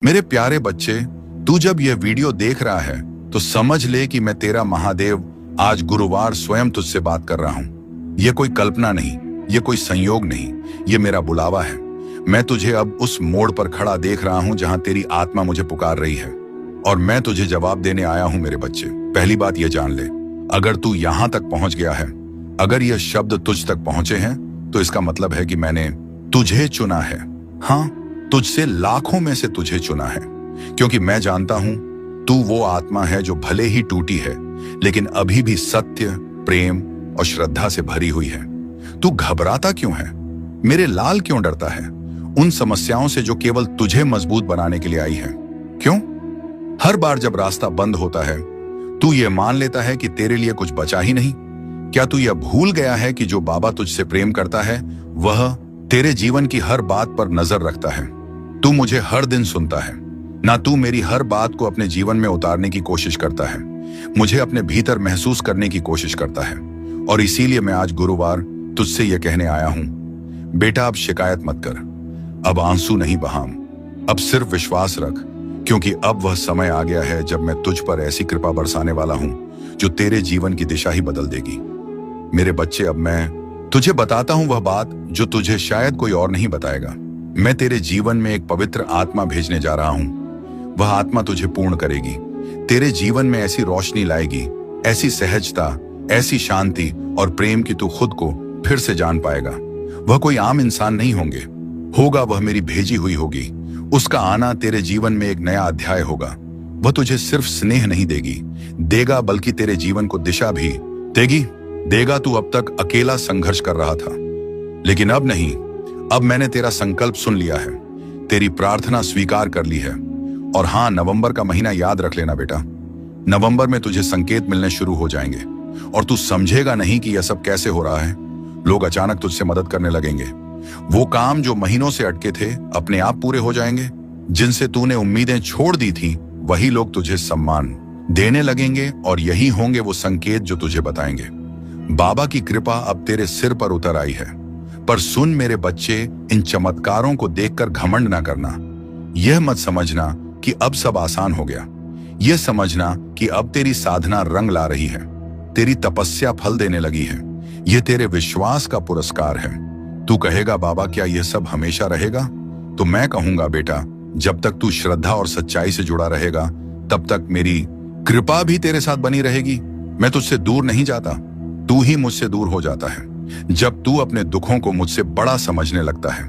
मेरे प्यारे बच्चे, तू जब यह वीडियो देख रहा है तो समझ ले कि मैं तेरा महादेव आज गुरुवार स्वयं तुझसे बात कर रहा हूं। यह कोई कल्पना नहीं, यह कोई संयोग नहीं, यह मेरा बुलावा है। मैं तुझे अब उस मोड़ पर खड़ा देख रहा हूं जहां तेरी आत्मा मुझे पुकार रही है और मैं तुझे जवाब देने आया हूं। मेरे बच्चे, पहली बात यह जान ले, अगर तू यहां तक पहुंच गया है, अगर यह शब्द तुझ तक पहुंचे हैं, तो इसका मतलब है कि मैंने तुझे चुना है। हाँ, तुझसे लाखों में से तुझे चुना है, क्योंकि मैं जानता हूं तू वो आत्मा है जो भले ही टूटी है लेकिन अभी भी सत्य, प्रेम और श्रद्धा से भरी हुई है। तू घबराता क्यों है? मेरे लाल क्यों डरता है उन समस्याओं से जो केवल तुझे मजबूत बनाने के लिए आई है? क्यों हर बार जब रास्ता बंद होता है तू ये मान लेता है कि तेरे लिए कुछ बचा ही नहीं? क्या तू यह भूल गया है कि जो बाबा तुझसे प्रेम करता है वह तेरे जीवन की हर बात पर नजर रखता है? तू मुझे हर दिन सुनता है ना, तू मेरी हर बात को अपने जीवन में उतारने की कोशिश करता है, मुझे अपने भीतर महसूस करने की कोशिश करता है। और इसीलिए मैं आज गुरुवार तुझसे यह कहने आया हूं, बेटा अब शिकायत मत कर, अब आंसू नहीं बहाम, अब सिर्फ विश्वास रख, क्योंकि अब वह समय आ गया है जब मैं तुझ पर ऐसी कृपा बरसाने वाला हूं जो तेरे जीवन की दिशा ही बदल देगी। मेरे बच्चे, अब मैं तुझे बताता हूं वह बात जो तुझे शायद कोई और नहीं बताएगा। मैं तेरे जीवन में एक पवित्र आत्मा भेजने जा रहा हूं। वह आत्मा तुझे पूर्ण करेगी, तेरे जीवन में ऐसी रोशनी लाएगी, ऐसी सहजता, ऐसी शांति और प्रेम कि तू खुद को फिर से जान पाएगा। वह कोई आम इंसान नहीं होगा, वह मेरी भेजी हुई होगी। उसका आना तेरे जीवन में एक नया अध्याय होगा। वह तुझे सिर्फ स्नेह नहीं देगा बल्कि तेरे जीवन को दिशा भी देगा। तू अब तक अकेला संघर्ष कर रहा था, लेकिन अब नहीं, अब मैंने तेरा संकल्प सुन लिया है, तेरी प्रार्थना स्वीकार कर ली है। और हाँ, नवंबर का महीना याद रख लेना बेटा। नवंबर में तुझे संकेत मिलने शुरू हो जाएंगे और तू समझेगा नहीं कि यह सब कैसे हो रहा है। लोग अचानक तुझसे मदद करने लगेंगे। वो काम जो महीनों से अटके थे अपने आप पूरे हो जाएंगे। जिनसे तूने उम्मीदें छोड़ दी थी वही लोग तुझे सम्मान देने लगेंगे और यही होंगे वो संकेत जो तुझे बताएंगे बाबा की कृपा अब तेरे सिर पर उतर आई है। पर सुन मेरे बच्चे, इन चमत्कारों को देखकर घमंड ना करना। यह मत समझना कि अब सब आसान हो गया। यह समझना कि अब तेरी साधना रंग ला रही है, तेरी तपस्या फल देने लगी है। यह तेरे विश्वास का पुरस्कार है। तू कहेगा, बाबा क्या यह सब हमेशा रहेगा? तो मैं कहूंगा, बेटा, जब तक तू श्रद्धा और सच्चाई से जुड़ा रहेगा तब तक मेरी कृपा भी तेरे साथ बनी रहेगी। मैं तुझसे दूर नहीं जाता, तू ही मुझसे दूर हो जाता है जब तू अपने दुखों को मुझसे बड़ा समझने लगता है।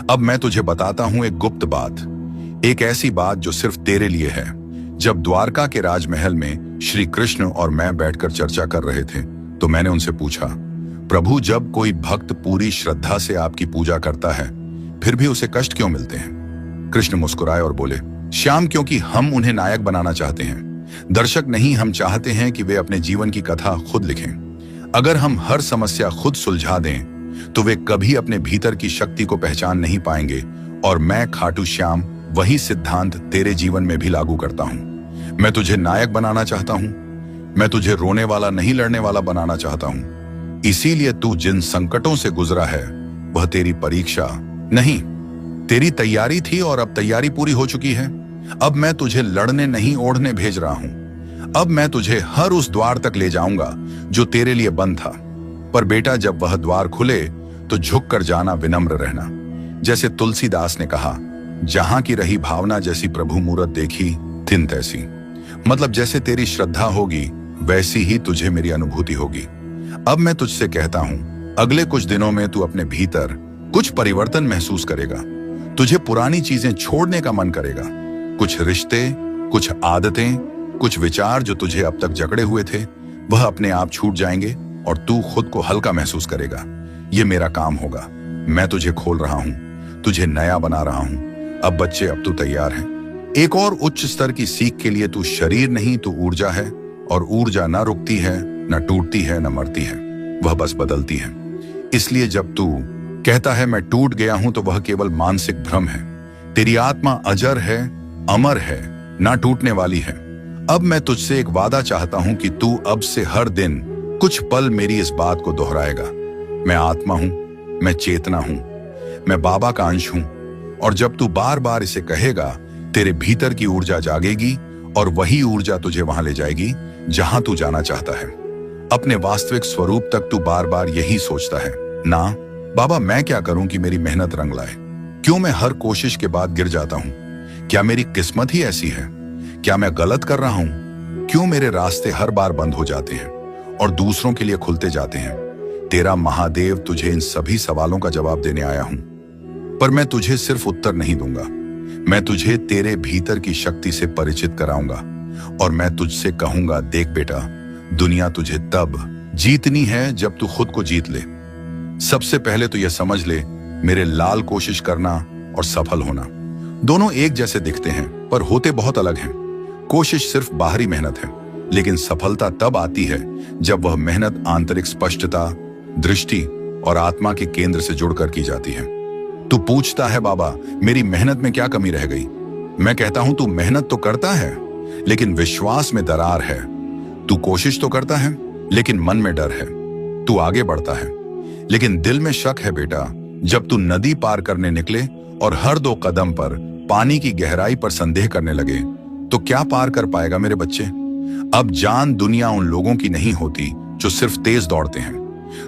अब मैं तुझे बताता हूं एक गुप्त बात, एक ऐसी बात जो सिर्फ तेरे लिए है। जब द्वारका के राजमहल में श्री कृष्ण और मैं बैठकर चर्चा कर रहे थे तो मैंने उनसे पूछा, प्रभु, जब कोई भक्त पूरी श्रद्धा से आपकी पूजा करता है फिर भी उसे कष्ट क्यों मिलते हैं? कृष्ण मुस्कुराए और बोले, श्याम, क्योंकि हम उन्हें नायक बनाना चाहते हैं, दर्शक नहीं। हम चाहते हैं कि वे अपने जीवन की कथा खुद लिखें। अगर हम हर समस्या खुद सुलझा दें तो वे कभी अपने भीतर की शक्ति को पहचान नहीं पाएंगे। और मैं खाटू श्याम वही सिद्धांत तेरे जीवन में भी लागू करता हूं। मैं तुझे नायक बनाना चाहता हूं, मैं तुझे रोने वाला नहीं लड़ने वाला बनाना चाहता हूं। इसीलिए तू जिन संकटों से गुजरा है वह तेरी परीक्षा नहीं, तेरी तैयारी थी और अब तैयारी पूरी हो चुकी है। अब मैं तुझे लड़ने नहीं ओढ़ने भेज रहा हूं। अब मैं तुझे हर उस द्वार तक ले जाऊंगा जो तेरे लिए बंद था। पर बेटा, जब वह द्वार खुले तो झुक कर जाना, विनम्र रहना। जैसे तुलसीदास ने कहा, जहां की रही भावना जैसी प्रभु मूरत देखी तिन तैसी। मतलब जैसे तेरी श्रद्धा होगी वैसी ही तुझे मेरी अनुभूति होगी। अब मैं तुझसे कहता हूं, अगले कुछ दिनों में तू अपने भीतर कुछ परिवर्तन महसूस करेगा। तुझे पुरानी चीजें छोड़ने का मन करेगा। कुछ रिश्ते, कुछ आदतें, कुछ विचार जो तुझे अब तक जकड़े हुए थे वह अपने आप छूट जाएंगे और तू खुद को हल्का महसूस करेगा। यह मेरा काम होगा। मैं तुझे खोल रहा हूं, तुझे नया बना रहा हूं। अब बच्चे, अब तू तैयार है एक और उच्च स्तर की सीख के लिए। तू शरीर नहीं, तू ऊर्जा है, और ऊर्जा ना रुकती है, न टूटती है, न मरती है, वह बस बदलती है। इसलिए जब तू कहता है मैं टूट गया हूं तो वह केवल मानसिक भ्रम है। तेरी आत्मा अजर है, अमर है, ना टूटने वाली है। अब मैं तुझसे एक वादा चाहता हूं कि तू अब से हर दिन कुछ पल मेरी इस बात को दोहराएगा, मैं आत्मा हूं, मैं चेतना हूं, मैं बाबा का अंश हूं। और जब तू बार बार इसे कहेगा तेरे भीतर की ऊर्जा जागेगी और वही ऊर्जा तुझे वहां ले जाएगी जहां तू जाना चाहता है। अपने वास्तविक स्वरूप तक तू बार बार यही सोचता है, ना बाबा मैं क्या करूं कि मेरी मेहनत रंग लाए? क्यों मैं हर कोशिश के बाद गिर जाता हूं? क्या मेरी किस्मत ही ऐसी है? क्या मैं गलत कर रहा हूं? क्यों मेरे रास्ते हर बार बंद हो जाते हैं और दूसरों के लिए खुलते जाते हैं? तेरा महादेव तुझे इन सभी सवालों का जवाब देने आया हूं, पर मैं तुझे सिर्फ उत्तर नहीं दूंगा। मैं तुझे तेरे भीतर की शक्ति से परिचित कराऊंगा और मैं तुझसे कहूंगा, देख बेटा, दुनिया तुझे तब जीतनी है जब तू खुद को जीत ले। सबसे पहले तो यह समझ ले, मेरे लाल कोशिश करना और सफल होना दोनों एक जैसे दिखते हैं पर होते बहुत अलग हैं। कोशिश सिर्फ बाहरी मेहनत है, लेकिन सफलता तब आती है जब वह मेहनत आंतरिक स्पष्टता, दृष्टि और आत्मा के केंद्र से जुड़कर की जाती है। तू पूछता है, बाबा मेरी मेहनत में क्या कमी रह गई? मैं कहता हूं, तू मेहनत तो करता है लेकिन विश्वास में दरार है। तू कोशिश तो करता है लेकिन मन में डर है। तू आगे बढ़ता है लेकिन दिल में शक है। बेटा, जब तू नदी पार करने निकले और हर 2 कदम पर पानी की गहराई पर संदेह करने लगे, तो क्या पार कर पाएगा मेरे बच्चे? अब जान, दुनिया उन लोगों की नहीं होती जो सिर्फ तेज दौड़ते हैं।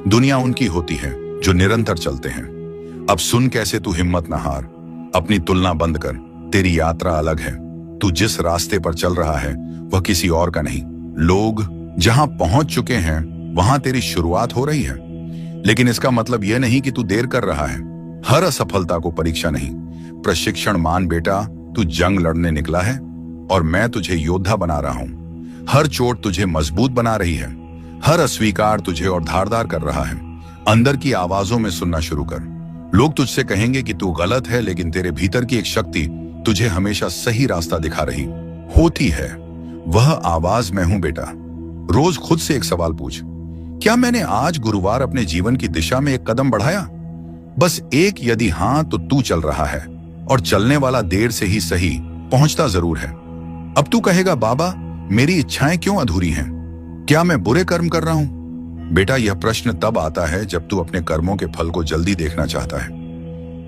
दुनिया उनकी होती है जो निरंतर चलते हैं। अब सुन कैसे तू हिम्मत ना हार, अपनी तुलना बंद कर। तेरी यात्रा अलग है। तू जिस रास्ते पर चल रहा है वह किसी और का नहीं। लोग जहां पहुंच चुके हैं वहां तेरी शुरुआत हो रही है, लेकिन इसका मतलब यह नहीं कि तू देर कर रहा है। हर असफलता को परीक्षा नहीं, प्रशिक्षण मान बेटा। तू जंग लड़ने निकला है और मैं तुझे योद्धा बना रहा हूं। हर चोट तुझे मजबूत बना रही है, हर अस्वीकार तुझे और धारदार कर रहा है। अंदर की आवाजों में सुनना शुरू कर। लोग तुझसे कहेंगे कि तू गलत है, लेकिन तेरे भीतर की एक शक्ति तुझे हमेशा सही रास्ता दिखा रही होती है। वह आवाज मैं हूं बेटा। रोज खुद से एक सवाल पूछ, क्या मैंने आज गुरुवार अपने जीवन की दिशा में एक कदम बढ़ाया? बस एक, यदि हां तो तू चल रहा है और चलने वाला देर से ही सही पहुंचता जरूर है। अब तू कहेगा, बाबा मेरी इच्छाएं क्यों अधूरी हैं? क्या मैं बुरे कर्म कर रहा हूं? बेटा, यह प्रश्न तब आता है जब तू अपने कर्मों के फल को जल्दी देखना चाहता है।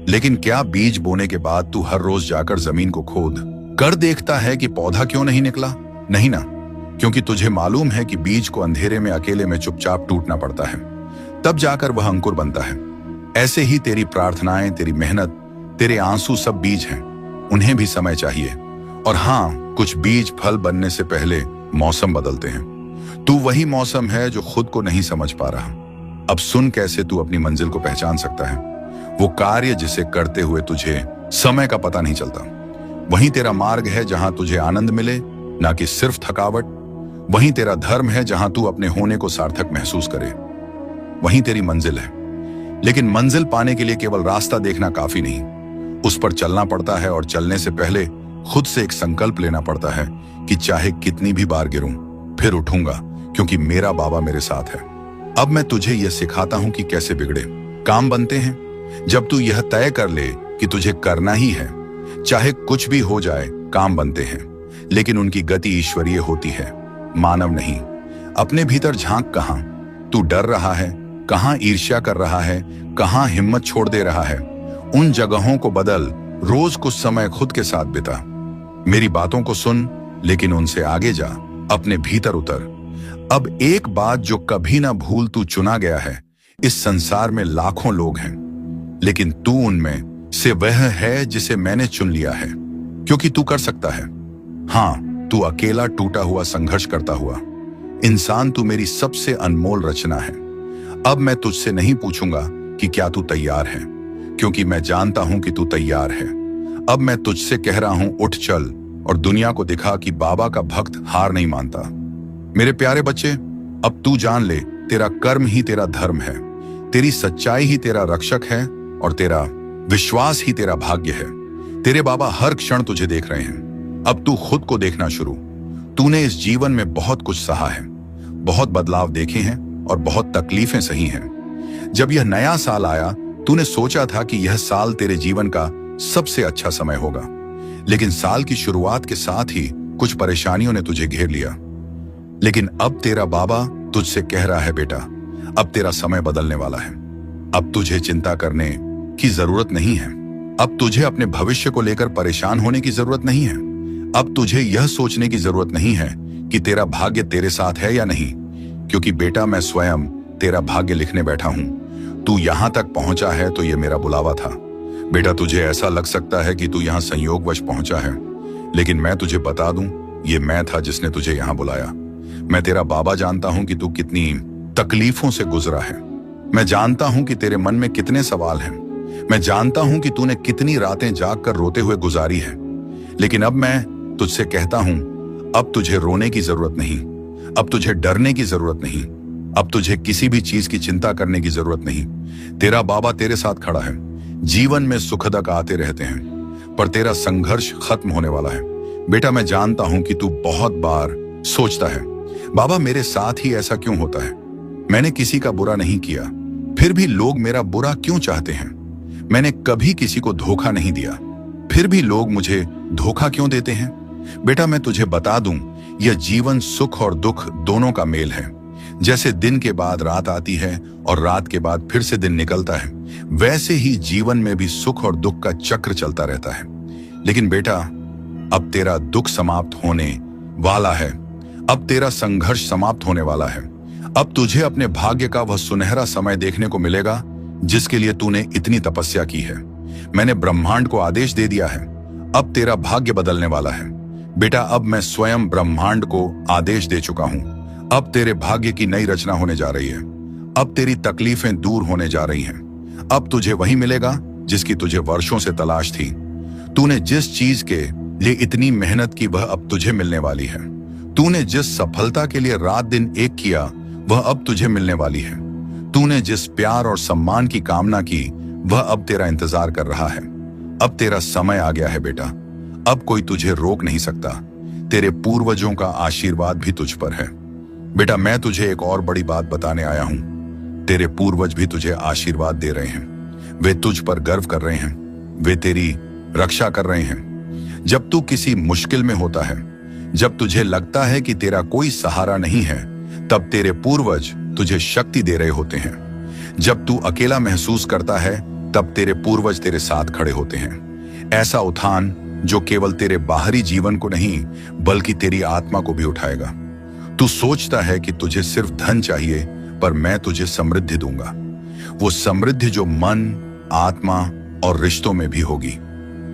लेकिन क्या बीज बोने के बाद तू हर रोज जाकर जमीन को खोद कर देखता है कि पौधा क्यों नहीं निकला? नहीं ना, क्योंकि तुझे मालूम है कि बीज को अंधेरे में अकेले में चुपचाप टूटना पड़ता है, तब जाकर वह अंकुर बनता है। ऐसे ही तेरी प्रार्थनाएं, तेरी मेहनत, तेरे आंसू सब बीज हैं। उन्हें भी समय चाहिए। और हाँ, कुछ बीज फल बनने से पहले मौसम बदलते हैं। तू वही मौसम है जो खुद को नहीं समझ पा रहा। अब सुन कैसे तू अपनी मंजिल को पहचान सकता है। वो कार्य जिसे करते हुए तुझे समय का पता नहीं चलता, वही तेरा मार्ग है जहां तुझे आनंद मिले, ना कि सिर्फ थकावट। वही तेरा धर्म है जहां तू अपने होने को सार्थक महसूस करे। वही तेरी मंजिल है। लेकिन मंजिल पाने के लिए केवल रास्ता देखना काफी नहीं, उस पर चलना पड़ता है। और चलने से पहले खुद से एक संकल्प लेना पड़ता है कि चाहे कितनी भी बार गिरूं, फिर उठूंगा, क्योंकि मेरा बाबा मेरे साथ है। अब मैं तुझे यह सिखाता हूं कि कैसे बिगड़े काम बनते हैं। जब तू यह तय कर ले कि तुझे करना ही है, चाहे कुछ भी हो जाए, काम बनते हैं। लेकिन उनकी गति ईश्वरीय होती है, मानव नहीं। अपने भीतर झांक, कहां तू डर रहा है, कहां ईर्ष्या कर रहा है, कहां हिम्मत छोड़ दे रहा है। उन जगहों को बदल। रोज कुछ समय खुद के साथ बिता। मेरी बातों को सुन, लेकिन उनसे आगे जा, अपने भीतर उतर। अब एक बात जो कभी ना भूल, तू चुना गया है। इस संसार में लाखों लोग हैं, लेकिन तू उनमें से वह है जिसे मैंने चुन लिया है, क्योंकि तू कर सकता है। हाँ, तू अकेला टूटा हुआ संघर्ष करता हुआ इंसान, तू मेरी सबसे अनमोल रचना है। अब मैं तुझसे नहीं पूछूंगा कि क्या तू तैयार है, क्योंकि मैं जानता हूं कि तू तैयार है। अब मैं तुझसे कह रहा हूं, उठ चल और दुनिया को दिखा कि बाबा का भक्त हार नहीं मानता। मेरे प्यारे बच्चे, अब तू जान ले, तेरा कर्म ही तेरा धर्म है, तेरी सच्चाई ही तेरा रक्षक है और तेरा विश्वास ही तेरा भाग्य है। तेरे बाबा हर क्षण तुझे देख रहे हैं। अब तू खुद को देखना शुरू। तूने इस जीवन में बहुत कुछ सहा है, बहुत बदलाव देखे हैं और बहुत तकलीफें सही हैं। जब यह नया साल आया, तूने सोचा था कि यह साल तेरे जीवन का सबसे अच्छा समय होगा, लेकिन साल की शुरुआत के साथ ही कुछ परेशानियों ने तुझे घेर लिया। लेकिन अब तेरा बाबा तुझसे कह रहा है, बेटा, अब तेरा समय बदलने वाला है। अब तुझे चिंता करने की जरूरत नहीं है। अब तुझे अपने भविष्य को लेकर परेशान होने की जरूरत नहीं है। अब तुझे यह सोचने की जरूरत नहीं है कि तेरा भाग्य तेरे साथ है या नहीं, क्योंकि बेटा मैं स्वयं तेरा भाग्य लिखने बैठा हूं। तू यहां तक पहुंचा है तो यह मेरा बुलावा था। बेटा तुझे ऐसा लग सकता है कि तू यहां संयोगवश पहुंचा है, लेकिन मैं तुझे बता दूं, ये मैं था जिसने तुझे यहां बुलाया। मैं तेरा बाबा जानता हूं कि तू कितनी तकलीफों से गुजरा है। मैं जानता हूं कि तेरे मन में कितने सवाल हैं। मैं जानता हूं कि तूने कितनी रातें जाग कर रोते हुए गुजारी है। लेकिन अब मैं तुझसे कहता हूं, अब तुझे रोने की जरूरत नहीं, अब तुझे डरने की जरूरत नहीं, अब तुझे किसी भी चीज की चिंता करने की जरूरत नहीं। तेरा बाबा तेरे साथ खड़ा है। जीवन में सुखदक आते रहते हैं, पर तेरा संघर्ष खत्म होने वाला है। बेटा मैं जानता हूं कि तू बहुत बार सोचता है, बाबा मेरे साथ ही ऐसा क्यों होता है? मैंने किसी का बुरा नहीं किया, फिर भी लोग मेरा बुरा क्यों चाहते हैं? मैंने कभी किसी को धोखा नहीं दिया, फिर भी लोग मुझे धोखा क्यों देते हैं? बेटा मैं तुझे बता दूं, यह जीवन सुख और दुख दोनों का मेल है। जैसे दिन के बाद रात आती है और रात के बाद फिर से दिन निकलता है, वैसे ही जीवन में भी सुख और दुख का चक्र चलता रहता है। लेकिन बेटा अब तेरा दुख समाप्त होने वाला है, अब तेरा संघर्ष समाप्त होने वाला है। अब तुझे अपने भाग्य का वह सुनहरा समय देखने को मिलेगा जिसके लिए तूने इतनी तपस्या की है। मैंने ब्रह्मांड को आदेश दे दिया है, अब तेरा भाग्य बदलने वाला है। बेटा अब मैं स्वयं ब्रह्मांड को आदेश दे चुका हूं। अब तेरे भाग्य की नई रचना होने जा रही है। अब तेरी तकलीफें दूर होने जा रही हैं। अब तुझे वही मिलेगा जिसकी तुझे वर्षों से तलाश थी। तूने जिस चीज के लिए इतनी मेहनत की वह अब तुझे मिलने वाली है। तूने जिस सफलता के लिए रात दिन एक किया वह अब तुझे मिलने वाली है। तूने जिस प्यार और सम्मान की कामना की वह अब तेरा इंतजार कर रहा है। अब तेरा समय आ गया है बेटा, अब कोई तुझे रोक नहीं सकता। तेरे पूर्वजों का आशीर्वाद भी तुझ पर है। बेटा मैं तुझे एक और बड़ी बात बताने आया हूं। तेरे पूर्वज भी तुझे आशीर्वाद दे रहे हैं। वे तुझ पर गर्व कर रहे हैं, वे तेरी रक्षा कर रहे हैं। जब तू किसी मुश्किल में होता है, जब तुझे लगता है कि तेरा कोई सहारा नहीं है, तब तेरे पूर्वज तुझे शक्ति दे रहे होते हैं। जब तू अकेला महसूस करता है, तब तेरे पूर्वज तेरे साथ खड़े होते हैं। ऐसा उठान जो केवल तेरे बाहरी जीवन को नहीं बल्कि तेरी आत्मा को भी उठाएगा। तू सोचता है कि तुझे सिर्फ धन चाहिए, पर मैं तुझे समृद्धि दूंगा, वो समृद्धि जो मन, आत्मा और रिश्तों में भी होगी।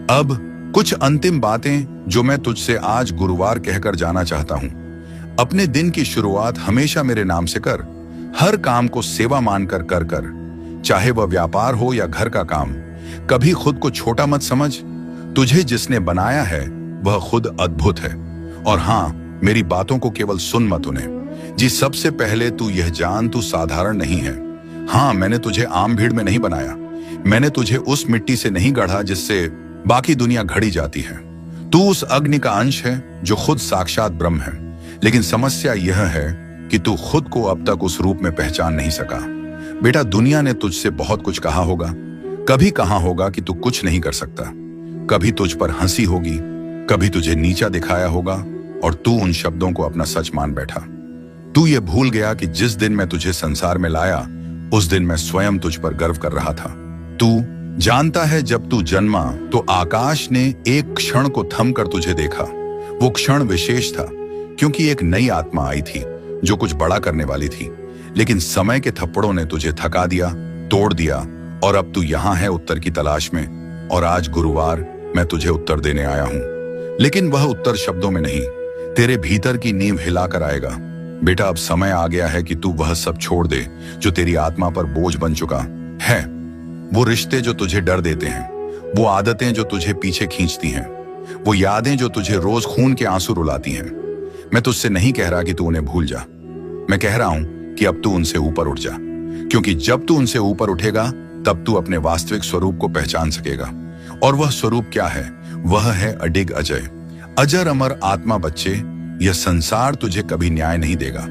अब कुछ अंतिम बातें जो मैं तुझसे आज गुरुवार कहकर जाना चाहता हूं। अपने दिन की शुरुआत हमेशा मेरे नाम से कर। हर काम को सेवा मानकर कर, चाहे वह व्यापार हो या घर का काम। कभी खुद को छोटा मत समझ। तुझे जिसने बनाया है वह खुद अद्भुत है। और हाँ, मेरी बातों को केवल सुन मत उन्हें। जी सबसे पहले तू यह जान, तू साधारण नहीं है। हाँ, मैंने तुझे आम भीड़ में नहीं बनाया। मैंने तुझे उस मिट्टी से नहीं गढ़ा जिससे बाकी दुनिया घड़ी जाती है। तू उस अग्नि का अंश है जो खुद साक्षात ब्रह्म है। लेकिन समस्या यह है कि तू खुद को अब तक उस रूप में पहचान नहीं सका। बेटा दुनिया ने तुझसे बहुत कुछ कहा होगा। कभी कहा होगा कि तू कुछ नहीं कर सकता, कभी तुझ पर हंसी होगी, कभी तुझे नीचा दिखाया होगा और तू उन शब्दों को अपना सच मान बैठा। तू ये भूल गया कि जिस दिन मैं तुझे संसार में लाया उस दिन मैं स्वयं तुझ पर गर्व कर रहा था। तू जानता है, जब तू जन्मा तो आकाश ने एक क्षण को थम कर तुझे देखा। वो क्षण विशेष था क्योंकि एक नई आत्मा आई थी जो कुछ बड़ा करने वाली थी। लेकिन समय के थप्पड़ों ने तुझे थका दिया, तोड़ दिया और अब तू यहाँ है उत्तर की तलाश में। और आज गुरुवार मैं तुझे उत्तर देने आया हूँ, लेकिन वह उत्तर शब्दों में नहीं, तेरे भीतर की नींव हिलाकर आएगा। बेटा अब समय आ गया है कि तू वह सब छोड़ दे जो तेरी आत्मा पर बोझ बन चुका है। वो रिश्ते जो तुझे डर देते हैं, वो आदतें जो तुझे पीछे खींचती हैं, वो यादें जो तुझे रोज खून के आंसू रुलाती हैं। मैं तुझसे नहीं कह रहा कि तू उन्हें भूल जा, मैं कह रहा हूं कि अब तू उनसे ऊपर उठ जा। क्योंकि जब तू उनसे ऊपर उठेगा तब तू अपने वास्तविक स्वरूप को पहचान सकेगा। और वह स्वरूप क्या है? वह है अडिग अजय, अजर अमर आत्मा। बच्चे, यह संसार तुझे कभी न्याय नहीं देगा।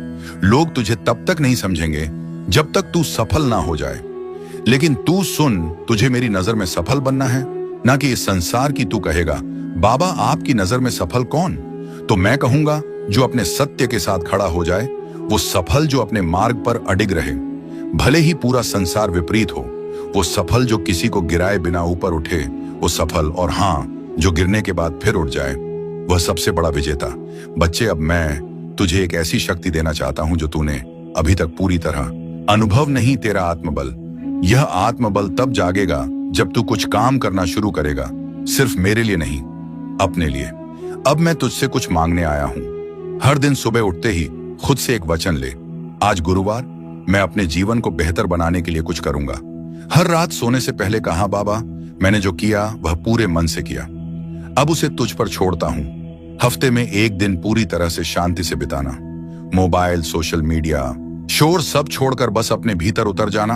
लोग तुझे तब तक नहीं समझेंगे जब तक तू सफल ना हो जाए। लेकिन तू सुन, तुझे मेरी नजर में सफल बनना है, ना कि इस संसार की। तू कहेगा, बाबा आपकी नजर में सफल कौन? तो मैं कहूंगा, जो अपने सत्य के साथ खड़ा हो जाए, वो सफल जो अपने मार्ग पर अडिग रहे, भले ही पूरा संसार विपरीत हो। वो सफल जो किसी को गिराए बिना ऊपर उठे, वो सफल, और हाँ, जो गिरने के बाद फिर उठ जाए, वह सबसे बड़ा विजेता। बच्चे, अब मैं तुझे एक ऐसी शक्ति देना चाहता हूं जो तूने अभी तक पूरी तरह अनुभव नहीं, तेरा आत्मबल। यह आत्मबल तब जागेगा जब तू कुछ काम करना शुरू करेगा, सिर्फ मेरे लिए नहीं, अपने लिए। अब मैं तुझसे कुछ मांगने आया हूं। हर दिन सुबह उठते ही खुद से एक वचन ले, आज गुरुवार, मैं अपने जीवन को बेहतर बनाने के लिए कुछ करूंगा। हर रात सोने से पहले कहा, बाबा, मैंने जो किया वह पूरे मन से किया, अब उसे तुझ पर छोड़ता हूं। हफ्ते में एक दिन पूरी तरह से शांति से बिताना, मोबाइल, सोशल मीडिया, शोर सब छोड़कर बस अपने भीतर उतर जाना,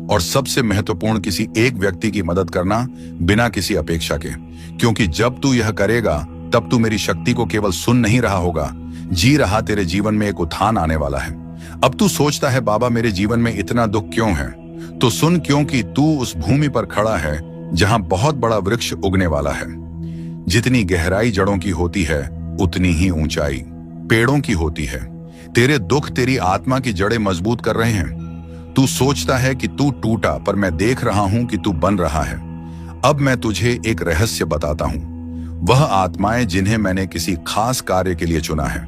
और सबसे महत्वपूर्ण, किसी एक व्यक्ति की मदद करना बिना किसी अपेक्षा के। क्योंकि जब तू यह करेगा तब तू मेरी शक्ति को केवल सुन नहीं रहा होगा, जी रहा, तेरे जीवन में एक उत्थान आने वाला है। अब तू सोचता है, बाबा मेरे जीवन में इतना दुख क्यों है? तो सुन, क्योंकि तू उस भूमि पर खड़ा है जहां बहुत बड़ा वृक्ष उगने वाला है। जितनी गहराई जड़ों की होती है उतनी ही ऊंचाई पेड़ों की होती है। तेरे दुख तेरी आत्मा की जड़ें मजबूत कर रहे हैं। तू सोचता है कि तू टूटा, पर मैं देख रहा हूं कि तू बन रहा है। अब मैं तुझे एक रहस्य बताता हूं। वह आत्माएं जिन्हें मैंने किसी खास कार्य के लिए चुना है,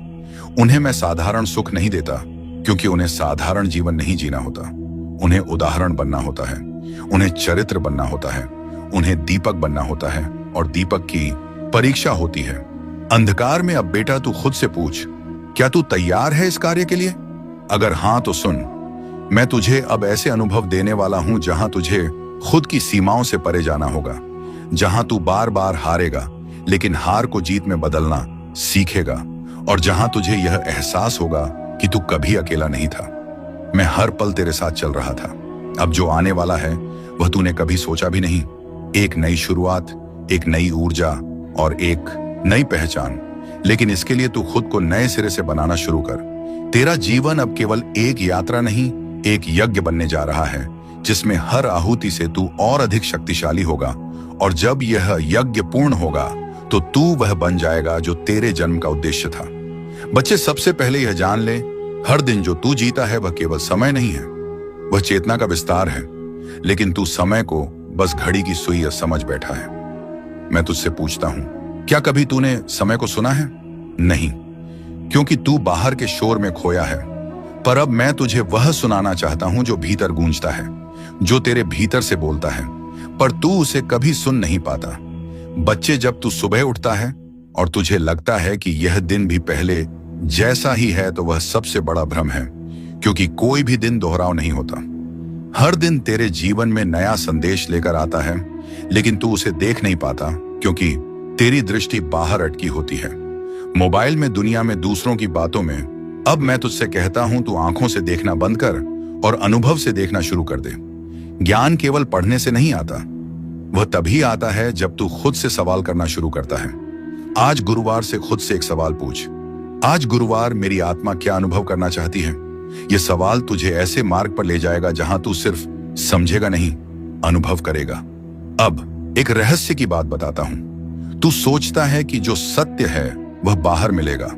उन्हें मैं साधारण सुख नहीं देता, क्योंकि उन्हें साधारण जीवन नहीं जीना होता। उन्हें उदाहरण बनना होता है, उन्हें चरित्र बनना होता है, उन्हें दीपक बनना होता है, और दीपक की परीक्षा होती है अंधकार में। अब बेटा तू खुद से पूछ, क्या तू तैयार है इस कार्य के लिए? अगर हां तो सुन, मैं तुझे अब ऐसे अनुभव देने वाला हूं जहां तुझे खुद की सीमाओं से परे जाना होगा, जहां तू बार बार हारेगा लेकिन हार को जीत में बदलना सीखेगा, और जहां तुझे यह एहसास होगा कि तू कभी अकेला नहीं था। मैं हर पल तेरे साथ चल रहा था। अब जो आने वाला है वह तूने कभी सोचा भी नहीं। एक नई शुरुआत, एक नई ऊर्जा और एक नई पहचान। लेकिन इसके लिए तू खुद को नए सिरे से बनाना शुरू कर। तेरा जीवन अब केवल एक यात्रा नहीं, एक यज्ञ बनने जा रहा है, जिसमें हर आहुति से तू और अधिक शक्तिशाली होगा। और जब यह यज्ञ पूर्ण होगा तो तू वह बन जाएगा जो तेरे जन्म का उद्देश्य था। बच्चे, सबसे पहले यह जान ले, हर दिन जो तू जीता है वह केवल समय नहीं है, वह चेतना का विस्तार है। लेकिन तू समय को बस घड़ी की सुई समझ बैठा है। मैं तुझसे पूछता हूं, क्या कभी तूने समय को सुना है? नहीं, क्योंकि तू बाहर के शोर में खोया है। पर अब मैं तुझे वह सुनाना चाहता हूं जो भीतर गूंजता है, जो तेरे भीतर से बोलता है, पर तू उसे कभी सुन नहीं पाता। बच्चे, जब तू सुबह उठता है और तुझे लगता है कि यह दिन भी पहले जैसा ही है, तो वह सबसे बड़ा भ्रम है, क्योंकि कोई भी दिन दोहराव नहीं होता। हर दिन तेरे जीवन में नया संदेश लेकर आता है, लेकिन तू उसे देख नहीं पाता, क्योंकि तेरी दृष्टि बाहर अटकी होती है, मोबाइल में, दुनिया में, दूसरों की बातों में। अब मैं तुझसे कहता हूं, तू आंखों से देखना बंद कर और अनुभव से देखना शुरू कर दे। ज्ञान केवल पढ़ने से नहीं आता, वह तभी आता है जब तू खुद से सवाल करना शुरू करता है। आज गुरुवार से खुद से एक सवाल पूछ, आज गुरुवार मेरी आत्मा क्या अनुभव करना चाहती है? यह सवाल तुझे ऐसे मार्ग पर ले जाएगा जहां तू सिर्फ समझेगा नहीं, अनुभव करेगा। अब एक रहस्य की बात बताता हूं। तू सोचता है कि जो सत्य है वह बाहर मिलेगा,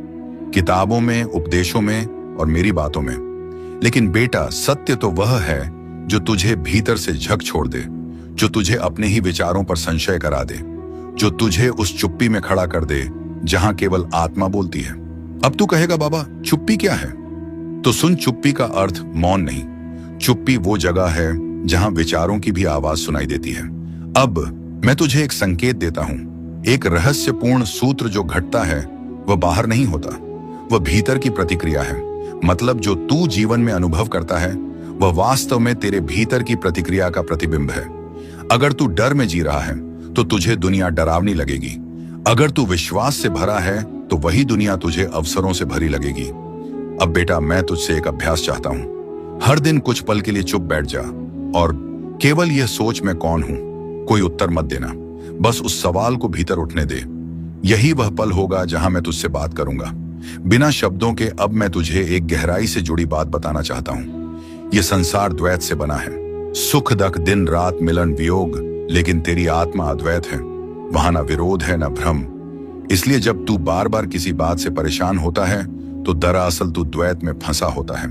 किताबों में, उपदेशों में और मेरी बातों में। लेकिन बेटा, सत्य तो वह है जो तुझे भीतर से झक छोड़ दे, जो तुझे अपने ही विचारों पर संशय करा दे, जो तुझे उस चुप्पी में खड़ा कर दे जहां केवल आत्मा बोलती है। अब तू कहेगा, बाबा चुप्पी क्या है? तो सुन, चुप्पी का अर्थ मौन नहीं। चुप्पी वो जगह है जहां विचारों की भी आवाज सुनाई देती है। अब मैं तुझे एक संकेत देता हूं, एक रहस्यपूर्ण सूत्र जो घटता है वह बाहर नहीं होता, वह भीतर की प्रतिक्रिया है। मतलब जो तू जीवन में अनुभव करता है वह वास्तव में तेरे भीतर की प्रतिक्रिया का प्रतिबिंब है। अगर तू डर में जी रहा है तो तुझे दुनिया डरावनी लगेगी। अगर तू विश्वास से भरा है तो वही दुनिया तुझे अवसरों से भरी लगेगी। अब बेटा, मैं तुझसे एक अभ्यास चाहता हूं। हर दिन कुछ पल के लिए चुप बैठ जा और केवल यह सोच, मैं कौन हूं। कोई उत्तर मत देना, बस उस सवाल को भीतर उठने दे। यही वह पल होगा जहां मैं तुझसे बात करूंगा, बिना शब्दों के। अब मैं तुझे एक गहराई से जुड़ी बात बताना चाहता हूं। यह संसार द्वैत से बना है, सुख दुख, दिन रात, मिलन वियोग, लेकिन तेरी आत्मा अद्वैत है। वहां ना विरोध है, ना भ्रम। इसलिए जब तू बार बार किसी बात से परेशान होता है तो दरअसल तू द्वैत में फंसा होता है।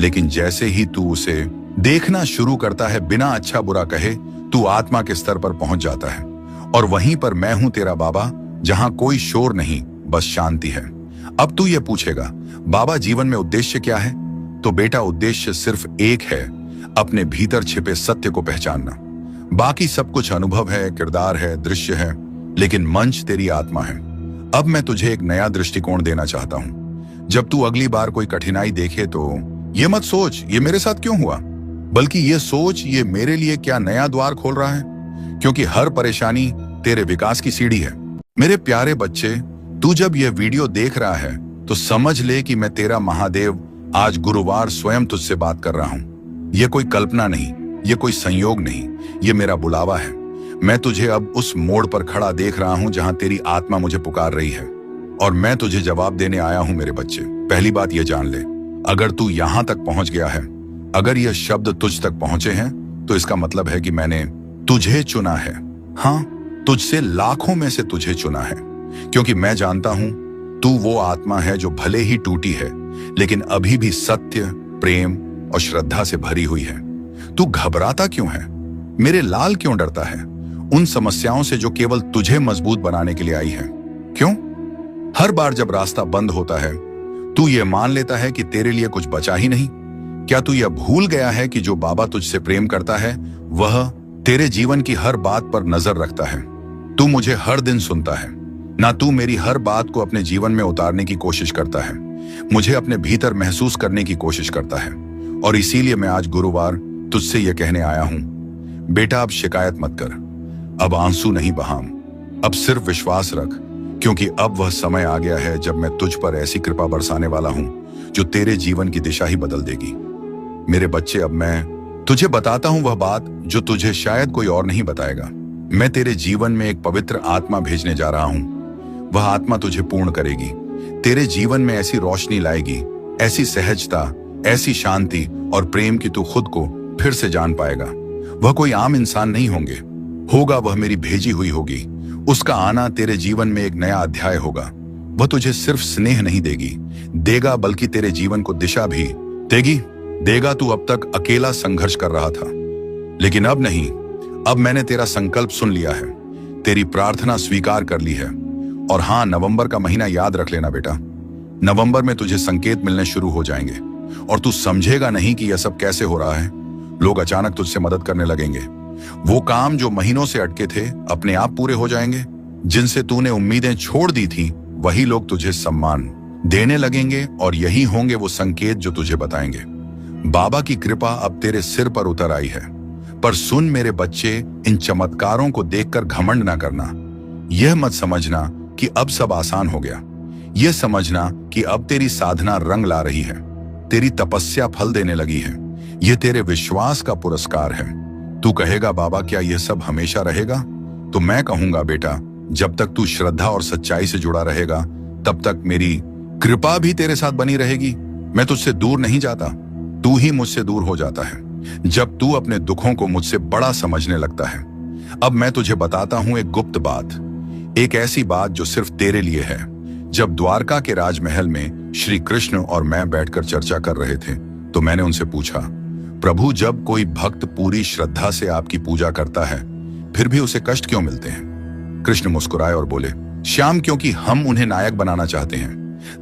लेकिन जैसे ही तू उसे देखना शुरू करता है, बिना अच्छा बुरा कहे, तू आत्मा के स्तर पर पहुंच जाता है। और वहीं पर मैं हूं तेरा बाबा, जहां कोई शोर नहीं, बस शांति है। अब तू ये पूछेगा, बाबा जीवन में उद्देश्य क्या है? तो बेटा, उद्देश्य सिर्फ एक है, अपने भीतर छिपे सत्य को पहचानना। बाकी सब कुछ अनुभव है, किरदार है, दृश्य है, लेकिन मंच तेरी आत्मा है। अब मैं तुझे एक नया दृष्टिकोण देना चाहता हूं। जब तू अगली बार कोई कठिनाई देखे तो ये मत सोच ये मेरे साथ क्यों हुआ, बल्कि ये सोच ये मेरे लिए क्या नया द्वार खोल रहा है, क्योंकि हर परेशानी तेरे विकास की सीढ़ी है। मेरे प्यारे बच्चे, तू जब यह वीडियो देख रहा है तो समझ ले कि मैं तेरा महादेव आज गुरुवार स्वयं तुझसे बात कर रहा हूं। यह कोई कल्पना नहीं, यह कोई संयोग नहीं, यह मेरा बुलावा है। मैं तुझे अब उस मोड़ पर खड़ा देख रहा हूं जहां तेरी आत्मा मुझे पुकार रही है, और मैं तुझे जवाब देने आया हूं मेरे बच्चे। पहली बात यह जान ले, अगर तू यहां तक पहुंच गया है, अगर यह शब्द तुझ तक पहुंचे हैं, तो इसका मतलब है कि मैंने तुझे चुना है। हाँ, तुझसे लाखों में से तुझे चुना है, क्योंकि मैं जानता हूं तू वो आत्मा है जो भले ही टूटी है, लेकिन अभी भी सत्य, प्रेम और श्रद्धा से भरी हुई है। तू घबराता क्यों है? मेरे लाल क्यों डरता है उन समस्याओं से जो केवल तुझे मजबूत बनाने के लिए आई है? क्यों? हर बार जब रास्ता बंद होता है, तू ये मान लेता है कि तेरे लिए कुछ बचा ही नहीं। क्या तू यह भूल गया है कि जो बाबा तुझसे प्रेम करता है, वह तेरे जीवन की हर बात पर नजर रखता है? तू मुझे हर दिन सुनता है ना, तू मेरी हर बात को अपने जीवन में उतारने की कोशिश करता है, मुझे अपने भीतर महसूस करने की कोशिश करता है। और इसीलिए मैं आज गुरुवार तुझसे यह कहने आया हूं, बेटा अब शिकायत मत कर, अब आंसू नहीं बहाम, अब सिर्फ विश्वास रख, क्योंकि अब वह समय आ गया है जब मैं तुझ पर ऐसी कृपा बरसाने वाला हूं जो तेरे जीवन की दिशा ही बदल देगी। मेरे बच्चे, अब मैं तुझे बताता हूं वह बात जो तुझे शायद कोई और नहीं बताएगा। मैं तेरे जीवन में एक पवित्र आत्मा भेजने जा रहा हूं। वह आत्मा तुझे पूर्ण करेगी, तेरे जीवन में ऐसी रोशनी लाएगी, ऐसी सहजता, ऐसी शांति और प्रेम कि तू खुद को फिर से जान पाएगा। वह कोई आम इंसान नहीं होगा, वह मेरी भेजी हुई होगी। उसका आना तेरे जीवन में एक नया अध्याय होगा। वह तुझे सिर्फ स्नेह नहीं देगा, बल्कि तेरे जीवन को दिशा भी देगा। तू अब तक अकेला संघर्ष कर रहा था, लेकिन अब नहीं। अब मैंने तेरा संकल्प सुन लिया है, तेरी प्रार्थना स्वीकार कर ली है। और हाँ, नवंबर का महीना याद रख लेना बेटा। नवंबर में तुझे संकेत मिलने शुरू हो जाएंगे और तू समझेगा नहीं कि यह सब कैसे हो रहा है। लोग अचानक तुझसे मदद करने लगेंगे। वो काम जो महीनों से अटके थे अपने आप पूरे हो जाएंगे। जिनसे तूने उम्मीदें छोड़ दी थी, वही लोग तुझे सम्मान देने लगेंगे, और यही होंगे वो संकेत जो तुझे बताएंगे बाबा की कृपा अब तेरे सिर पर उतर आई है। पर सुन मेरे बच्चे, इन चमत्कारों को देखकर घमंड ना करना। यह मत समझना कि अब सब आसान हो गया। यह समझना कि अब तेरी साधना रंग ला रही है, तेरी तपस्या फल देने लगी है। यह तेरे विश्वास का पुरस्कार है। तू कहेगा, बाबा क्या यह सब हमेशा रहेगा? तो मैं कहूंगा, बेटा जब तक तू श्रद्धा और सच्चाई से जुड़ा रहेगा, तब तक मेरी कृपा भी तेरे साथ बनी रहेगी। मैं तुझसे दूर नहीं जाता, तू ही मुझसे दूर हो जाता है जब तू अपने दुखों को मुझसे बड़ा समझने लगता है। अब मैं तुझे बताता हूं एक गुप्त बात, एक ऐसी बात जो सिर्फ तेरे लिए है। जब द्वारका के राजमहल में श्री कृष्ण और मैं बैठकर चर्चा कर रहे थे, तो मैंने उनसे पूछा, प्रभु जब कोई भक्त पूरी श्रद्धा से आपकी पूजा करता है, फिर भी उसे कष्ट क्यों मिलते हैं? कृष्ण मुस्कुराए और बोले, श्याम क्योंकि हम उन्हें नायक बनाना चाहते हैं,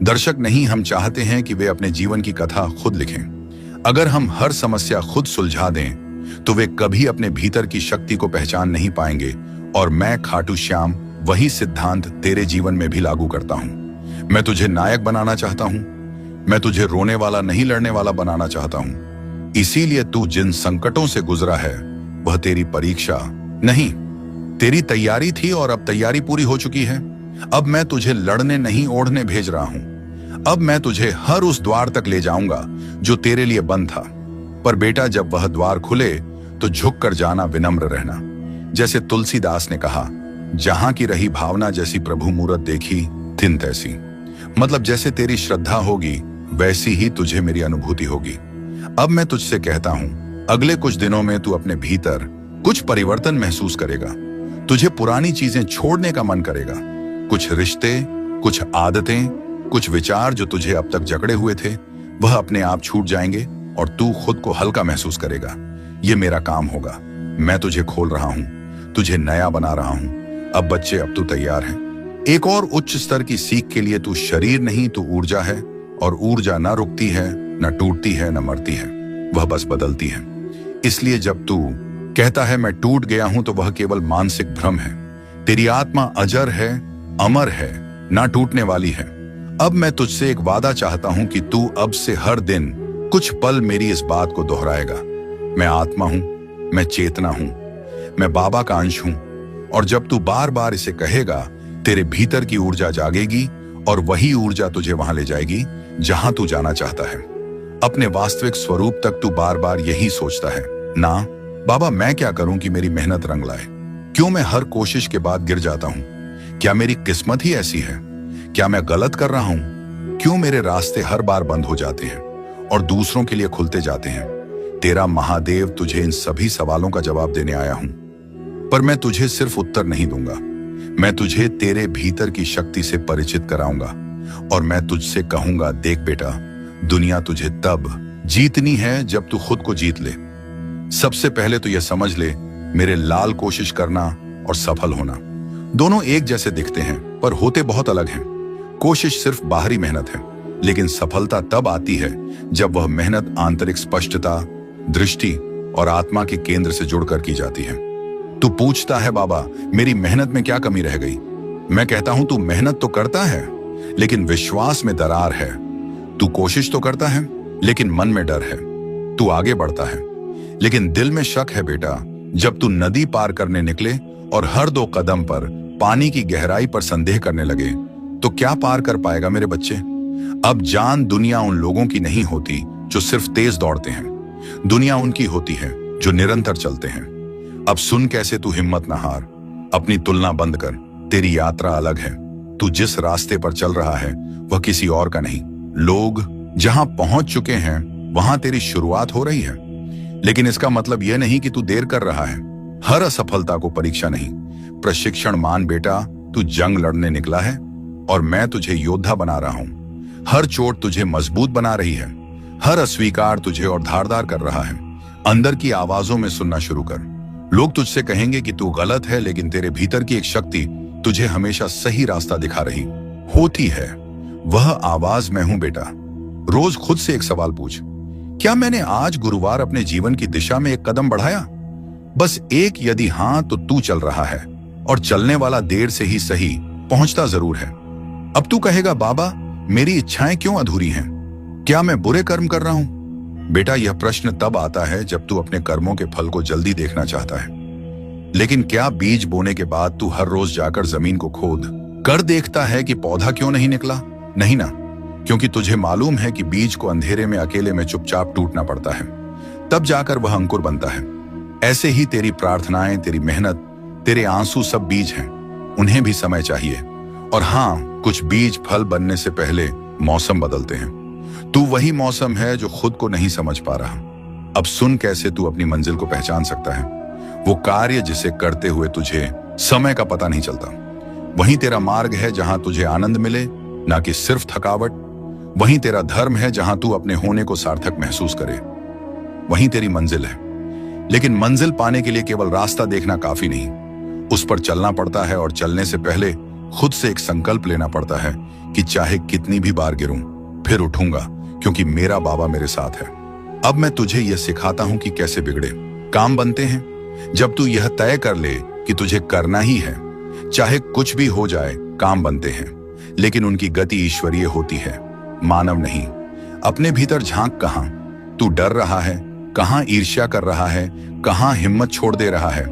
दर्शक नहीं। हम चाहते हैं कि वे अपने जीवन की कथा खुद लिखें। अगर हम हर समस्या खुद सुलझा दें, तो वे कभी अपने भीतर की शक्ति को पहचान नहीं पाएंगे। और मैं खाटू श्याम वही सिद्धांत तेरे जीवन में भी लागू करता हूं। मैं तुझे नायक बनाना चाहता हूं। मैं तुझे रोने वाला नहीं, लड़ने वाला बनाना चाहता हूं। इसीलिए तू जिन संकटों से गुजरा है, वह तेरी परीक्षा नहीं, तेरी तैयारी थी, और अब तैयारी पूरी हो चुकी है। अब मैं तुझे लड़ने नहीं, ओढ़ने भेज रहा हूं। अब मैं तुझे हर उस द्वार तक ले जाऊंगा जो तेरे लिए बंद था। पर बेटा जब वह द्वार खुले, तो झुक कर जाना, विनम्र रहना। जैसे तुलसीदास ने कहा, जहां की रही भावना, जैसी प्रभु मूरत देखी तिन तैसी। मतलब जैसे तेरी श्रद्धा होगी, वैसी ही तुझे मेरी अनुभूति होगी। अब मैं तुझसे कहता हूं, अगले कुछ दिनों में तू अपने भीतर कुछ परिवर्तन महसूस करेगा। तुझे पुरानी चीजें छोड़ने का मन करेगा। कुछ रिश्ते, कुछ आदतें, कुछ विचार जो तुझे अब तक जकड़े हुए थे, वह अपने आप छूट जाएंगे और तू खुद को हल्का महसूस करेगा। यह मेरा काम होगा। मैं तुझे खोल रहा हूं, तुझे नया बना रहा हूं। अब बच्चे, अब तू तैयार है। एक और उच्च स्तर की सीख के लिए तू शरीर नहीं, तू ऊर्जा है। और ऊर्जा ना रुकती है, ना टूटती है, ना मरती है, वह बस बदलती है। इसलिए जब तू कहता है मैं टूट गया हूं, तो वह केवल मानसिक भ्रम है। तेरी आत्मा अजर है, अमर है, ना टूटने वाली है। अब मैं तुझसे एक वादा चाहता हूं कि तू अब से हर दिन कुछ पल मेरी इस बात को दोहराएगा। मैं आत्मा हूं, मैं चेतना हूं, मैं बाबा का अंश हूं। और जब तू बार बार इसे कहेगा, तेरे भीतर की ऊर्जा जागेगी और वही ऊर्जा तुझे वहां ले जाएगी जहां तू जाना चाहता है। अपने वास्तविक स्वरूप तक तू बार बार यही सोचता है, ना बाबा मैं क्या करूं कि मेरी मेहनत रंग लाए? क्यों मैं हर कोशिश के बाद गिर जाता हूं? क्या मेरी किस्मत ही ऐसी है? क्या मैं गलत कर रहा हूं? क्यों मेरे रास्ते हर बार बंद हो जाते हैं और दूसरों के लिए खुलते जाते हैं? तेरा महादेव तुझे इन सभी सवालों का जवाब देने आया हूं। पर मैं तुझे सिर्फ उत्तर नहीं दूंगा, मैं तुझे तेरे भीतर की शक्ति से परिचित कराऊंगा। और मैं तुझसे कहूंगा, देख बेटा, दुनिया तुझे तब जीतनी है जब तू खुद को जीत ले। सबसे पहले तो यह समझ ले, मेरे लाल कोशिश करना और सफल होना दोनों एक जैसे दिखते हैं, पर होते बहुत अलग हैं। कोशिश सिर्फ बाहरी मेहनत है, लेकिन सफलता तब आती है जब वह मेहनत आंतरिक स्पष्टता, दृष्टि और आत्मा के केंद्र से जुड़कर की जाती है। तू पूछता है, बाबा मेरी मेहनत में क्या कमी रह गई? मैं कहता हूं, तू मेहनत तो करता है, लेकिन विश्वास में दरार है। तू कोशिश तो करता है, लेकिन मन में डर है। तू आगे बढ़ता है, लेकिन दिल में शक है। बेटा, जब तू नदी पार करने निकले और हर 2 कदम पर पानी की गहराई पर संदेह करने लगे, तो क्या पार कर पाएगा मेरे बच्चे? अब जान, दुनिया उन लोगों की नहीं होती जो सिर्फ तेज दौड़ते हैं, दुनिया उनकी होती है जो निरंतर चलते हैं। अब सुन कैसे तू हिम्मत ना हार, अपनी तुलना बंद कर। तेरी यात्रा अलग है। तू जिस रास्ते पर चल रहा है वह किसी और का नहीं। लोग जहां पहुंच चुके हैं वहां तेरी शुरुआत हो रही है, लेकिन इसका मतलब यह नहीं कि तू देर कर रहा है। हर असफलता को परीक्षा नहीं, प्रशिक्षण मान बेटा। तू जंग लड़ने निकला है और मैं तुझे योद्धा बना रहा हूं। हर चोट तुझे मजबूत बना रही है, हर अस्वीकार तुझे और धारदार कर रहा है। अंदर की आवाजों में सुनना शुरू कर। लोग तुझसे कहेंगे कि तू गलत है, लेकिन तेरे भीतर की एक शक्ति तुझे हमेशा सही रास्ता दिखा रही होती है। वह आवाज मैं हूं बेटा। रोज खुद से एक सवाल पूछ, क्या मैंने आज गुरुवार अपने जीवन की दिशा में एक कदम बढ़ाया? बस एक, यदि हां तो तू चल रहा है, और चलने वाला देर से ही सही पहुंचता जरूर है। अब तू कहेगा, बाबा मेरी इच्छाएं क्यों अधूरी हैं? क्या मैं बुरे कर्म कर रहा हूं? बेटा, यह प्रश्न तब आता है जब तू अपने कर्मों के फल को जल्दी देखना चाहता है। लेकिन क्या बीज बोने के बाद तू हर रोज जाकर जमीन को खोद कर देखता है कि पौधा क्यों नहीं निकला? नहीं ना, क्योंकि तुझे मालूम है कि बीज को अंधेरे में अकेले में चुपचाप टूटना पड़ता है, तब जाकर वह अंकुर बनता है। ऐसे ही तेरी प्रार्थनाएं, तेरी मेहनत, तेरे आंसू सब बीज हैं, उन्हें भी समय चाहिए। और हाँ, कुछ बीज फल बनने से पहले मौसम बदलते हैं। तू वही मौसम है जो खुद को नहीं समझ पा रहा। अब सुन कैसे तू अपनी मंजिल को पहचान सकता है। वो कार्य जिसे करते हुए तुझे समय का पता नहीं चलता, वहीं तेरा मार्ग है जहां तुझे आनंद मिले, ना कि सिर्फ थकावट। वहीं तेरा धर्म है जहां तू अपने होने को सार्थक महसूस करे। वहीं तेरी मंजिल है। लेकिन मंजिल पाने के लिए केवल रास्ता देखना काफी नहीं, उस पर चलना पड़ता है। और चलने से पहले खुद से एक संकल्प लेना पड़ता है कि चाहे कितनी भी बार गिरूं, फिर उठूंगा, क्योंकि मेरा बाबा मेरे साथ है। अब मैं तुझे यह सिखाता हूं कि कैसे बिगड़े काम बनते हैं। जब तू यह तय कर ले कि तुझे करना ही है, चाहे कुछ भी हो जाए, काम बनते हैं। लेकिन उनकी गति ईश्वरीय होती है, मानव नहीं। अपने भीतर झांक, कहां तू डर रहा है, कहां ईर्ष्या कर रहा है, कहां हिम्मत छोड़ दे रहा है।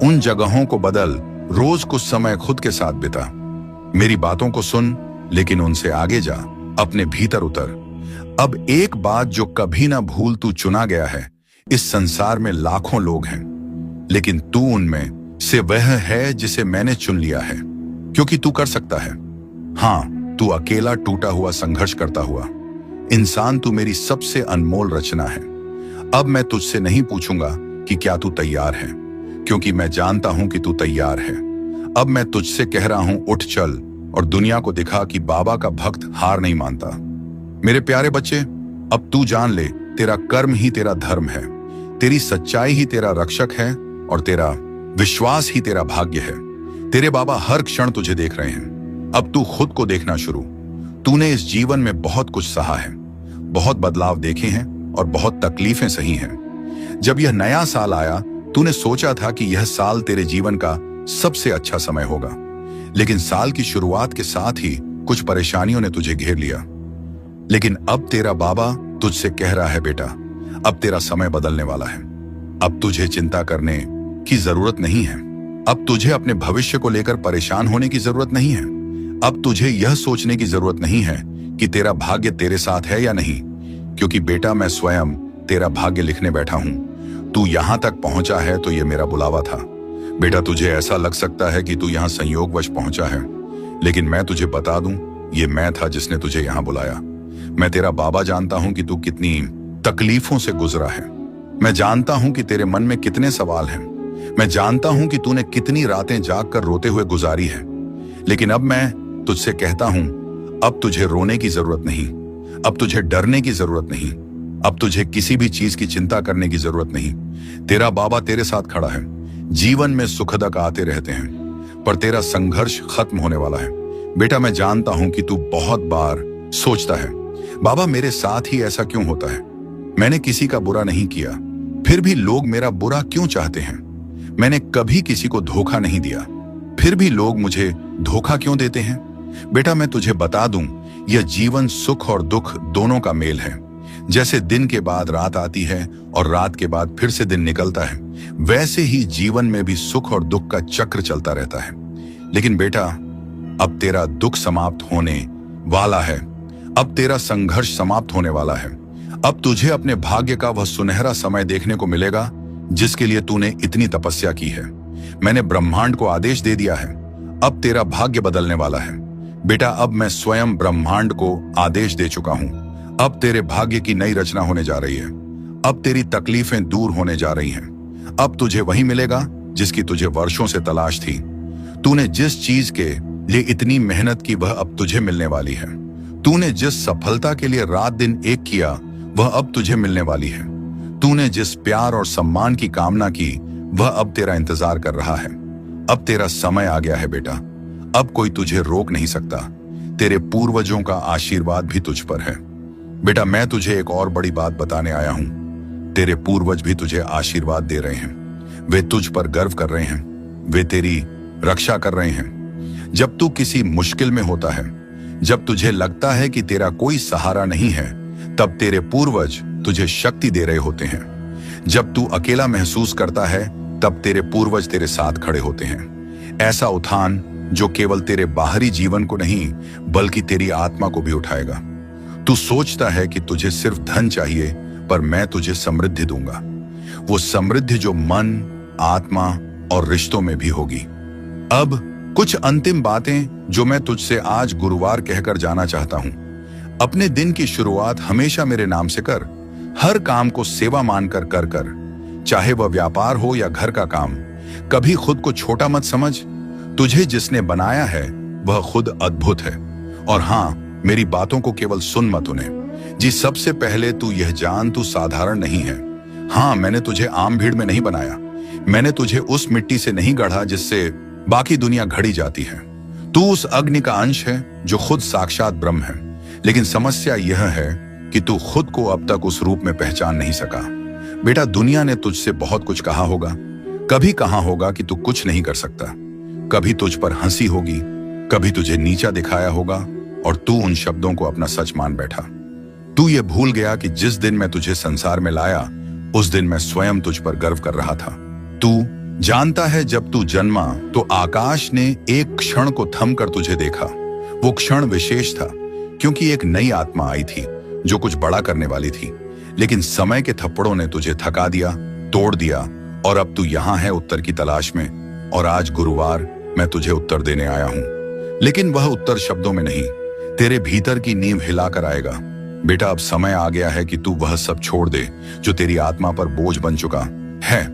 उन जगहों को बदल, रोज कुछ समय खुद के साथ बिता। मेरी बातों को सुन, लेकिन उनसे आगे जा, अपने भीतर उतर। अब एक बात जो कभी ना भूल, तू चुना गया है। इस संसार में लाखों लोग हैं, लेकिन तू उनमें से वह है जिसे मैंने चुन लिया है, क्योंकि तू कर सकता है। हाँ, तू अकेला टूटा हुआ संघर्ष करता हुआ इंसान, तू मेरी सबसे अनमोल रचना है। अब मैं तुझसे नहीं पूछूंगा कि क्या तू तैयार है, क्योंकि मैं जानता हूं कि तू तैयार है। अब मैं तुझसे कह रहा हूं, उठ चल और दुनिया को दिखा कि बाबा का भक्त हार नहीं मानता। मेरे प्यारे बच्चे, अब तू जान ले, तेरा कर्म ही तेरा धर्म है, तेरी सच्चाई ही तेरा रक्षक है, और तेरा विश्वास ही तेरा भाग्य है। तेरे बाबा हर क्षण तुझे देख रहे हैं। अब तू खुद को देखना शुरू। तूने इस जीवन में बहुत कुछ सहा है, बहुत बदलाव देखे हैं और बहुत तकलीफें सही हैं। जब यह नया साल आया, तूने सोचा था कि यह साल तेरे जीवन का सबसे अच्छा समय होगा, लेकिन साल की शुरुआत के साथ ही कुछ परेशानियों ने तुझे घेर लिया। लेकिन अब तेरा बाबा तुझसे कह रहा है, बेटा, अब तेरा समय बदलने वाला है। अब तुझे चिंता करने की जरूरत नहीं है। अब तुझे अपने भविष्य को लेकर परेशान होने की जरूरत नहीं है। अब तुझे यह सोचने की जरूरत नहीं है कि तेरा भाग्य तेरे साथ है या नहीं, क्योंकि बेटा, मैं स्वयं तेरा भाग्य लिखने बैठा हूं। तू यहां तक पहुंचा है तो यह मेरा बुलावा था। बेटा, तुझे ऐसा लग सकता है कि तू यहां संयोगवश पहुंचा है, लेकिन मैं तुझे बता दूं, ये मैं था जिसने तुझे यहां बुलाया। मैं तेरा बाबा जानता हूं कि तू कितनी तकलीफों से गुजरा है। मैं जानता हूं कि तेरे मन में कितने सवाल हैं। मैं जानता हूं कि तूने कितनी रातें जागकर रोते हुए गुजारी है। लेकिन अब मैं तुझसे कहता हूं, अब तुझे रोने की जरूरत नहीं, अब तुझे डरने की जरूरत नहीं, अब तुझे किसी भी चीज की चिंता करने की जरूरत नहीं। तेरा बाबा तेरे साथ खड़ा है। जीवन में सुखदक आते रहते हैं, पर तेरा संघर्ष खत्म होने वाला है। बेटा, मैं जानता हूं कि तू बहुत बार सोचता है, बाबा, मेरे साथ ही ऐसा क्यों होता है? मैंने किसी का बुरा नहीं किया, फिर भी लोग मेरा बुरा क्यों चाहते हैं? मैंने कभी किसी को धोखा नहीं दिया, फिर भी लोग मुझे धोखा क्यों देते हैं? बेटा, मैं तुझे बता दूं, यह जीवन सुख और दुख दोनों का मेल है। जैसे दिन के बाद रात आती है और रात के बाद फिर से दिन निकलता है, वैसे ही जीवन में भी सुख और दुख का चक्र चलता रहता है। लेकिन बेटा, अब तेरा दुख समाप्त होने वाला है। अब तेरा संघर्ष समाप्त होने वाला है। अब तुझे अपने भाग्य का वह सुनहरा समय देखने को मिलेगा जिसके लिए तूने इतनी तपस्या की है। मैंने ब्रह्मांड को आदेश दे दिया है, अब तेरा भाग्य बदलने वाला है। बेटा, अब मैं स्वयं ब्रह्मांड को आदेश दे चुका हूं। अब तेरे भाग्य की नई रचना होने जा रही है। अब तेरी तकलीफें दूर होने जा रही हैं। अब तुझे वही मिलेगा जिसकी तुझे वर्षों से तलाश थी। तूने जिस चीज के लिए इतनी मेहनत की, वह अब तुझे मिलने वाली है। तूने जिस सफलता के लिए रात दिन एक किया, वह अब तुझे मिलने वाली है। तूने जिस प्यार और सम्मान की कामना की, वह अब तेरा इंतजार कर रहा है। अब तेरा समय आ गया है बेटा। अब कोई तुझे रोक नहीं सकता। तेरे पूर्वजों का आशीर्वाद भी तुझ पर है। बेटा, मैं तुझे एक और बड़ी बात बताने आया हूं। तेरे पूर्वज भी तुझे आशीर्वाद दे रहे हैं। वे तुझ पर गर्व कर रहे हैं। वे तेरी रक्षा कर रहे हैं। जब तू किसी मुश्किल में होता है, जब तुझे लगता है कि तेरा कोई सहारा नहीं है, तब तेरे पूर्वज तुझे शक्ति दे रहे होते हैं। जब तू अकेला महसूस करता है, तब तेरे पूर्वज तेरे साथ खड़े होते हैं। ऐसा उत्थान जो केवल तेरे बाहरी जीवन को नहीं, बल्कि तेरी आत्मा को भी उठाएगा। तू सोचता है कि तुझे सिर्फ धन चाहिए, पर मैं तुझे समृद्धि दूंगा। वो समृद्धि जो मन, आत्मा और रिश्तों में भी होगी। अब कुछ अंतिम बातें जो मैं तुझसे आज गुरुवार कहकर जाना चाहता हूं। अपने दिन की शुरुआत हमेशा मेरे नाम से कर। हर काम को सेवा मानकर कर, चाहे वह व्यापार हो या घर का काम। कभी खुद को छोटा मत समझ। तुझे जिसने बनाया है वह खुद अद्भुत है। और हाँ, मेरी बातों को केवल सुन मत उन्हें। जी, सबसे पहले तू यह जान, तू साधारण नहीं है। हाँ, मैंने तुझे आम भीड़ में नहीं बनाया। मैंने तुझे उस मिट्टी से नहीं गढ़ा जिससे बाकी दुनिया घड़ी जाती है। तू उस अग्नि का अंश है जो खुद साक्षात ब्रह्म है। लेकिन समस्या यह है कि तू खुद को अब तक उस रूप में पहचान नहीं सका। बेटा, दुनिया ने तुझसे बहुत कुछ कहा होगा। कभी कहा होगा कि तू कुछ नहीं कर सकता। कभी तुझ पर हंसी होगी, कभी तुझे नीचा दिखाया होगा, और तू उन शब्दों को अपना सच मान बैठा। तू ये भूल गया कि जिस दिन मैं तुझे संसार में लाया, उस दिन मैं स्वयं तुझ पर गर्व कर रहा था। तू जानता है, जब तू जन्मा तो आकाश ने एक क्षण को थम कर तुझे देखा। वो क्षण विशेष था क्योंकि एक नई आत्मा आई थी जो कुछ बड़ा करने वाली थी। लेकिन समय के थप्पड़ों ने तुझे थका दिया, तोड़ दिया, और अब तू यहाँ है उत्तर की तलाश में। और आज गुरुवार मैं तुझे उत्तर देने आया हूँ। लेकिन वह उत्तर शब्दों में नहीं, तेरे भीतर की नींव हिलाकर आएगा। बेटा, अब समय आ गया है कि तू वह सब छोड़ दे जो तेरी आत्मा पर बोझ बन चुका है।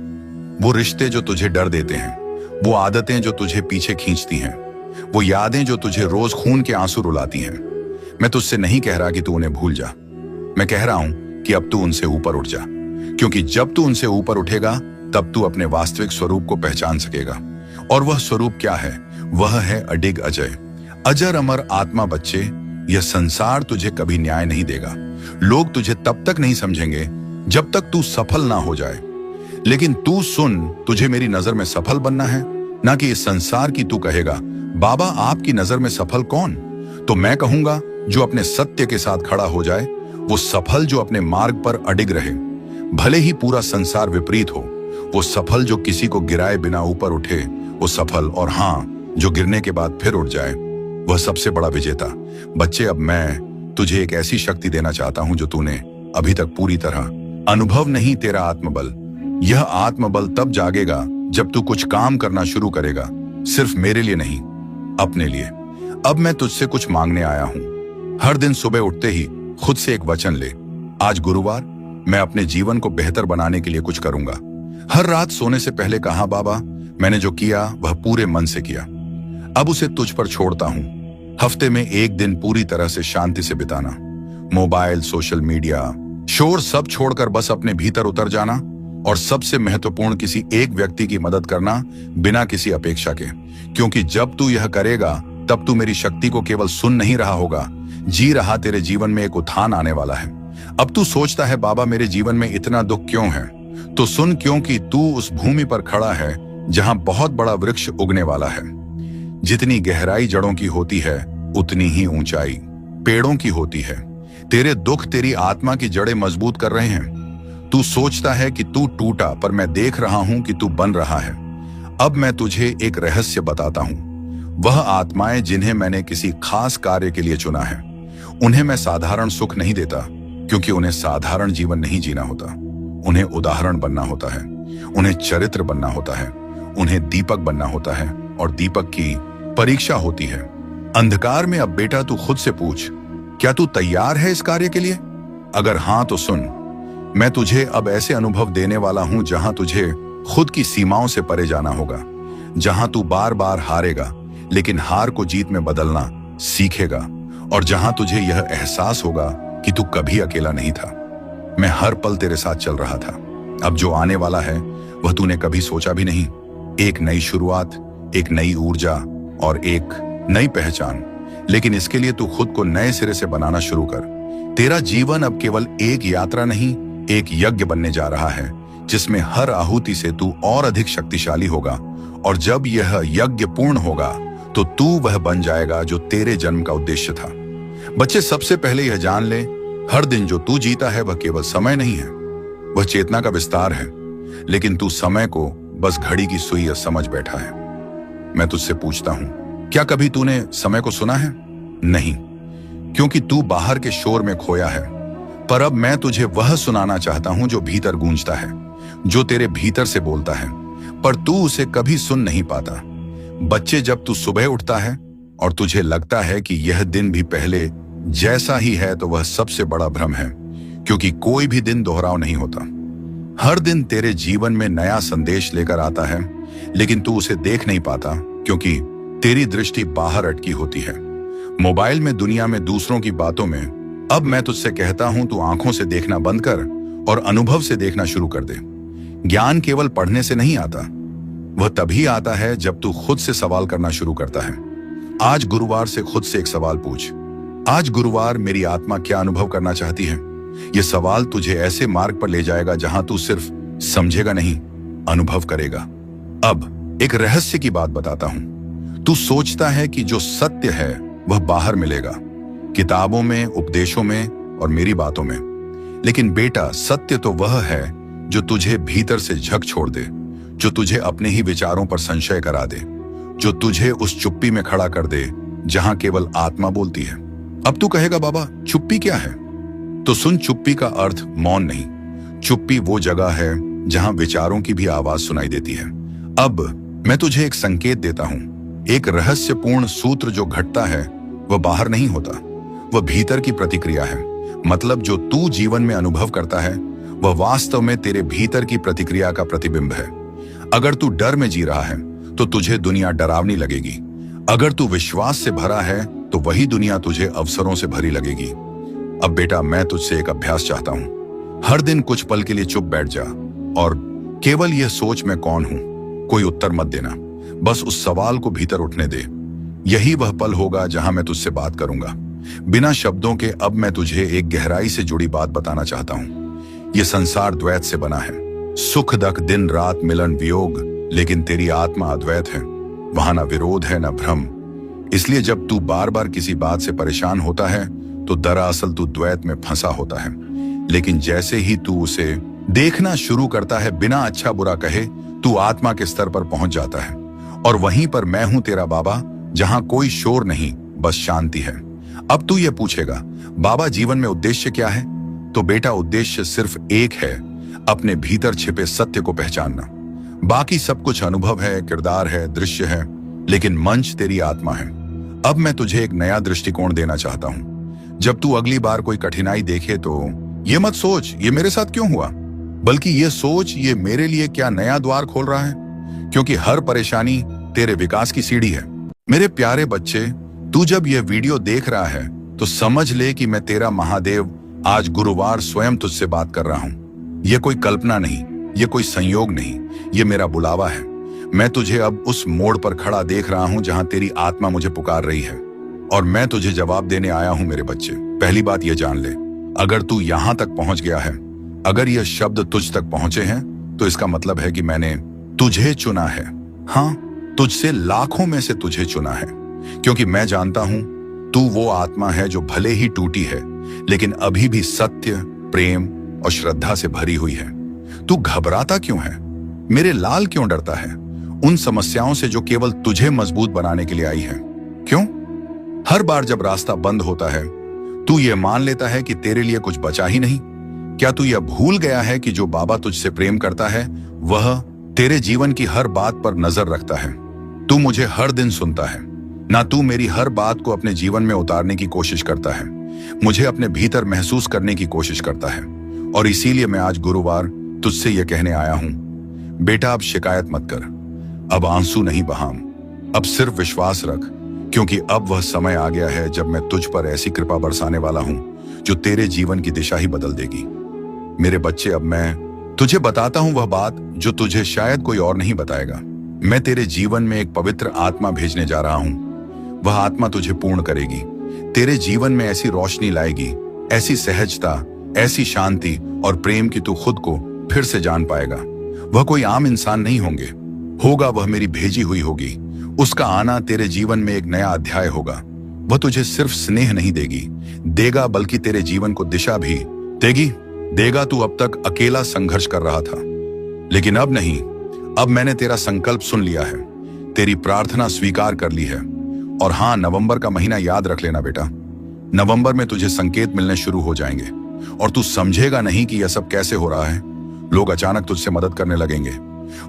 वो रिश्ते जो तुझे डर देते हैं, वो आदतें जो तुझे पीछे खींचती हैं, वो यादें जो तुझे रोज खून के आंसू रुलाती हैं। मैं तुझसे नहीं कह रहा कि तू उन्हें भूल जा। मैं कह रहा हूं कि अब तू उनसे ऊपर उठ जा, क्योंकि जब तू उनसे ऊपर उठेगा, तब तू अपने वास्तविक स्वरूप को पहचान सकेगा। और वह स्वरूप क्या है? वह है अडिग अजय, अजर अमर आत्मा। बच्चे, यह संसार तुझे कभी न्याय नहीं देगा। लोग तुझे तब तक नहीं समझेंगे जब तक तू सफल ना हो जाए। लेकिन तू सुन, तुझे मेरी नजर में सफल बनना है, ना कि इस संसार की। तू कहेगा, बाबा आपकी नजर में सफल कौन? तो मैं कहूंगा, जो अपने सत्य के साथ खड़ा हो जाए वो सफल, जो अपने मार्ग पर अडिग रहे भले ही पूरा संसार विपरीत हो। वो सफल जो किसी को गिराए बिना ऊपर उठे, वो सफल। और हाँ, जो गिरने के बाद फिर उठ जाए, वह सबसे बड़ा विजेता। बच्चे, अब मैं तुझे एक ऐसी शक्ति देना चाहता हूं जो तूने अभी तक पूरी तरह अनुभव नहीं। तेरा आत्मबल। यह आत्मबल तब जागेगा जब तू कुछ काम करना शुरू करेगा, सिर्फ मेरे लिए नहीं, अपने लिए। अब मैं तुझसे कुछ मांगने आया हूं। हर दिन सुबह उठते ही खुद से एक वचन ले, आज गुरुवार, मैं अपने जीवन को बेहतर बनाने के लिए कुछ करूंगा। हर रात सोने से पहले कहा, बाबा मैंने जो किया वह पूरे मन से किया, अब उसे तुझ पर छोड़ता हूं। हफ्ते में एक दिन पूरी तरह से शांति से बिताना, मोबाइल, सोशल मीडिया, शोर सब छोड़कर बस अपने भीतर उतर जाना। और सबसे महत्वपूर्ण, किसी एक व्यक्ति की मदद करना बिना किसी अपेक्षा के। क्योंकि जब तू यह करेगा तब तू मेरी शक्ति को केवल सुन नहीं रहा होगा, जी रहा। तेरे जीवन में एक उत्थान आने वाला है। अब तू सोचता है, बाबा मेरे जीवन में इतना दुख क्यों है? तो सुन, क्योंकि तू उस भूमि पर खड़ा है जहां बहुत बड़ा वृक्ष उगने वाला है। जितनी गहराई जड़ों की होती है उतनी ही ऊंचाई पेड़ों की होती है। तेरे दुख तेरी आत्मा की जड़ें मजबूत कर रहे हैं। तू सोचता है कि तू टूटा, पर मैं देख रहा हूं कि तू बन रहा है। अब मैं तुझे एक रहस्य बताता हूं। वह आत्माएं जिन्हें मैंने किसी खास कार्य के लिए चुना है, उन्हें मैं साधारण सुख नहीं देता, क्योंकि उन्हें साधारण जीवन नहीं जीना होता। उन्हें उदाहरण बनना होता है, उन्हें चरित्र बनना होता है, उन्हें दीपक बनना होता है, और दीपक की परीक्षा होती है अंधकार में। अब बेटा तू खुद से पूछ, क्या तू तैयार है इस कार्य के लिए? अगर हां तो सुन, मैं तुझे अब ऐसे अनुभव देने वाला हूं जहां तुझे खुद की सीमाओं से परे जाना होगा, जहां तू बार बार हारेगा लेकिन हार को जीत में बदलना सीखेगा, और जहां तुझे यह एहसास होगा कि तू कभी अकेला नहीं था। मैं हर पल तेरे साथ चल रहा था। अब जो आने वाला है वह तूने कभी सोचा भी नहीं। एक नई शुरुआत, एक नई ऊर्जा और एक नई पहचान। लेकिन इसके लिए तू खुद को नए सिरे से बनाना शुरू कर। तेरा जीवन अब केवल एक यात्रा नहीं, एक यज्ञ बनने जा रहा है, जिसमें हर आहुति से तू और अधिक शक्तिशाली होगा। और जब यह यज्ञ पूर्ण होगा तो तू वह बन जाएगा जो तेरे जन्म का उद्देश्य था। बच्चे, सबसे पहले यह जान ले, हर दिन जो तू जीता है वह केवल समय नहीं है, वह चेतना का विस्तार है। लेकिन तू समय को बस घड़ी की सुई समझ बैठा है। मैं तुझसे पूछता हूं, क्या कभी तूने समय को सुना है? नहीं, क्योंकि तू बाहर के शोर में खोया है। पर अब मैं तुझे वह सुनाना चाहता हूं जो भीतर गूंजता है, जो तेरे भीतर से बोलता है, पर तू उसे कभी सुन नहीं पाता। बच्चे, जब तू सुबह उठता है और तुझे लगता है कि यह दिन भी पहले जैसा ही है, तो वह सबसे बड़ा भ्रम है, क्योंकि कोई भी दिन दोहराव नहीं होता। हर दिन तेरे जीवन में नया संदेश लेकर आता है, लेकिन तू उसे देख नहीं पाता, क्योंकि तेरी दृष्टि बाहर अटकी होती है, मोबाइल में, दुनिया में, दूसरों की बातों में। अब मैं तुझसे कहता हूं, तू आंखों से देखना बंद कर और अनुभव से देखना शुरू कर दे। ज्ञान केवल पढ़ने से नहीं आता, वह तभी आता है जब तू खुद से सवाल करना शुरू करता है। आज गुरुवार से खुद से एक सवाल पूछ, आज गुरुवार मेरी आत्मा क्या अनुभव करना चाहती है? यह सवाल तुझे ऐसे मार्ग पर ले जाएगा जहां तू सिर्फ समझेगा नहीं, अनुभव करेगा। अब एक रहस्य की बात बताता हूं। तू सोचता है कि जो सत्य है वह बाहर मिलेगा, किताबों में, उपदेशों में और मेरी बातों में। लेकिन बेटा, सत्य तो वह है जो तुझे भीतर से झक छोड़ दे, जो तुझे अपने ही विचारों पर संशय करा दे, जो तुझे उस चुप्पी में खड़ा कर दे जहां केवल आत्मा बोलती है। अब तू कहेगा, बाबा चुप्पी क्या है? तो सुन, चुप्पी का अर्थ मौन नहीं। चुप्पी वो जगह है जहां विचारों की भी आवाज सुनाई देती है। अब मैं तुझे एक संकेत देता हूं। एक रहस्यपूर्ण सूत्र जो घटता है वह बाहर नहीं होता, वह भीतर की प्रतिक्रिया है। मतलब जो तू जीवन में अनुभव करता है वह वास्तव में तेरे भीतर की प्रतिक्रिया का प्रतिबिंब है। अगर तू डर में जी रहा है तो तुझे दुनिया डरावनी लगेगी। अगर तू विश्वास से भरा है तो वही दुनिया तुझे अवसरों से भरी लगेगी। अब बेटा, मैं तुझसे एक अभ्यास चाहता हूं। हर दिन कुछ पल के लिए चुप बैठ जा और केवल यह सोच, मैं कौन हूं। कोई उत्तर मत देना, बस उस सवाल को भीतर उठने दे। यही वह पल होगा जहां मैं तुझसे बात करूंगा बिना शब्दों के। अब मैं तुझे एक गहराई से जुड़ी बात बताना चाहता हूं। यह संसार द्वैत से बना है, सुख दुख, दिन रात, मिलन वियोग, लेकिन तेरी आत्मा अद्वैत है। वहां ना विरोध है ना भ्रम। इसलिए जब तू बार बार किसी बात से परेशान होता है तो दरअसल तू द्वैत में फंसा होता है। लेकिन जैसे ही तू उसे देखना शुरू करता है बिना अच्छा बुरा कहे, तू आत्मा के स्तर पर पहुंच जाता है। और वहीं पर मैं हूं तेरा बाबा, जहां कोई शोर नहीं, बस शांति है। अब तू ये पूछेगा, बाबा जीवन में उद्देश्य क्या है? तो बेटा, उद्देश्य सिर्फ एक है, अपने भीतर छिपे सत्य को पहचानना। बाकी सब कुछ अनुभव है, किरदार है, दृश्य है, लेकिन मंच तेरी आत्मा है। अब मैं तुझे एक नया दृष्टिकोण देना चाहता हूं। जब तू अगली बार कोई कठिनाई देखे तो ये मत सोच ये मेरे साथ क्यों हुआ, बल्कि ये सोच ये मेरे लिए क्या नया द्वार खोल रहा है। क्योंकि हर परेशानी तेरे विकास की सीढ़ी है। मेरे प्यारे बच्चे, तू जब यह वीडियो देख रहा है तो समझ ले कि मैं तेरा महादेव आज गुरुवार स्वयं तुझसे बात कर रहा हूं। यह कोई कल्पना नहीं, यह कोई संयोग नहीं, यह मेरा बुलावा है। मैं तुझे अब उस मोड़ पर खड़ा देख रहा हूं जहां तेरी आत्मा मुझे पुकार रही है, और मैं तुझे जवाब देने आया हूं मेरे बच्चे। पहली बात यह जान ले, अगर तू यहां तक पहुंच गया है, अगर यह शब्द तुझ तक पहुंचे हैं, तो इसका मतलब है कि मैंने तुझे चुना है। हाँ, तुझसे लाखों में से तुझे चुना है, क्योंकि मैं जानता हूं तू वो आत्मा है जो भले ही टूटी है, लेकिन अभी भी सत्य, प्रेम और श्रद्धा से भरी हुई है। तू घबराता क्यों है? मेरे लाल क्यों डरता है उन समस्याओं से जो केवल तुझे मजबूत बनाने के लिए आई है? क्यों हर बार जब रास्ता बंद होता है तू ये मान लेता है कि तेरे लिए कुछ बचा ही नहीं? क्या तू यह भूल गया है कि जो बाबा तुझसे प्रेम करता है वह तेरे जीवन की हर बात पर नजर रखता है? तू मुझे हर दिन सुनता है ना, तू मेरी हर बात को अपने जीवन में उतारने की कोशिश करता है, मुझे अपने भीतर महसूस करने की कोशिश करता है। और इसीलिए मैं आज गुरुवार तुझसे यह कहने आया हूं, बेटा अब शिकायत मत कर, अब आंसू नहीं बहाम, अब सिर्फ विश्वास रख, क्योंकि अब वह समय आ गया है जब मैं तुझ पर ऐसी कृपा बरसाने वाला हूं जो तेरे जीवन की दिशा ही बदल देगी। मेरे बच्चे, अब मैं तुझे बताता हूं वह बात जो तुझे शायद कोई और नहीं बताएगा। मैं तेरे जीवन में एक पवित्र आत्मा भेजने जा रहा हूं। वह आत्मा तुझे पूर्ण करेगी, तेरे जीवन में ऐसी रोशनी लाएगी, ऐसी सहजता, ऐसी शांति और प्रेम की तू खुद को फिर से जान पाएगा। वह कोई आम इंसान नहीं होगा, वह मेरी भेजी हुई होगी। उसका आना तेरे जीवन में एक नया अध्याय होगा। वह तुझे सिर्फ स्नेह नहीं देगा, बल्कि तेरे जीवन को दिशा भी देगा। तू अब तक अकेला संघर्ष कर रहा था, लेकिन अब नहीं, अब मैंने तेरा संकल्प सुन लिया है, तेरी प्रार्थना स्वीकार कर ली है। और हाँ, नवंबर का महीना याद रख लेना बेटा। नवंबर में तुझे संकेत मिलने शुरू हो जाएंगे और तू समझेगा नहीं कि यह सब कैसे हो रहा है। लोग अचानक तुझसे मदद करने लगेंगे।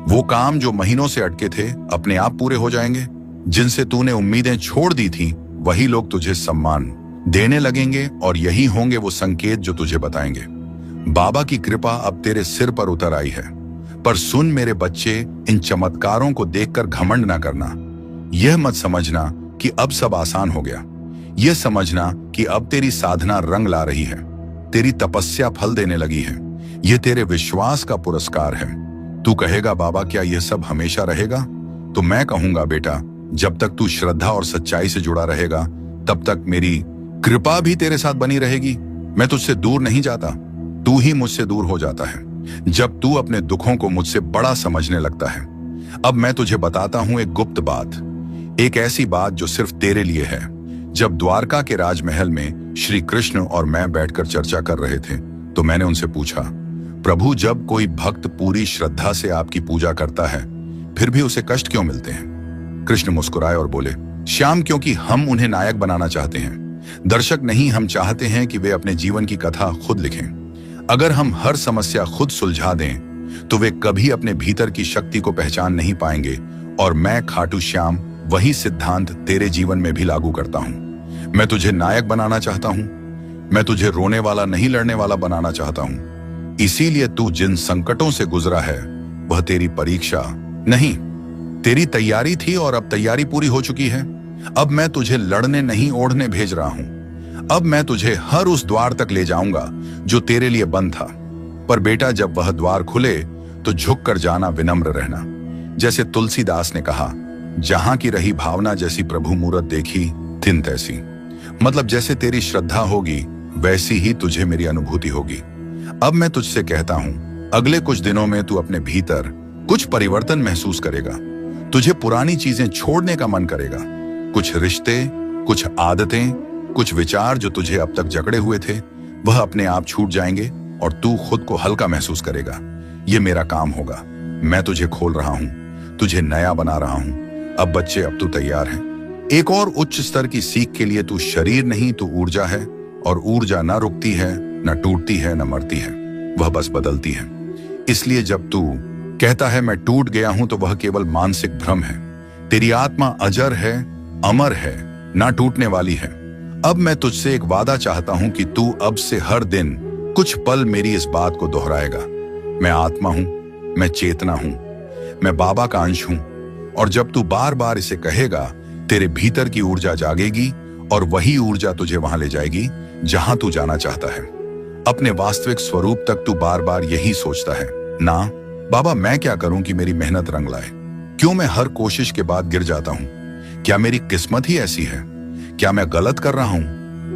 वो काम जो महीनों से अटके थे अपने आप पूरे हो जाएंगे। जिनसे तूने उम्मीदें छोड़ दी थी वही लोग तुझे सम्मान देने लगेंगे, और यही होंगे वो संकेत जो तुझे बताएंगे बाबा की कृपा अब तेरे सिर पर उतर आई है। पर सुन मेरे बच्चे, इन चमत्कारों को देखकर घमंड ना करना। यह मत समझना कि अब सब आसान हो गया। यह समझना कि अब तेरी साधना रंग ला रही है, तेरी तपस्या फल देने लगी है। यह तेरे विश्वास का पुरस्कार है। तू कहेगा, बाबा क्या यह सब हमेशा रहेगा? तो मैं कहूंगा, बेटा जब तक तू श्रद्धा और सच्चाई से जुड़ा रहेगा तब तक मेरी कृपा भी तेरे साथ बनी रहेगी। मैं तुझसे दूर नहीं जाता, तू ही मुझसे दूर हो जाता है जब तू अपने दुखों को मुझसे बड़ा समझने लगता है। अब मैं तुझे बताता हूं एक गुप्त बात, एक ऐसी बात जो सिर्फ तेरे लिए है। जब द्वारका के राजमहल में श्री कृष्ण और मैं बैठकर चर्चा कर रहे थे तो मैंने उनसे पूछा, प्रभु जब कोई भक्त पूरी श्रद्धा से आपकी पूजा करता है फिर भी उसे कष्ट क्यों मिलते हैं? कृष्ण मुस्कुराए और बोले, श्याम क्योंकि हम उन्हें नायक बनाना चाहते हैं, दर्शक नहीं। हम चाहते हैं कि वे अपने जीवन की कथा खुद लिखें। अगर हम हर समस्या खुद सुलझा दें तो वे कभी अपने भीतर की शक्ति को पहचान नहीं पाएंगे। और मैं खाटू श्याम वही सिद्धांत तेरे जीवन में भी लागू करता हूं। मैं तुझे नायक बनाना चाहता हूं, मैं तुझे रोने वाला नहीं लड़ने वाला बनाना चाहता हूं। इसीलिए तू जिन संकटों से गुजरा है वह तेरी परीक्षा नहीं, तेरी तैयारी थी, और अब तैयारी पूरी हो चुकी है। अब मैं तुझे लड़ने नहीं ओढ़ने भेज रहा हूं। अब मैं तुझे हर उस द्वार तक ले जाऊंगा जो तेरे लिए बंद था। पर बेटा जब वह द्वार खुले तो झुक कर जाना, विनम्र रहना। जैसे तुलसीदास ने कहा, जहां की रही भावना जैसी प्रभु मूरत देखी थिन तैसी। मतलब जैसे तेरी श्रद्धा होगी वैसी ही तुझे मेरी अनुभूति होगी। अब मैं तुझसे कहता हूं, अगले कुछ दिनों में तू अपने भीतर कुछ परिवर्तन महसूस करेगा। तुझे पुरानी चीजें छोड़ने का मन करेगा। कुछ रिश्ते, कुछ आदतें, कुछ विचार जो तुझे अब तक जकड़े हुए थे वह अपने आप छूट जाएंगे और तू खुद को हल्का महसूस करेगा। ये मेरा काम होगा। मैं तुझे खोल रहा हूं, तुझे नया बना रहा हूं। अब बच्चे, अब तू तैयार है एक और उच्च स्तर की सीख के लिए। तू शरीर नहीं, तू ऊर्जा है, और ऊर्जा ना रुकती है, ना टूटती है, ना मरती है, वह बस बदलती है। इसलिए जब तू कहता है मैं टूट गया हूं तो वह केवल मानसिक भ्रम है। तेरी आत्मा अजर है, अमर है, ना टूटने वाली है। अब मैं तुझसे एक वादा चाहता हूं कि तू अब से हर दिन कुछ पल मेरी इस बात को दोहराएगा। मैं आत्मा हूं, मैं चेतना हूं, मैं बाबा का अंश हूं। और जब तू बार बार इसे कहेगा तेरे भीतर की ऊर्जा जागेगी और वही ऊर्जा तुझे वहां ले जाएगी जहां तू जाना चाहता है। अपने वास्तविक स्वरूप तक तू बार बार यही सोचता है, ना बाबा मैं क्या करूं कि मेरी मेहनत रंग लाए? क्यों मैं हर कोशिश के बाद गिर जाता हूं? क्या मेरी किस्मत ही ऐसी है? क्या मैं गलत कर रहा हूं?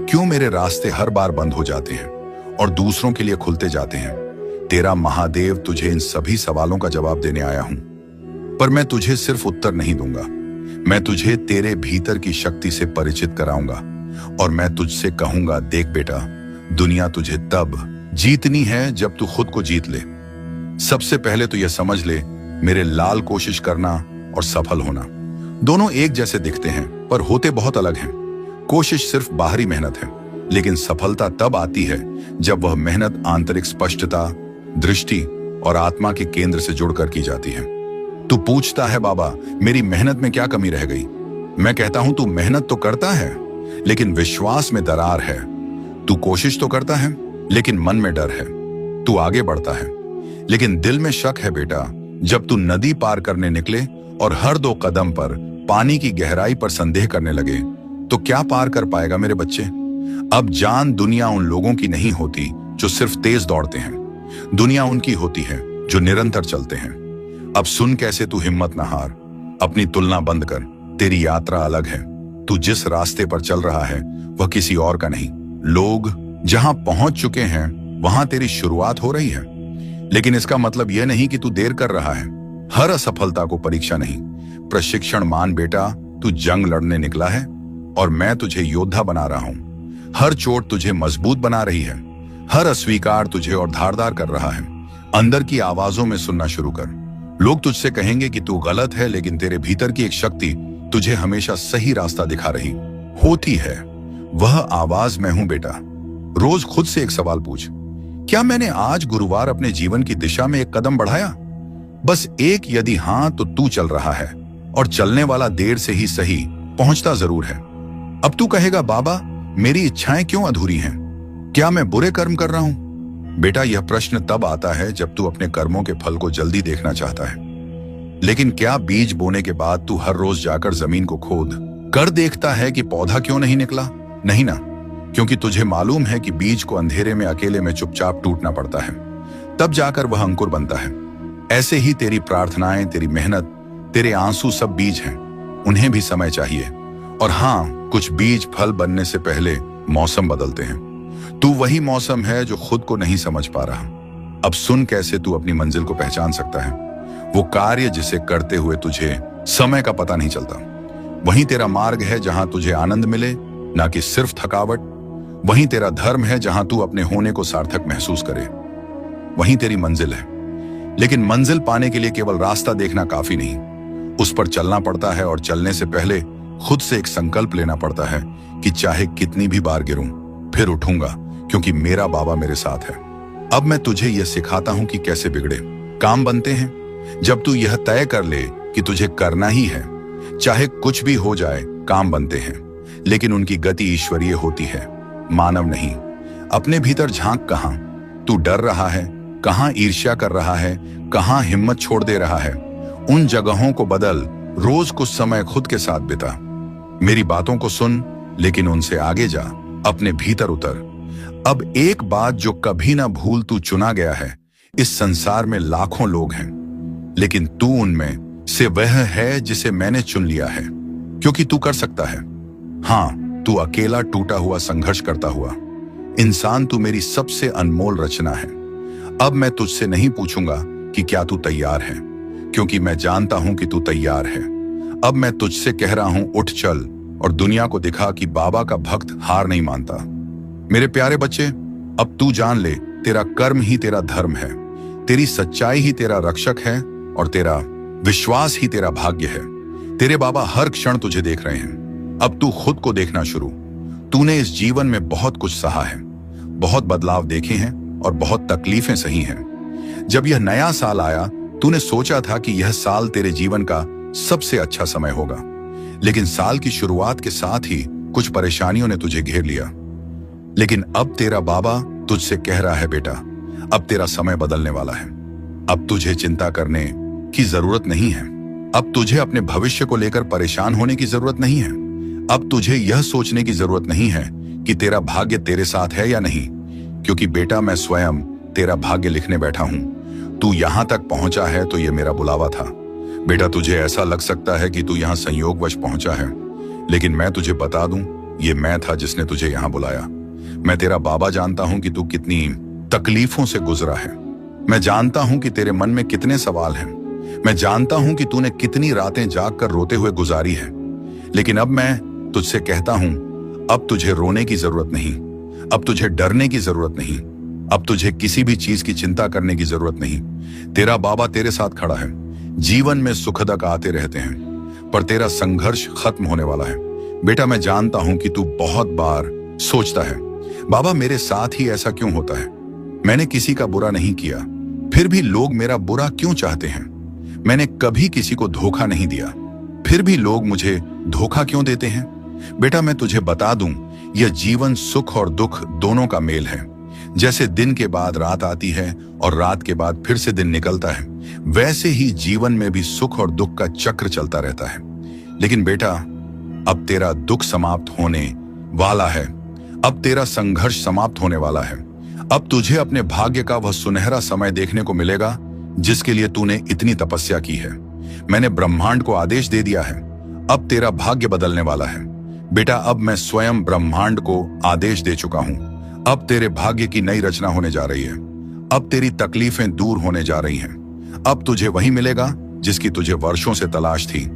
क्यों मेरे रास्ते हर बार बंद हो जाते हैं और दूसरों के लिए खुलते जाते हैं? तेरा महादेव तुझे इन सभी सवालों का जवाब देने आया हूं। पर मैं तुझे सिर्फ उत्तर नहीं दूंगा, मैं तुझे तेरे भीतर की शक्ति से परिचित कराऊंगा। और मैं तुझसे कहूंगा, देख बेटा, दुनिया तुझे तब जीतनी है जब तू खुद को जीत ले। सबसे पहले तो यह समझ ले, मेरे लाल कोशिश करना और सफल होना दोनों एक जैसे दिखते हैं पर होते बहुत अलग हैं। कोशिश सिर्फ बाहरी मेहनत है, लेकिन सफलता तब आती है जब वह मेहनत आंतरिक स्पष्टता, दृष्टि और आत्मा के केंद्र से जुड़कर की जाती है। तू पूछता है, बाबा मेरी मेहनत में क्या कमी रह गई? मैं कहता हूं तू मेहनत तो करता है लेकिन विश्वास में दरार है। तू कोशिश तो करता है लेकिन मन में डर है। तू आगे बढ़ता है लेकिन दिल में शक है। बेटा, जब तू नदी पार करने निकले और हर 2 कदम पर पानी की गहराई पर संदेह करने लगे तो क्या पार कर पाएगा मेरे बच्चे? अब जान, दुनिया उन लोगों की नहीं होती जो सिर्फ तेज दौड़ते हैं। दुनिया उनकी होती है जो निरंतर चलते हैं। अब सुन कैसे तू हिम्मत ना हार, अपनी तुलना बंद कर। तेरी यात्रा अलग है। तू जिस रास्ते पर चल रहा है वह किसी और का नहीं। लोग जहां पहुंच चुके हैं वहां तेरी शुरुआत हो रही है, लेकिन इसका मतलब यह नहीं कि तू देर कर रहा है। हर असफलता को परीक्षा नहीं, प्रशिक्षण मान बेटा। तू जंग लड़ने निकला है और मैं तुझे योद्धा बना रहा हूं। हर चोट तुझे मजबूत बना रही है, हर अस्वीकार तुझे और धारदार कर रहा है। अंदर की आवाजों में सुनना शुरू कर। लोग तुझसे कहेंगे कि तू गलत है, लेकिन तेरे भीतर की एक शक्ति तुझे हमेशा सही रास्ता दिखा रही होती है। वह आवाज मैं हूं बेटा। रोज खुद से एक सवाल पूछ, क्या मैंने आज गुरुवार अपने जीवन की दिशा में एक कदम बढ़ाया? बस एक, यदि हां तो तू चल रहा है, और चलने वाला देर से ही सही पहुंचता जरूर है। अब तू कहेगा, बाबा मेरी इच्छाएं क्यों अधूरी हैं? क्या मैं बुरे कर्म कर रहा हूं? बेटा, यह प्रश्न तब आता है जब तू अपने कर्मों के फल को जल्दी देखना चाहता है। लेकिन क्या बीज बोने के बाद तू हर रोज जाकर जमीन को खोद कर देखता है कि पौधा क्यों नहीं निकला? नहीं ना, क्योंकि तुझे मालूम है कि बीज को अंधेरे में अकेले में चुपचाप टूटना पड़ता है, तब जाकर वह अंकुर बनता है। ऐसे ही तेरी प्रार्थनाएं, तेरी मेहनत, तेरे आंसू सब बीज हैं। उन्हें भी समय चाहिए। और हाँ, कुछ बीज फल बनने से पहले मौसम बदलते हैं। तू वही मौसम है जो खुद को नहीं समझ पा रहा। अब सुन कैसे तू अपनी मंजिल को पहचान सकता है। वो कार्य जिसे करते हुए तुझे समय का पता नहीं चलता। वही तेरा मार्ग है जहां तुझे आनंद मिले, ना कि सिर्फ थकावट। वही तेरा धर्म है जहां तू अपने होने को सार्थक महसूस करे। वही तेरी मंजिल है। लेकिन मंजिल पाने के लिए केवल रास्ता देखना काफी नहीं, उस पर चलना पड़ता है। और चलने से पहले खुद से एक संकल्प लेना पड़ता है कि चाहे कितनी भी बार गिरूं फिर उठूंगा, क्योंकि मेरा बाबा मेरे साथ है। अब मैं तुझे यह सिखाता हूं कि कैसे बिगड़े काम बनते हैं। जब तू यह तय कर ले कि तुझे करना ही है, चाहे कुछ भी हो जाए, काम बनते हैं। लेकिन उनकी गति ईश्वरीय होती है, मानव नहीं। अपने भीतर झांक, कहां तू डर रहा है, कहां ईर्ष्या कर रहा है, कहां हिम्मत छोड़ दे रहा है। उन जगहों को बदल, रोज कुछ समय खुद के साथ बिता। मेरी बातों को सुन, लेकिन उनसे आगे जा, अपने भीतर उतर। अब एक बात जो कभी ना भूल, तू चुना गया है। इस संसार में लाखों लोग हैं, लेकिन तू उनमें से वह है जिसे मैंने चुन लिया है, क्योंकि तू कर सकता है। हाँ, तू अकेला टूटा हुआ संघर्ष करता हुआ इंसान, तू मेरी सबसे अनमोल रचना है। अब मैं तुझसे नहीं पूछूंगा कि क्या तू तैयार है, क्योंकि मैं जानता हूं कि तू तैयार है। अब मैं तुझसे कह रहा हूं, उठ चल और दुनिया को दिखा कि बाबा का भक्त हार नहीं मानता। मेरे प्यारे बच्चे, अब तू जान ले, तेरा कर्म ही तेरा धर्म है, तेरी सच्चाई ही तेरा रक्षक है और तेरा विश्वास ही तेरा भाग्य है। तेरे बाबा हर क्षण तुझे देख रहे हैं। अब तू खुद को देखना शुरू। तूने इस जीवन में बहुत कुछ सहा है, बहुत बदलाव देखे हैं और बहुत तकलीफें सही हैं। जब यह नया साल आया, तूने सोचा था कि यह साल तेरे जीवन का सबसे अच्छा समय होगा, लेकिन साल की शुरुआत के साथ ही कुछ परेशानियों ने तुझे घेर लिया। लेकिन अब तेरा बाबा तुझसे कह रहा है, बेटा, अब तेरा समय बदलने वाला है। अब तुझे चिंता करने की जरूरत नहीं है। अब तुझे अपने भविष्य को लेकर परेशान होने की जरूरत नहीं है। अब तुझे यह सोचने की जरूरत नहीं है कि तेरा भाग्य तेरे साथ है या नहीं, क्योंकि बेटा, मैं स्वयं तेरा भाग्य लिखने बैठा हूं। तू यहां तक पहुंचा है तो यह मेरा बुलावा था। बेटा, तुझे ऐसा लग सकता है कि तू यहां संयोगवश पहुंचा है, लेकिन मैं तुझे बता दूं, ये मैं था जिसने तुझे यहां बुलाया। मैं तेरा बाबा जानता हूं कि तू कितनी तकलीफों से गुजरा है। मैं जानता हूं कि तेरे मन में कितने सवाल हैं। मैं जानता हूं कि तूने कितनी रातें जाग कर रोते हुए गुजारी है। लेकिन अब मैं तुझसे कहता हूं, अब तुझे रोने की जरूरत नहीं, अब तुझे डरने की जरूरत नहीं, अब तुझे किसी भी चीज की चिंता करने की जरूरत नहीं। तेरा बाबा तेरे साथ खड़ा है। जीवन में सुखदक आते रहते हैं, पर तेरा संघर्ष खत्म होने वाला है। बेटा, मैं जानता हूं कि तू बहुत बार सोचता है, बाबा, मेरे साथ ही ऐसा क्यों होता है? मैंने किसी का बुरा नहीं किया, फिर भी लोग मेरा बुरा क्यों चाहते हैं? मैंने कभी किसी को धोखा नहीं दिया, फिर भी लोग मुझे धोखा क्यों देते हैं? बेटा, मैं तुझे बता दूं, यह जीवन सुख और दुख दोनों का मेल है। जैसे दिन के बाद रात आती है और रात के बाद फिर से दिन निकलता है, वैसे ही जीवन में भी सुख और दुख का चक्र चलता रहता है। लेकिन बेटा, अब तेरा दुख समाप्त होने वाला है। अब तेरा संघर्ष समाप्त होने वाला है। अब तुझे अपने भाग्य का वह सुनहरा समय देखने को मिलेगा जिसके लिए तूने इतनी तपस्या की है। मैंने ब्रह्मांड को आदेश दे दिया है, अब तेरा भाग्य बदलने वाला है। बेटा, अब मैं स्वयं ब्रह्मांड को आदेश दे चुका हूं। अब तेरे भाग्य की नई रचना होने जा रही है। अब तेरी तकलीफें दूर होने जा रही हैं। अब तुझे वही मिलेगा जिसकी तुझे वर्षों से तलाश थी।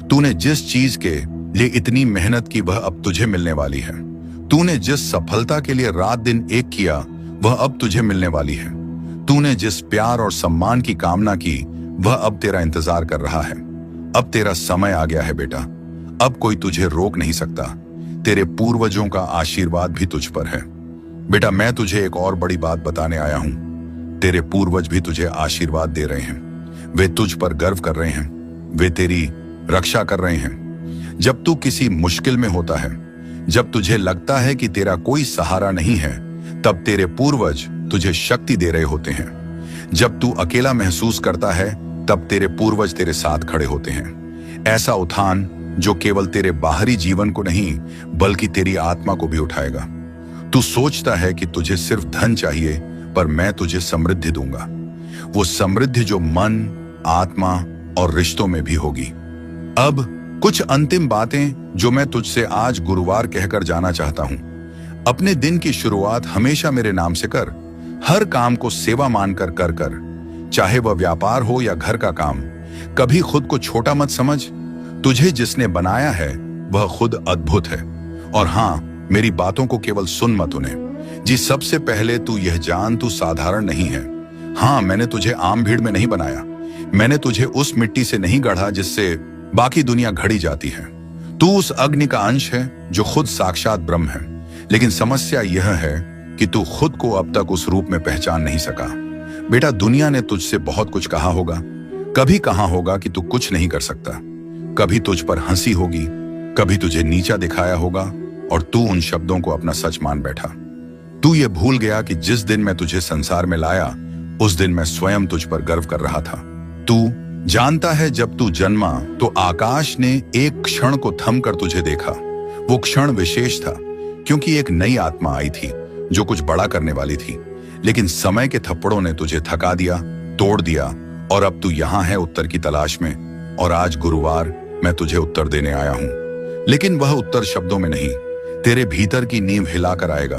तूने जिस चीज के लिए इतनी मेहनत की, वह अब तुझे मिलने वाली है। तूने जिस सफलता के लिए रात दिन एक किया, वह अब तुझे मिलने वाली है। तूने जिस प्यार और सम्मान की कामना की, वह अब तेरा इंतजार कर रहा है। अब तेरा समय आ गया है बेटा। अब कोई तुझे रोक नहीं सकता। तेरे पूर्वजों का आशीर्वाद भी तुझ पर है। बेटा, मैं तुझे एक और बड़ी बात बताने आया हूं। तेरे पूर्वज भी तुझे आशीर्वाद दे रहे हैं। वे तुझ पर गर्व कर रहे हैं। वे तेरी रक्षा कर रहे हैं। जब तू किसी मुश्किल में होता है, जब तुझे लगता है कि तेरा कोई सहारा नहीं है, तब तेरे पूर्वज तुझे शक्ति दे रहे होते हैं। जब तू अकेला महसूस करता है, तब तेरे पूर्वज तेरे साथ खड़े होते हैं। ऐसा उत्थान जो केवल तेरे बाहरी जीवन को नहीं, बल्कि तेरी आत्मा को भी उठाएगा। तू सोचता है कि तुझे सिर्फ धन चाहिए, पर मैं तुझे समृद्धि दूंगा। वो समृद्धि जो मन, आत्मा और रिश्तों में भी होगी। अब कुछ अंतिम बातें जो मैं तुझसे आज गुरुवार कहकर जाना चाहता हूं। अपने दिन की शुरुआत हमेशा मेरे नाम से कर। हर काम को सेवा मानकर कर, चाहे वह व्यापार हो या घर का काम। कभी खुद को छोटा मत समझ। तुझे जिसने बनाया है वह खुद अद्भुत है। और हाँ, मेरी बातों को केवल सुन मत उन्हें। जी, सबसे पहले तू यह जान, तू साधारण नहीं है। हाँ, मैंने तुझे आम भीड़ में नहीं बनाया। मैंने तुझे उस मिट्टी से नहीं गढ़ा जिससे बाकी दुनिया घड़ी जाती है। तू उस अग्नि का अंश है जो खुद साक्षात ब्रह्म है। लेकिन समस्या यह है कि तू खुद को अब तक उस रूप में पहचान नहीं सका। बेटा, दुनिया ने तुझसे बहुत कुछ कहा होगा। कभी कहा होगा कि तू कुछ नहीं कर सकता। कभी तुझ पर हंसी होगी, कभी तुझे नीचा दिखाया होगा, और तू उन शब्दों को अपना सच मान बैठा। तू ये भूल गया कि जिस दिन मैं तुझे संसार में लाया, उस दिन मैं स्वयं तुझ पर गर्व कर रहा था। तू जानता है, जब तू जन्मा तो आकाश ने एक क्षण को थम कर तुझे देखा। वो क्षण विशेष था क्योंकि एक नई आत्मा आई थी जो कुछ बड़ा करने वाली थी। लेकिन समय के थप्पड़ों ने तुझे थका दिया, तोड़ दिया, और अब तू यहां है उत्तर की तलाश में। और आज गुरुवार मैं तुझे उत्तर देने आया हूं, लेकिन वह उत्तर शब्दों में नहीं, तेरे भीतर की नींव हिलाकर आएगा।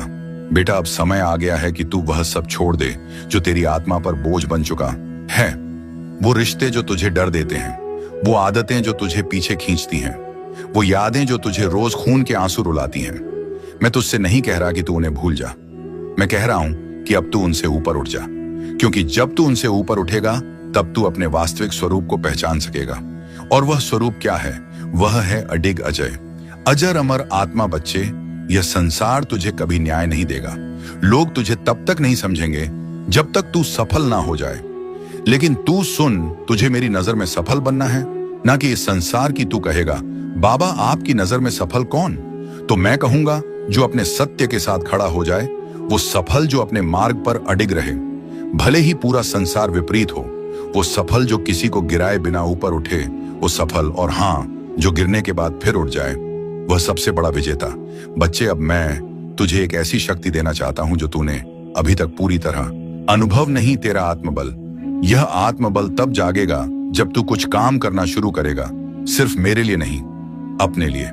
बेटा, अब समय आ गया है कि तू वह सब छोड़ दे जो तेरी आत्मा पर बोझ बन चुका है। वो रिश्ते जो तुझे डर देते हैं, वो आदतें जो तुझे पीछे खींचती हैं, वो यादें जो तुझे रोज खून के आंसू रुलाती हैं। मैं तुझसे नहीं कह रहा कि तू उन्हें भूल जा, मैं कह रहा हूं कि अब तू उनसे ऊपर उठ जा, क्योंकि जब तू उनसे ऊपर उठेगा तब तू अपने वास्तविक स्वरूप को पहचान सकेगा। और वह स्वरूप क्या है? वह है अडिग अजय, अजर अमर आत्मा। बच्चे, यह संसार तुझे कभी न्याय नहीं देगा। लोग तुझे तब तक नहीं समझेंगे जब तक तू सफल ना हो जाए, लेकिन तू सुन, तुझे मेरी नजर में सफल बनना है, ना कि इस संसार की। तू कहेगा, बाबा आपकी नजर में सफल कौन? तो मैं कहूंगा, जो अपने सत्य के साथ खड़ा हो जाए वो सफल, जो अपने मार्ग पर अडिग रहे भले ही पूरा संसार विपरीत हो। वो सफल जो किसी को गिराए बिना ऊपर उठे, वो सफल। और हाँ, जो गिरने के बाद फिर उठ जाए, वह सबसे बड़ा विजेता। बच्चे, अब मैं तुझे एक ऐसी शक्ति देना चाहता हूं जो तूने अभी तक पूरी तरह अनुभव नहीं, तेरा आत्मबल। यह आत्मबल तब जागेगा जब तू कुछ काम करना शुरू करेगा, सिर्फ मेरे लिए नहीं, अपने लिए।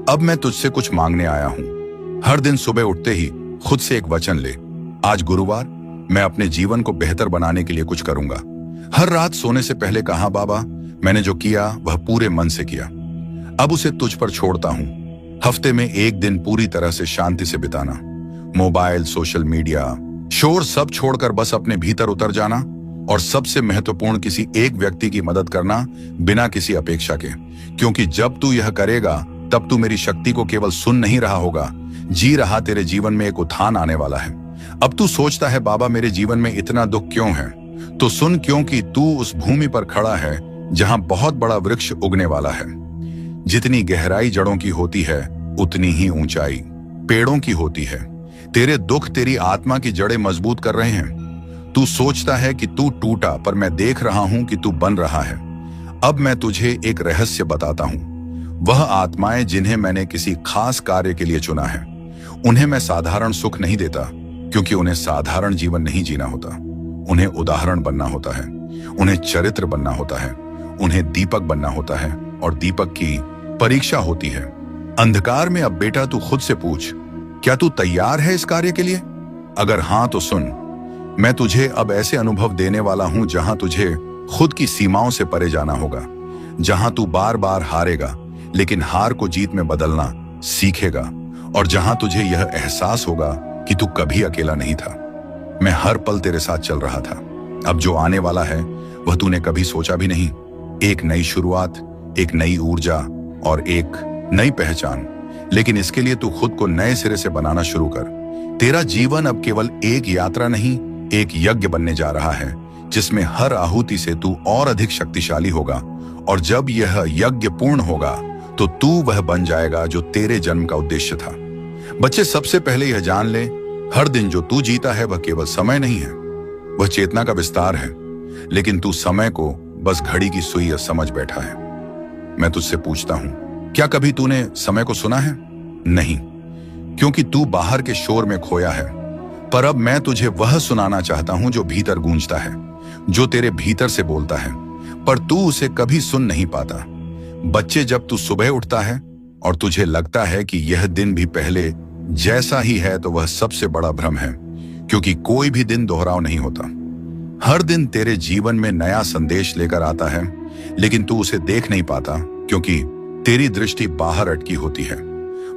अब मैं तुझसे कुछ मांगने आया हूं। हर दिन सुबह उठते ही खुद से एक वचन ले, आज गुरुवार, मैं अपने जीवन को बेहतर बनाने के लिए कुछ करूंगा। हर रात सोने से पहले कहा, बाबा मैंने जो किया वह पूरे मन से किया, अब उसे तुझ पर छोड़ता हूं। हफ्ते में एक दिन पूरी तरह से शांति से बिताना, मोबाइल, सोशल मीडिया, शोर सब छोड़कर बस अपने भीतर उतर जाना, और सबसे महत्वपूर्ण, किसी एक व्यक्ति की मदद करना बिना किसी अपेक्षा के। क्योंकि जब तू यह करेगा तब तू मेरी शक्ति को केवल सुन नहीं रहा होगा, जी रहा। तेरे जीवन में एक उत्थान आने वाला है। अब तू सोचता है, बाबा मेरे जीवन में इतना दुख क्यों है? तो सुन, क्योंकि तू उस भूमि पर खड़ा है जहां बहुत बड़ा वृक्ष उगने वाला है। जितनी गहराई जड़ों की होती है उतनी ही ऊंचाई पेड़ों की होती है। तेरे दुख तेरी आत्मा की जड़ें मजबूत कर रहे हैं। तू सोचता है कि तू टूटा, पर मैं देख रहा हूं कि तू बन रहा है। अब मैं तुझे एक रहस्य बताता हूं। वह आत्माएं जिन्हें मैंने किसी खास कार्य के लिए चुना है, उन्हें मैं साधारण सुख नहीं देता, क्योंकि उन्हें साधारण जीवन नहीं जीना होता। उन्हें उदाहरण बनना होता है, उन्हें चरित्र बनना होता है, उन्हें दीपक बनना होता है, और दीपक की परीक्षा होती है अंधकार में। अब बेटा तू खुद से पूछ, क्या तू तैयार है इस कार्य के लिए? अगर हां तो सुन, मैं तुझे अब ऐसे अनुभव देने वाला हूं जहां तुझे खुद की सीमाओं से परे जाना होगा, जहां तू बार बार हारेगा लेकिन हार को जीत में बदलना सीखेगा, और जहां तुझे यह एहसास होगा कि तू कभी अकेला नहीं था। मैं हर पल तेरे साथ चल रहा था। अब जो आने वाला है वह तूने कभी सोचा भी नहीं। एक नई शुरुआत, एक नई ऊर्जा और एक नई पहचान। लेकिन इसके लिए तू खुद को नए सिरे से बनाना शुरू कर। तेरा जीवन अब केवल एक यात्रा नहीं, एक यज्ञ बनने जा रहा है, जिसमें हर आहुति से तू और अधिक शक्तिशाली होगा। और जब यह यज्ञ पूर्ण होगा तो तू वह बन जाएगा जो तेरे जन्म का उद्देश्य था। बच्चे, सबसे पहले यह जान ले, हर दिन जो तू जीता है वह केवल समय नहीं है, वह चेतना का विस्तार है। लेकिन तू समय को बस घड़ी की सुई समझ बैठा है। मैं तुझसे पूछता हूं, क्या कभी तूने समय को सुना है? नहीं, क्योंकि तू बाहर के शोर में खोया है। पर अब मैं तुझे वह सुनाना चाहता हूं जो भीतर गूंजता है, जो तेरे भीतर से बोलता है, पर तू उसे कभी सुन नहीं पाता। बच्चे, जब तू सुबह उठता है और तुझे लगता है कि यह दिन भी पहले जैसा ही है, तो वह सबसे बड़ा भ्रम है, क्योंकि कोई भी दिन दोहराव नहीं होता। हर दिन तेरे जीवन में नया संदेश लेकर आता है, लेकिन तू उसे देख नहीं पाता, क्योंकि तेरी दृष्टि बाहर अटकी होती है,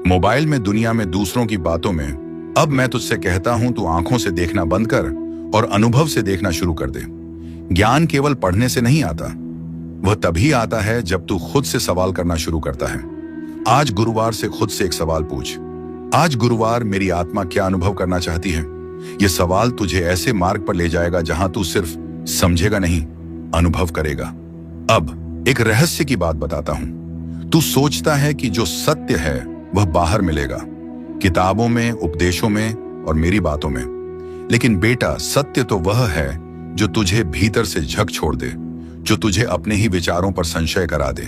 मोबाइल में, दुनिया में, दूसरों की बातों में। अब मैं तुझसे कहता हूं, तू आंखों से देखना बंद कर और अनुभव से देखना शुरू कर दे। ज्ञान केवल पढ़ने से नहीं आता, वह तभी आता है जब तू खुद से सवाल करना शुरू करता है। आज गुरुवार से खुद से एक सवाल पूछ, आज गुरुवार मेरी आत्मा क्या अनुभव करना चाहती है? यह सवाल तुझे ऐसे मार्ग पर ले जाएगा जहां तू सिर्फ समझेगा नहीं, अनुभव करेगा। अब एक रहस्य की बात बताता हूं। तू सोचता है कि जो सत्य है वह बाहर मिलेगा, किताबों में, उपदेशों में और मेरी बातों में। लेकिन बेटा, सत्य तो वह है जो तुझे भीतर से झक छोड़ दे, जो तुझे अपने ही विचारों पर संशय करा दे,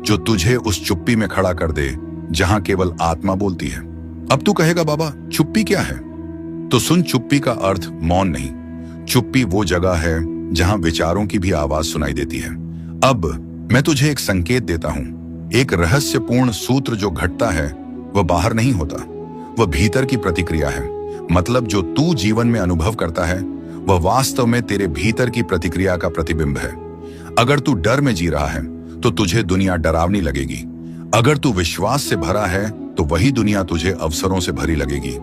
जो तुझे उस चुप्पी में खड़ा कर दे जहां केवल आत्मा बोलती है। अब तू कहेगा, बाबा चुप्पी क्या है? तो सुन, चुप्पी का अर्थ मौन नहीं। चुप्पी वो जगह है जहां विचारों की भी आवाज सुनाई देती है। अब मैं तुझे एक संकेत देता हूं। एक रहस्यपूर्ण सूत्र जो घटता है वह बाहर नहीं होता, वह भीतर की प्रतिक्रिया है। मतलब जो तू जीवन में अनुभव करता है वह वास्तव में तेरे भीतर की प्रतिक्रिया का प्रतिबिंब है। अगर तू डर में जी रहा है तो तुझे दुनिया डरावनी लगेगी। अगर तू विश्वास से भरा है तो वही दुनिया तुझे अवसरों से भरी लगेगी।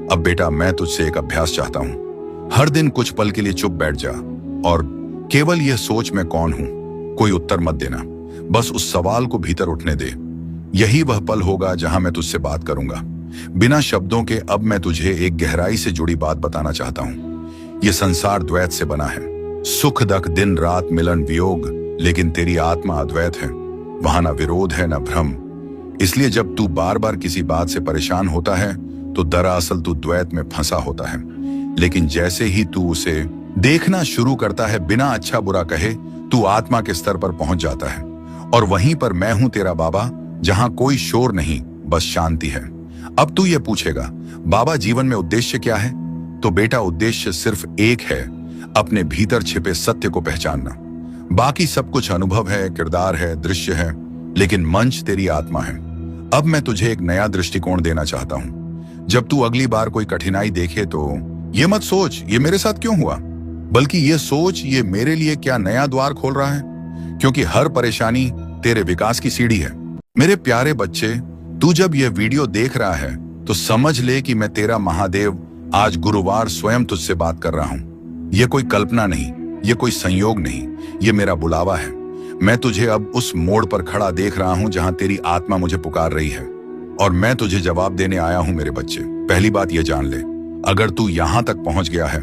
अब बेटा, मैं तुझसे एक अभ्यास चाहता हूं। हर दिन कुछ पल के लिए चुप बैठ जा और केवल यह सोच मैं कौन हूं। कोई उत्तर मत देना, बस उस सवाल को भीतर उठने दे। यही वह पल होगा जहां मैं तुझसे बात करूंगा बिना शब्दों के। अब मैं तुझे एक गहराई से जुड़ी बात बताना चाहता हूं। यह संसार द्वैत से बना है, सुख दुख, दिन रात, मिलन वियोग, लेकिन तेरी आत्मा अद्वैत है। वहां ना विरोध है ना भ्रम। इसलिए जब तू बार बार किसी बात से परेशान होता है तो दरअसल तू द्वैत में फंसा होता है। लेकिन जैसे ही तू उसे देखना शुरू करता है बिना अच्छा बुरा कहे, तू आत्मा के स्तर पर पहुंच जाता है। और वहीं पर मैं हूं तेरा बाबा, जहां कोई शोर नहीं, बस शांति है। अब तू ये पूछेगा, बाबा जीवन में उद्देश्य क्या है? तो बेटा, उद्देश्य सिर्फ एक है, अपने भीतर छिपे सत्य को पहचानना। बाकी सब कुछ अनुभव है, किरदार है, दृश्य है, लेकिन मंच तेरी आत्मा है। अब मैं तुझे एक नया दृष्टिकोण देना चाहता हूं। जब तू अगली बार कोई कठिनाई देखे तो ये मत सोच ये मेरे साथ क्यों हुआ, बल्कि ये सोच ये मेरे लिए क्या नया द्वार खोल रहा है। क्योंकि हर परेशानी तेरे विकास की सीढ़ी है। मेरे प्यारे बच्चे, तू जब यह वीडियो देख रहा है तो समझ ले कि मैं तेरा महादेव आज गुरुवार स्वयं तुझसे बात कर रहा हूं। यह कोई कल्पना नहीं, यह कोई संयोग नहीं, यह मेरा बुलावा है। मैं तुझे अब उस मोड़ पर खड़ा देख रहा हूं जहां तेरी आत्मा मुझे पुकार रही है और मैं तुझे जवाब देने आया हूं। मेरे बच्चे, पहली बात यह जान ले, अगर तू यहां तक पहुंच गया है,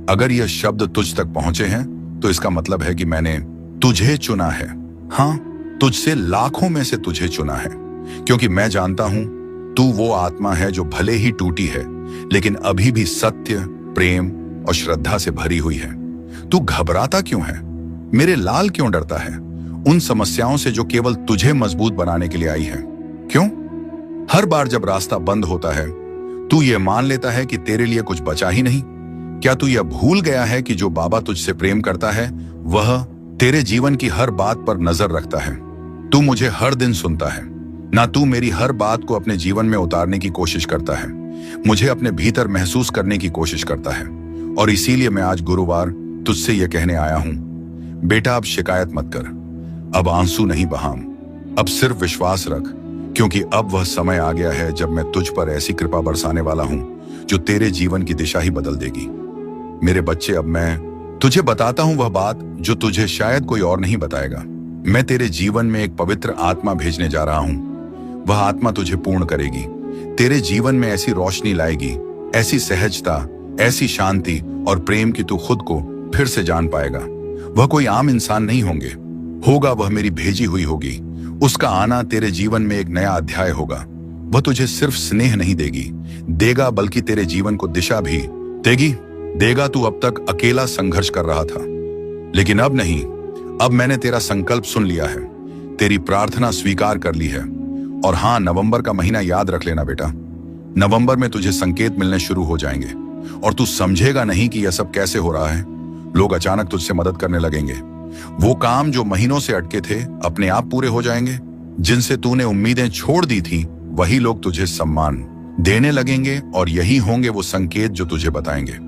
अगर यह शब्द तुझ तक पहुंचे हैं, तो इसका मतलब है कि मैंने तुझे चुना है। हाँ, तुझसे लाखों में से तुझे चुना है, क्योंकि मैं जानता हूं तू वो आत्मा है जो भले ही टूटी है लेकिन अभी भी सत्य, प्रेम और श्रद्धा से भरी हुई है। तू घबराता क्यों है? मेरे लाल क्यों डरता है? उन समस्याओं से जो केवल तुझे मजबूत बनाने के लिए आई है। क्यों? हर बार जब रास्ता बंद होता है तू ये मान लेता है कि तेरे लिए कुछ बचा ही नहीं। क्या तू यह भूल गया है कि जो बाबा तुझसे प्रेम करता है वह तेरे जीवन की हर बात पर नजर रखता है? तू मुझे हर दिन सुनता है ना, तू मेरी हर बात को अपने जीवन में उतारने की कोशिश करता है, मुझे अपने भीतर महसूस करने की कोशिश करता है। और इसीलिए मैं आज गुरुवार तुझसे यह कहने आया हूं, बेटा अब शिकायत मत कर, अब आंसू नहीं बहाम, अब सिर्फ विश्वास रख, क्योंकि अब वह समय आ गया है जब मैं तुझ पर ऐसी कृपा बरसाने वाला हूं जो तेरे जीवन की दिशा ही बदल देगी। मेरे बच्चे, अब मैं तुझे बताता हूं वह बात जो तुझे शायद कोई और नहीं बताएगा। मैं तेरे जीवन में एक पवित्र आत्मा भेजने जा रहा हूं। वह आत्मा तुझे पूर्ण करेगी, तेरे जीवन में ऐसी रोशनी लाएगी, ऐसी सहजता, ऐसी शांति और प्रेम कि तू खुद को फिर से जान पाएगा। वह कोई आम इंसान नहीं होगा, वह मेरी भेजी हुई होगी। उसका आना तेरे जीवन में एक नया अध्याय होगा। वह तुझे सिर्फ स्नेह नहीं देगा, बल्कि तेरे जीवन को दिशा भी देगा। तू अब तक अकेला संघर्ष कर रहा था, लेकिन अब नहीं। अब मैंने तेरा संकल्प सुन लिया है, तेरी प्रार्थना स्वीकार कर ली है। और हाँ, नवंबर का महीना याद रख लेना बेटा। नवंबर में तुझे संकेत मिलने शुरू हो जाएंगे और तू समझेगा नहीं कि यह सब कैसे हो रहा है। लोग अचानक तुझसे मदद करने लगेंगे। वो काम जो महीनों से अटके थे अपने आप पूरे हो जाएंगे। जिनसे तूने उम्मीदें छोड़ दी थी वही लोग तुझे सम्मान देने लगेंगे और यही होंगे वो संकेत जो तुझे बताएंगे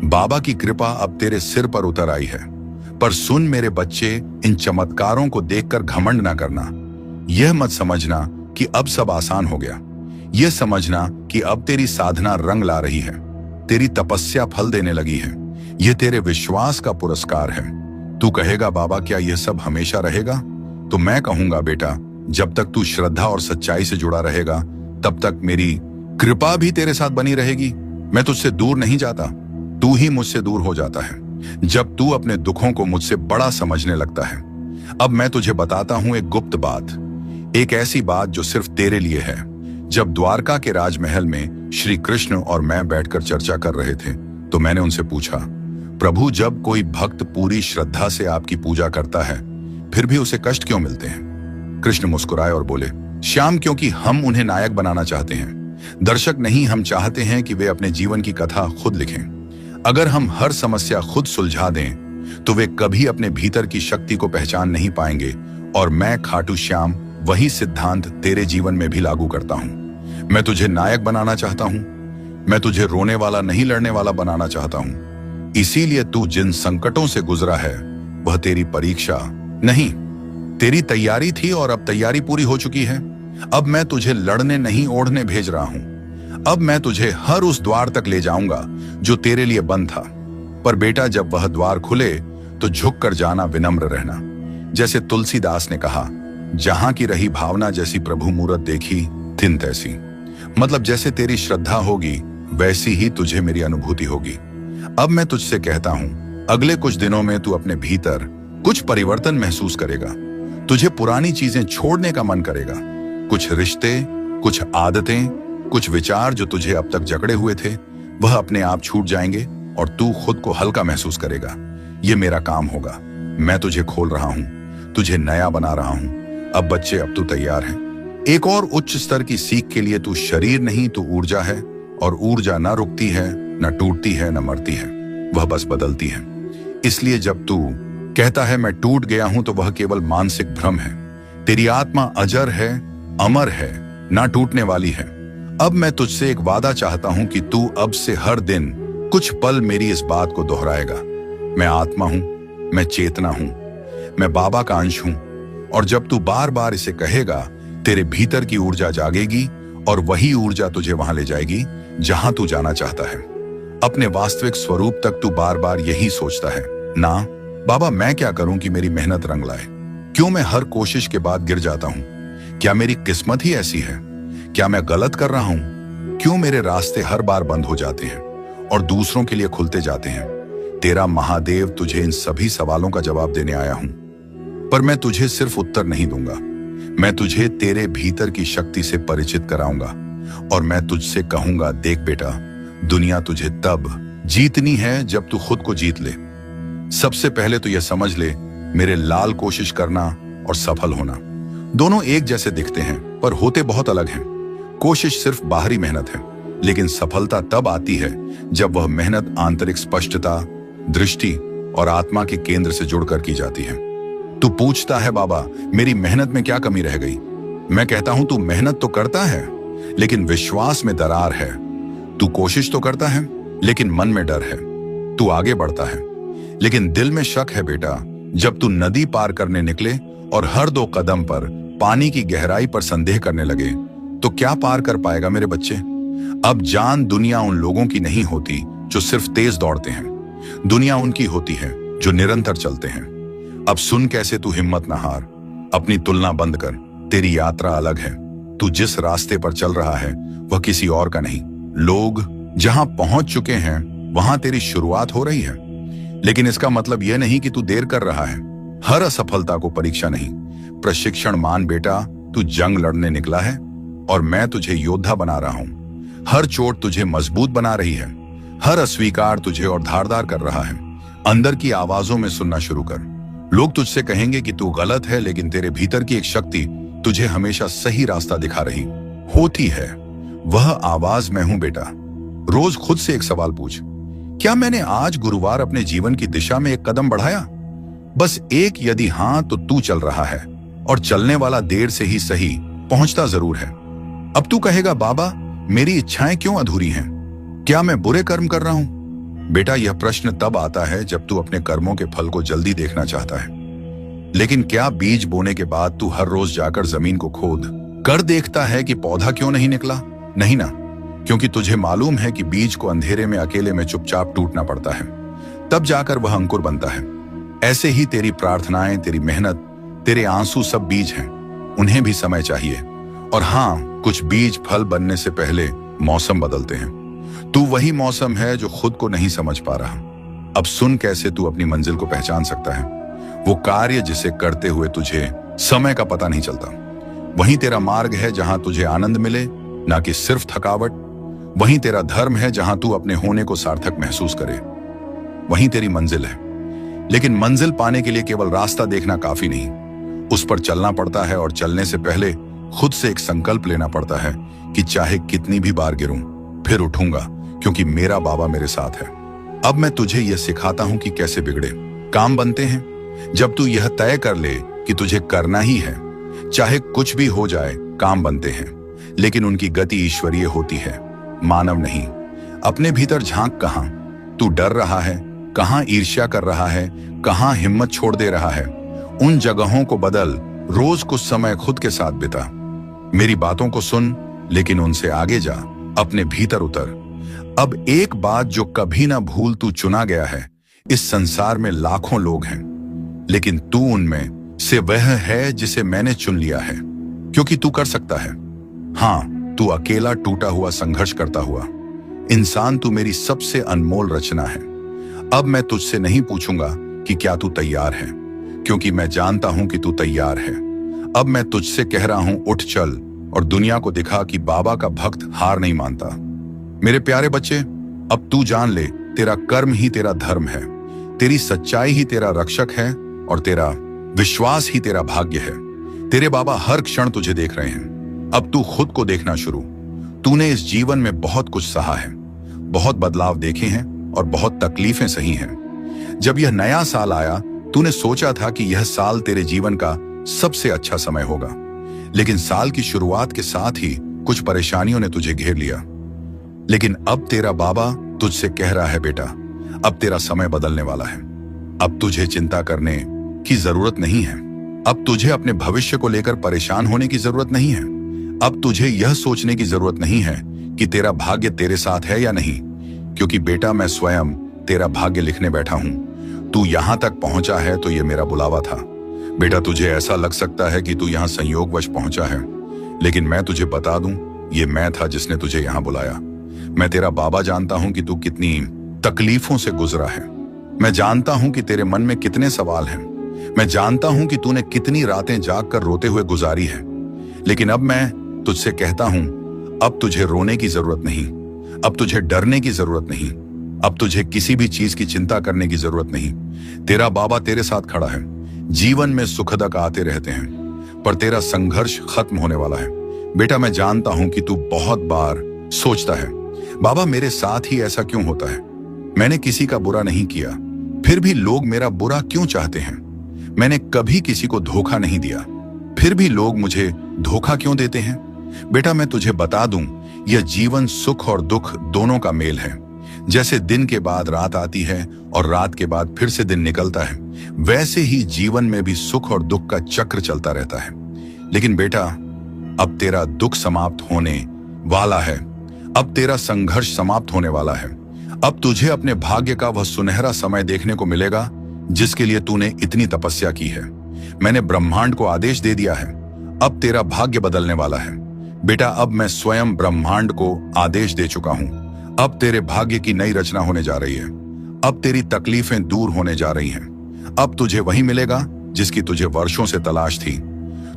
बाबा की कृपा अब तेरे सिर पर उतर आई है। पर सुन मेरे बच्चे, इन चमत्कारों को देखकर घमंड ना करना। यह मत समझना कि अब सब आसान हो गया। यह समझना कि अब तेरी साधना रंग ला रही है, तेरी तपस्या फल देने लगी है। यह तेरे विश्वास का पुरस्कार है। तू कहेगा, बाबा क्या यह सब हमेशा रहेगा? तो मैं कहूंगा, बेटा जब तक तू श्रद्धा और सच्चाई से जुड़ा रहेगा तब तक मेरी कृपा भी तेरे साथ बनी रहेगी। मैं तुझसे दूर नहीं जाता, तू ही मुझसे दूर हो जाता है जब तू अपने दुखों को मुझसे बड़ा समझने लगता है। अब मैं तुझे बताता हूं एक गुप्त बात, एक ऐसी बात जो सिर्फ तेरे लिए है। जब द्वारका के राजमहल में श्री कृष्ण और मैं बैठकर चर्चा कर रहे थे तो मैंने उनसे पूछा, प्रभु जब कोई भक्त पूरी श्रद्धा से आपकी पूजा करता है फिर भी उसे कष्ट क्यों मिलते हैं? कृष्ण मुस्कुराए और बोले, श्याम क्योंकि हम उन्हें नायक बनाना चाहते हैं, दर्शक नहीं। हम चाहते हैं कि वे अपने जीवन की कथा खुद लिखें। अगर हम हर समस्या खुद सुलझा दें तो वे कभी अपने भीतर की शक्ति को पहचान नहीं पाएंगे और मैं खाटू श्याम वही सिद्धांत तेरे जीवन में भी लागू करता हूं। मैं तुझे नायक बनाना चाहता हूं। मैं तुझे रोने वाला नहीं, लड़ने वाला बनाना चाहता हूं। इसीलिए तू जिन संकटों से गुजरा है वह तेरी परीक्षा नहीं, तेरी तैयारी थी, और अब तैयारी पूरी हो चुकी है। अब मैं तुझे लड़ने नहीं, ओढ़ने भेज रहा हूं। अब मैं तुझे हर उस द्वार तक ले जाऊंगा जो तेरे लिए बंद था। पर बेटा, जब वह द्वार खुले तो झुक कर जाना, विनम्र रहना। जैसे तुलसीदास ने कहा, जहां की रही भावना, जैसी प्रभु मूरत देखी तिन तैसी। मतलब जैसे तेरी श्रद्धा होगी वैसी ही तुझे मेरी अनुभूति होगी। अब मैं तुझसे कहता हूं, अगले कुछ दिनों में तू अपने भीतर कुछ परिवर्तन महसूस करेगा। तुझे पुरानी चीजें छोड़ने का मन करेगा। कुछ रिश्ते, कुछ आदतें, कुछ विचार जो तुझे अब तक जकड़े हुए थे, वह अपने आप छूट जाएंगे और तू खुद को हल्का महसूस करेगा। ये मेरा काम होगा। मैं तुझे खोल रहा हूं, तुझे नया बना रहा हूं। अब बच्चे, अब तू तैयार है एक और उच्च स्तर की सीख के लिए। तू शरीर नहीं, तू ऊर्जा है, और ऊर्जा न रुकती है, न टूटती है, न मरती है, वह बस बदलती है। इसलिए जब तू कहता है मैं टूट गया हूं, तो वह केवल मानसिक भ्रम है। तेरी आत्मा अजर है, अमर है, ना टूटने वाली है। अब मैं तुझसे एक वादा चाहता हूं कि तू अब से हर दिन कुछ पल मेरी इस बात को दोहराएगा। मैं आत्मा हूं, मैं चेतना हूं, मैं बाबा का अंश हूं। और जब तू बार बार इसे कहेगा, तेरे भीतर की ऊर्जा जागेगी, और वही ऊर्जा तुझे वहां ले जाएगी जहां तू जाना चाहता है। अपने वास्तविक स्वरूप तक तू बार बार यही सोचता है ना, बाबा मैं क्या करूं कि मेरी मेहनत रंग लाए? क्यों मैं हर कोशिश के बाद गिर जाता हूं? क्या मेरी किस्मत ही ऐसी है? क्या मैं गलत कर रहा हूं? क्यों मेरे रास्ते हर बार बंद हो जाते हैं और दूसरों के लिए खुलते जाते हैं? तेरा महादेव तुझे इन सभी सवालों का जवाब देने आया हूं। पर मैं तुझे सिर्फ उत्तर नहीं दूंगा, मैं तुझे तेरे भीतर की शक्ति से परिचित कराऊंगा। और मैं तुझसे कहूंगा, देख बेटा, दुनिया तुझे तब जीतनी है जब तू खुद को जीत ले। सबसे पहले तो यह समझ ले, मेरे लाल कोशिश करना और सफल होना दोनों एक जैसे दिखते हैं, पर होते बहुत अलग हैं। कोशिश सिर्फ बाहरी मेहनत है, लेकिन सफलता तब आती है जब वह मेहनत आंतरिक स्पष्टता, दृष्टि और आत्मा के केंद्र से जुड़कर की जाती है। तू पूछता है, बाबा मेरी मेहनत में क्या कमी रह गई? मैं कहता हूं, तू मेहनत तो करता है, लेकिन विश्वास में दरार है। तू कोशिश तो करता है, लेकिन मन में डर है। तू आगे बढ़ता है, लेकिन दिल में शक है। बेटा, जब तू नदी पार करने निकले और हर 2 कदम पर पानी की गहराई पर संदेह करने लगे, तो क्या पार कर पाएगा मेरे बच्चे? अब जान, दुनिया उन लोगों की नहीं होती जो सिर्फ तेज दौड़ते हैं। दुनिया उनकी होती है जो निरंतर चलते हैं। अब सुन कैसे तू हिम्मत ना हार, अपनी तुलना बंद कर। तेरी यात्रा अलग है। तू जिस रास्ते पर चल रहा है वह किसी और का नहीं। लोग जहां पहुंच चुके हैं वहां तेरी शुरुआत हो रही है, लेकिन इसका मतलब यह नहीं कि तू देर कर रहा है। हर असफलता को परीक्षा नहीं, प्रशिक्षण मान बेटा। तू जंग लड़ने निकला है और मैं तुझे योद्धा बना रहा हूं। हर चोट तुझे मजबूत बना रही है, हर अस्वीकार तुझे और धारदार कर रहा है। अंदर की आवाजों में सुनना शुरू कर। लोग तुझसे कहेंगे कि तू गलत है, लेकिन तेरे भीतर की एक शक्ति तुझे हमेशा सही रास्ता दिखा रही होती है। वह आवाज मैं हूं बेटा। रोज खुद से एक सवाल पूछ, क्या मैंने आज गुरुवार अपने जीवन की दिशा में एक कदम बढ़ाया? बस एक। यदि हां, तो तू चल रहा है, और चलने वाला देर से ही सही पहुंचता जरूर है। अब तू कहेगा, बाबा मेरी इच्छाएं क्यों अधूरी हैं? क्या मैं बुरे कर्म कर रहा हूं? बेटा, यह प्रश्न तब आता है जब तू अपने कर्मों के फल को जल्दी देखना चाहता है। लेकिन क्या बीज बोने के बाद तू हर रोज जाकर जमीन को खोद कर देखता है कि पौधा क्यों नहीं निकला? नहीं ना, क्योंकि तुझे मालूम है कि बीज को अंधेरे में अकेले में चुपचाप टूटना पड़ता है, तब जाकर वह अंकुर बनता है। ऐसे ही तेरी प्रार्थनाएं, तेरी मेहनत, तेरे आंसू सब बीज हैं। उन्हें भी समय चाहिए। और हाँ, कुछ बीज फल बनने से पहले मौसम बदलते हैं। तू वही मौसम है जो खुद को नहीं समझ पा रहा। अब सुन कैसे तू अपनी मंजिल को पहचान सकता है। वो कार्य जिसे करते हुए तुझे समय का पता नहीं चलता, वही तेरा मार्ग है जहां तुझे आनंद मिले, ना कि सिर्फ थकावट। वही तेरा धर्म है जहां तू अपने होने को सार्थक महसूस करे। वही तेरी मंजिल है। लेकिन मंजिल पाने के लिए केवल रास्ता देखना काफी नहीं, उस पर चलना पड़ता है। और चलने से पहले खुद से एक संकल्प लेना पड़ता है कि चाहे कितनी भी बार गिरूं, फिर उठूंगा, क्योंकि मेरा बाबा मेरे साथ है। अब मैं तुझे यह सिखाता हूं कि कैसे बिगड़े काम बनते हैं। जब तू यह तय कर ले कि तुझे करना ही है। चाहे कुछ भी हो जाए, काम बनते हैं, लेकिन उनकी गति ईश्वरीय होती है, मानव नहीं। अपने भीतर झांक, कहां तू डर रहा है, कहां ईर्ष्या कर रहा है, कहां हिम्मत छोड़ दे रहा है। उन जगहों को बदल, रोज कुछ समय खुद के साथ बिता। मेरी बातों को सुन, लेकिन उनसे आगे जा, अपने भीतर उतर। अब एक बात जो कभी ना भूल, तू चुना गया है। इस संसार में लाखों लोग हैं, लेकिन तू उनमें से वह है जिसे मैंने चुन लिया है, क्योंकि तू कर सकता है। हाँ, तू अकेला टूटा हुआ संघर्ष करता हुआ इंसान, तू मेरी सबसे अनमोल रचना है। अब मैं तुझसे नहीं पूछूंगा कि क्या तू तैयार है, क्योंकि मैं जानता हूं कि तू तैयार है। अब मैं तुझसे कह रहा हूं, उठ चल और दुनिया को दिखा कि बाबा का भक्त हार नहीं मानता। मेरे प्यारे बच्चे, अब तू जान ले, तेरा कर्म ही तेरा धर्म है, तेरी सच्चाई ही तेरा रक्षक है और तेरा विश्वास ही तेरा भाग्य है। तेरे बाबा हर क्षण तुझे देख रहे हैं। अब तू खुद को देखना शुरू। तूने इस जीवन में बहुत कुछ सहा है, बहुत बदलाव देखे हैं और बहुत तकलीफें सही हैं। जब यह नया साल आया, तूने सोचा था कि यह साल तेरे जीवन का सबसे अच्छा समय होगा, लेकिन साल की शुरुआत के साथ ही कुछ परेशानियों ने तुझे घेर लिया। लेकिन अब तेरा बाबा तुझसे कह रहा है, बेटा, अब तेरा समय बदलने वाला है। अब तुझे चिंता करने की जरूरत नहीं है। अब तुझे अपने भविष्य को लेकर परेशान होने की जरूरत नहीं है। अब तुझे यह सोचने की जरूरत नहीं है कि तेरा भाग्य तेरे साथ है या नहीं, क्योंकि बेटा, मैं स्वयं तेरा भाग्य लिखने बैठा हूं। तू यहां तक पहुंचा है तो यह मेरा बुलावा था। बेटा, तुझे ऐसा लग सकता है कि तू यहां संयोगवश पहुंचा है, लेकिन मैं तुझे बता दूं, ये मैं था जिसने तुझे यहां बुलाया। मैं तेरा बाबा जानता हूं कि तू कितनी तकलीफों से गुजरा है। मैं जानता हूं कि तेरे मन में कितने सवाल हैं। मैं जानता हूं कि तूने कितनी रातें जागकर रोते हुए गुजारी है। लेकिन अब मैं तुझसे कहता हूं, अब तुझे रोने की जरूरत नहीं, अब तुझे डरने की जरूरत नहीं, अब तुझे किसी भी चीज की चिंता करने की जरूरत नहीं। तेरा बाबा तेरे साथ खड़ा है। जीवन में सुखदक आते रहते हैं, पर तेरा संघर्ष खत्म होने वाला है। बेटा, मैं जानता हूं कि तू बहुत बार सोचता है, बाबा, मेरे साथ ही ऐसा क्यों होता है? मैंने किसी का बुरा नहीं किया, फिर भी लोग मेरा बुरा क्यों चाहते हैं? मैंने कभी किसी को धोखा नहीं दिया, फिर भी लोग मुझे धोखा क्यों देते हैं? बेटा, मैं तुझे बता दूं, यह जीवन सुख और दुख दोनों का मेल है। जैसे दिन के बाद रात आती है और रात के बाद फिर से दिन निकलता है, वैसे ही जीवन में भी सुख और दुख का चक्र चलता रहता है। लेकिन बेटा, अब तेरा दुख समाप्त होने वाला है। अब तेरा संघर्ष समाप्त होने वाला है। अब तुझे अपने भाग्य का वह सुनहरा समय देखने को मिलेगा जिसके लिए तूने इतनी तपस्या की है। मैंने ब्रह्मांड को आदेश दे दिया है, अब तेरा भाग्य बदलने वाला है। बेटा, अब मैं स्वयं ब्रह्मांड को आदेश दे चुका हूं। अब तेरे भाग्य की नई रचना होने जा रही है। अब तेरी तकलीफें दूर होने जा रही हैं। अब तुझे वही मिलेगा जिसकी तुझे वर्षों से तलाश थी।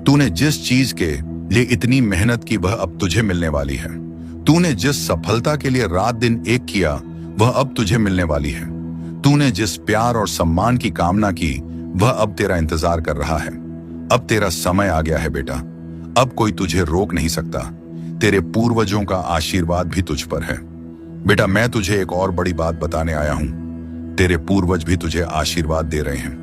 तूने जिस चीज के लिए इतनी मेहनत की, वह अब तुझे मिलने वाली है। तूने जिस सफलता के लिए रात दिन एक किया, वह अब तुझे मिलने वाली है। तूने जिस प्यार और सम्मान की कामना की, वह अब तेरा इंतजार कर रहा है। अब तेरा समय आ गया है बेटा। अब कोई तुझे रोक नहीं सकता। तेरे पूर्वजों का आशीर्वाद भी तुझ पर है। बेटा, मैं तुझे एक और बड़ी बात बताने आया हूं। तेरे पूर्वज भी तुझे आशीर्वाद दे रहे हैं।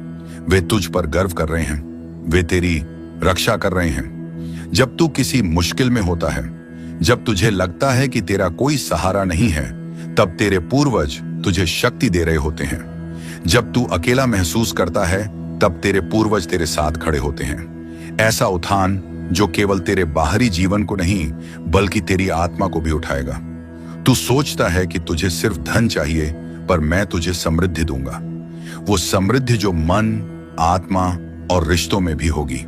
वे तुझ पर गर्व कर रहे हैं। वे तेरी रक्षा कर रहे हैं। जब तू किसी मुश्किल में होता है, जब तुझे लगता है कि तेरा कोई सहारा नहीं है, तब तेरे पूर्वज तुझे शक्ति दे रहे होते हैं। जब तू अकेला महसूस करता है, तब तेरे पूर्वज तेरे साथ खड़े होते हैं। ऐसा उत्थान जो केवल तेरे बाहरी जीवन को नहीं, बल्कि तेरी आत्मा को भी उठाएगा। तू सोचता है कि तुझे सिर्फ धन चाहिए, पर मैं तुझे समृद्धि दूंगा। वो समृद्धि जो मन, आत्मा और रिश्तों में भी होगी।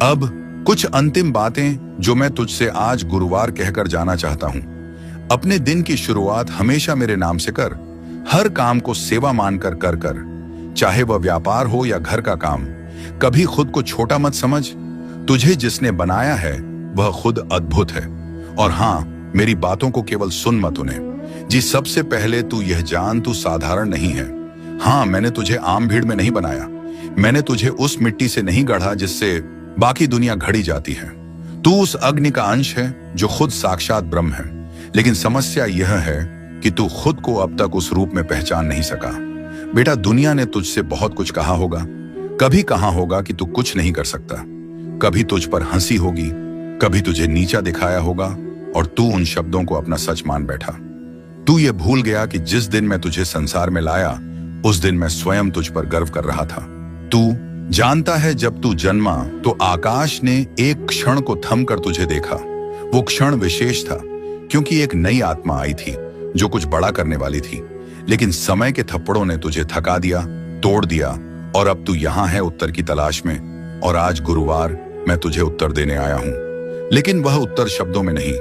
अब कुछ अंतिम बातें जो मैं तुझसे आज गुरुवार कहकर जाना चाहता हूं। अपने दिन की शुरुआत हमेशा मेरे नाम से कर। हर काम को सेवा मानकर कर, चाहे वह व्यापार हो या घर का काम। कभी खुद को छोटा मत समझ। तुझे जिसने बनाया है वह खुद अद्भुत है। और हाँ, मेरी बातों को केवल सुन मत उन्हें। जी, सबसे पहले तू यह जान, तू साधारण नहीं है। हाँ, मैंने तुझे आम भीड़ में नहीं बनाया। मैंने तुझे उस मिट्टी से नहीं गढ़ा जिससे बाकी दुनिया घड़ी जाती है। तू उस अग्नि का अंश है जो खुद साक्षात ब्रह्म है। लेकिन समस्या यह है कि तू खुद को अब तक उस रूप में पहचान नहीं सका। बेटा, दुनिया ने तुझसे बहुत कुछ कहा होगा। कभी कहां होगा कि तू कुछ नहीं कर सकता, कभी तुझ पर हंसी होगी, कभी तुझे नीचा दिखाया होगा और तू उन शब्दों को अपना सच मान बैठा। तू ये भूल गया कि जिस दिन मैं तुझे संसार में लाया उस दिन मैं स्वयं तुझ पर गर्व कर रहा था। तू जानता है, जब तू जन्मा तो आकाश ने एक क्षण को थम कर तुझे देखा। वो क्षण विशेष था क्योंकि एक नई आत्मा आई थी जो कुछ बड़ा करने वाली थी, लेकिन समय के थप्पड़ों ने तुझे थका दिया, तोड़ दिया और अब तू यहां है उत्तर की तलाश में। और आज गुरुवार मैं तुझे उत्तर देने आया हूं, लेकिन वह उत्तर शब्दों में नहीं,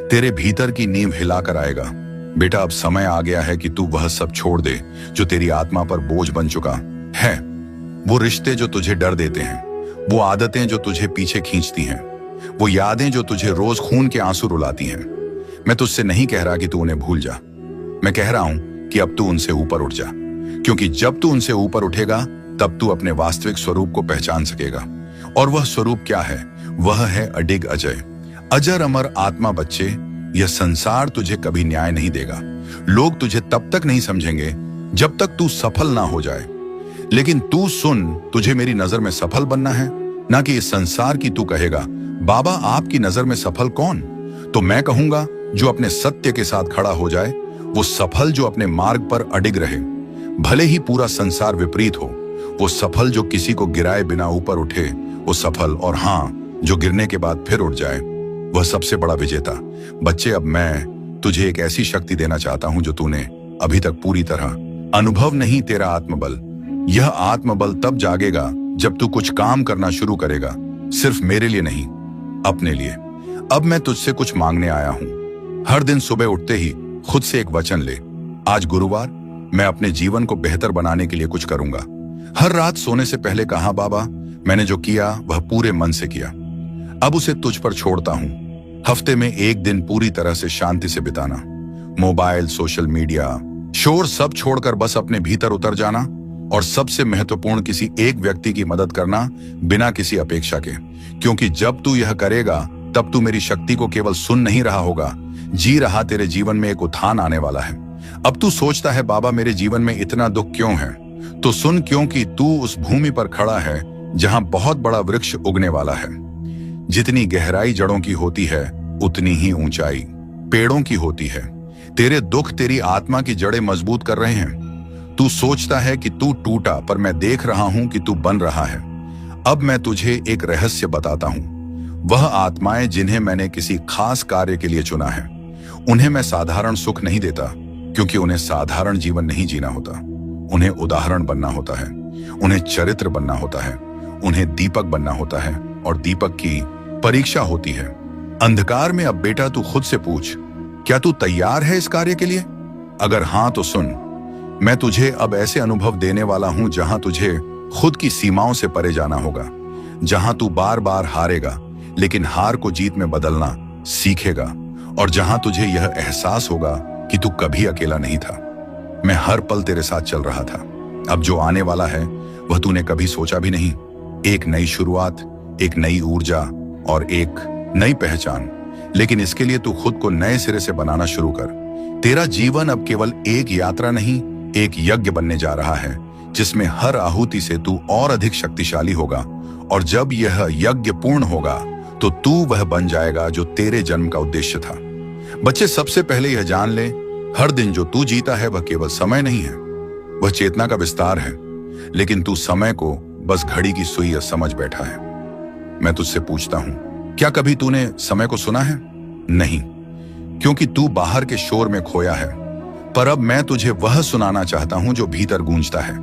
तेरे भीतर की नींव हिलाकर आएगा। बेटा, अब समय आ गया है कि तू वह सब छोड़ दे जो तेरी आत्मा पर बोझ बन चुका है। वो रिश्ते जो तुझे डर देते हैं, वो आदतें जो तुझे पीछे खींचती हैं, वो यादें जो तुझे रोज खून के आंसू रुलाती हैं। मैं तुझसे नहीं कह रहा कि तू उन्हें भूल जा, मैं कह रहा हूं कि अब तू उनसे ऊपर उठ जा, क्योंकि जब तू उनसे ऊपर उठेगा तब तू अपने वास्तविक स्वरूप को पहचान सकेगा। और वह स्वरूप क्या है? वह है अडिग अजय, अजर अमर आत्मा। बच्चे, यह संसार तुझे कभी न्याय नहीं देगा। लोग तुझे तब तक नहीं समझेंगे जब तक तू सफल ना हो जाए, लेकिन तू सुन, तुझे मेरी नजर में सफल बनना है, ना कि इस संसार की। तू कहेगा, बाबा आपकी नजर में सफल कौन? तो मैं कहूंगा, जो अपने सत्य के साथ खड़ा हो जाए वो सफल, जो अपने मार्ग पर अडिग रहे भले ही पूरा संसार विपरीत हो। वो सफल जो किसी को गिराए बिना ऊपर उठे वो सफल, और हां, जो गिरने के बाद फिर उठ जाए वह सबसे बड़ा विजेता। बच्चे, अब मैं तुझे एक ऐसी शक्ति देना चाहता हूं जो तूने अभी तक पूरी तरह अनुभव नहीं, तेरा आत्मबल। यह आत्मबल तब जागेगा जब तू कुछ काम करना शुरू करेगा, सिर्फ मेरे लिए नहीं, अपने लिए। अब मैं तुझसे कुछ मांगने आया हूं। हर दिन सुबह उठते ही खुद से एक वचन ले, आज गुरुवार, मैं अपने जीवन को बेहतर बनाने के लिए कुछ करूंगा। हर रात सोने से पहले कहा, बाबा मैंने जो किया वह पूरे मन से किया, अब उसे तुझ पर छोड़ता हूं। हफ्ते में एक दिन पूरी तरह से शांति से बिताना, मोबाइल, सोशल मीडिया, शोर सब छोड़कर बस अपने भीतर उतर जाना, और सबसे महत्वपूर्ण, किसी एक व्यक्ति की मदद करना बिना किसी अपेक्षा के। क्योंकि जब तू यह करेगा तब तू मेरी शक्ति को केवल सुन नहीं रहा होगा, जी रहा। तेरे जीवन में एक उत्थान आने वाला है। अब तू सोचता है, बाबा मेरे जीवन में इतना दुख क्यों है? तो सुन, क्योंकि तू उस भूमि पर खड़ा है जहां बहुत बड़ा वृक्ष उगने वाला है। जितनी गहराई जड़ों की होती है उतनी ही ऊंचाई पेड़ों की होती है। तेरे दुख तेरी आत्मा की जड़ें मजबूत कर रहे हैं। तू सोचता है कि तू टूटा, पर मैं देख रहा हूं कि तू बन रहा है। अब मैं तुझे एक रहस्य बताता हूं। वह आत्माएं जिन्हें मैंने किसी खास कार्य के लिए चुना है, उन्हें मैं साधारण सुख नहीं देता, क्योंकि उन्हें साधारण जीवन नहीं जीना होता। उन्हें उदाहरण बनना होता है, उन्हें चरित्र बनना होता है, उन्हें दीपक बनना होता है, और दीपक की परीक्षा होती है अंधकार में। अब बेटा तू खुद से पूछ, क्या तू तैयार है इस कार्य के लिए? अगर हां तो सुन, मैं तुझे अब ऐसे अनुभव देने वाला हूं जहां तुझे खुद की सीमाओं से परे जाना होगा, जहां तू बार बार हारेगा लेकिन हार को जीत में बदलना सीखेगा, और जहां तुझे यह एहसास होगा कि तू कभी अकेला नहीं था। मैं हर पल तेरे साथ चल रहा था। अब जो आने वाला है वह तूने कभी सोचा भी नहीं। एक नई शुरुआत, एक नई ऊर्जा और एक नई पहचान। लेकिन इसके लिए तू खुद को नए सिरे से बनाना शुरू कर। तेरा जीवन अब केवल एक यात्रा नहीं, एक यज्ञ बनने जा रहा है, जिसमें हर आहुति से तू और अधिक शक्तिशाली होगा। और जब यह यज्ञ पूर्ण होगा तो तू वह बन जाएगा जो तेरे जन्म का उद्देश्य था। बच्चे, सबसे पहले यह जान ले, हर दिन जो तू जीता है वह केवल समय नहीं है, वह चेतना का विस्तार है। लेकिन तू समय को बस घड़ी की सुई समझ बैठा है। मैं तुझसे पूछता हूं, क्या कभी तूने समय को सुना है? नहीं, क्योंकि तू बाहर के शोर में खोया है। पर अब मैं तुझे वह सुनाना चाहता हूं जो भीतर गूंजता है,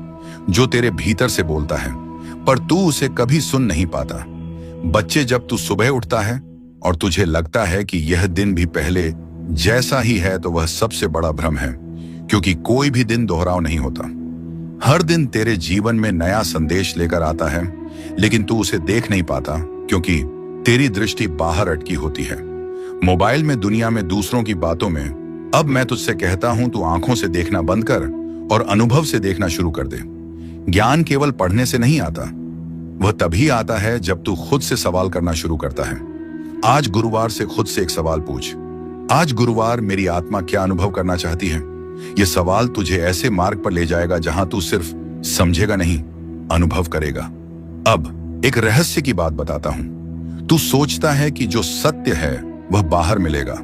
जो तेरे भीतर से बोलता है, पर तू उसे कभी सुन नहीं पाता। बच्चे, जब तू सुबह उठता है और तुझे लगता है कि यह दिन भी पहले जैसा ही है, तो वह सबसे बड़ा भ्रम है, क्योंकि कोई भी दिन दोहराव नहीं होता। हर दिन तेरे जीवन में नया संदेश लेकर आता है, लेकिन तू उसे देख नहीं पाता क्योंकि तेरी दृष्टि बाहर अटकी होती है, मोबाइल में, दुनिया में, दूसरों की बातों में। अब मैं तुझसे कहता हूं, तू आंखों से देखना बंद कर और अनुभव से देखना शुरू कर दे। ज्ञान केवल पढ़ने से नहीं आता, वह तभी आता है जब तू खुद से सवाल करना शुरू करता है। आज गुरुवार से खुद से एक सवाल पूछ, आज गुरुवार मेरी आत्मा क्या अनुभव करना चाहती है? यह सवाल तुझे ऐसे मार्ग पर ले जाएगा जहां तू सिर्फ समझेगा नहीं, अनुभव करेगा। अब एक रहस्य की बात बताता हूं। तू सोचता है कि जो सत्य है वह बाहर मिलेगा,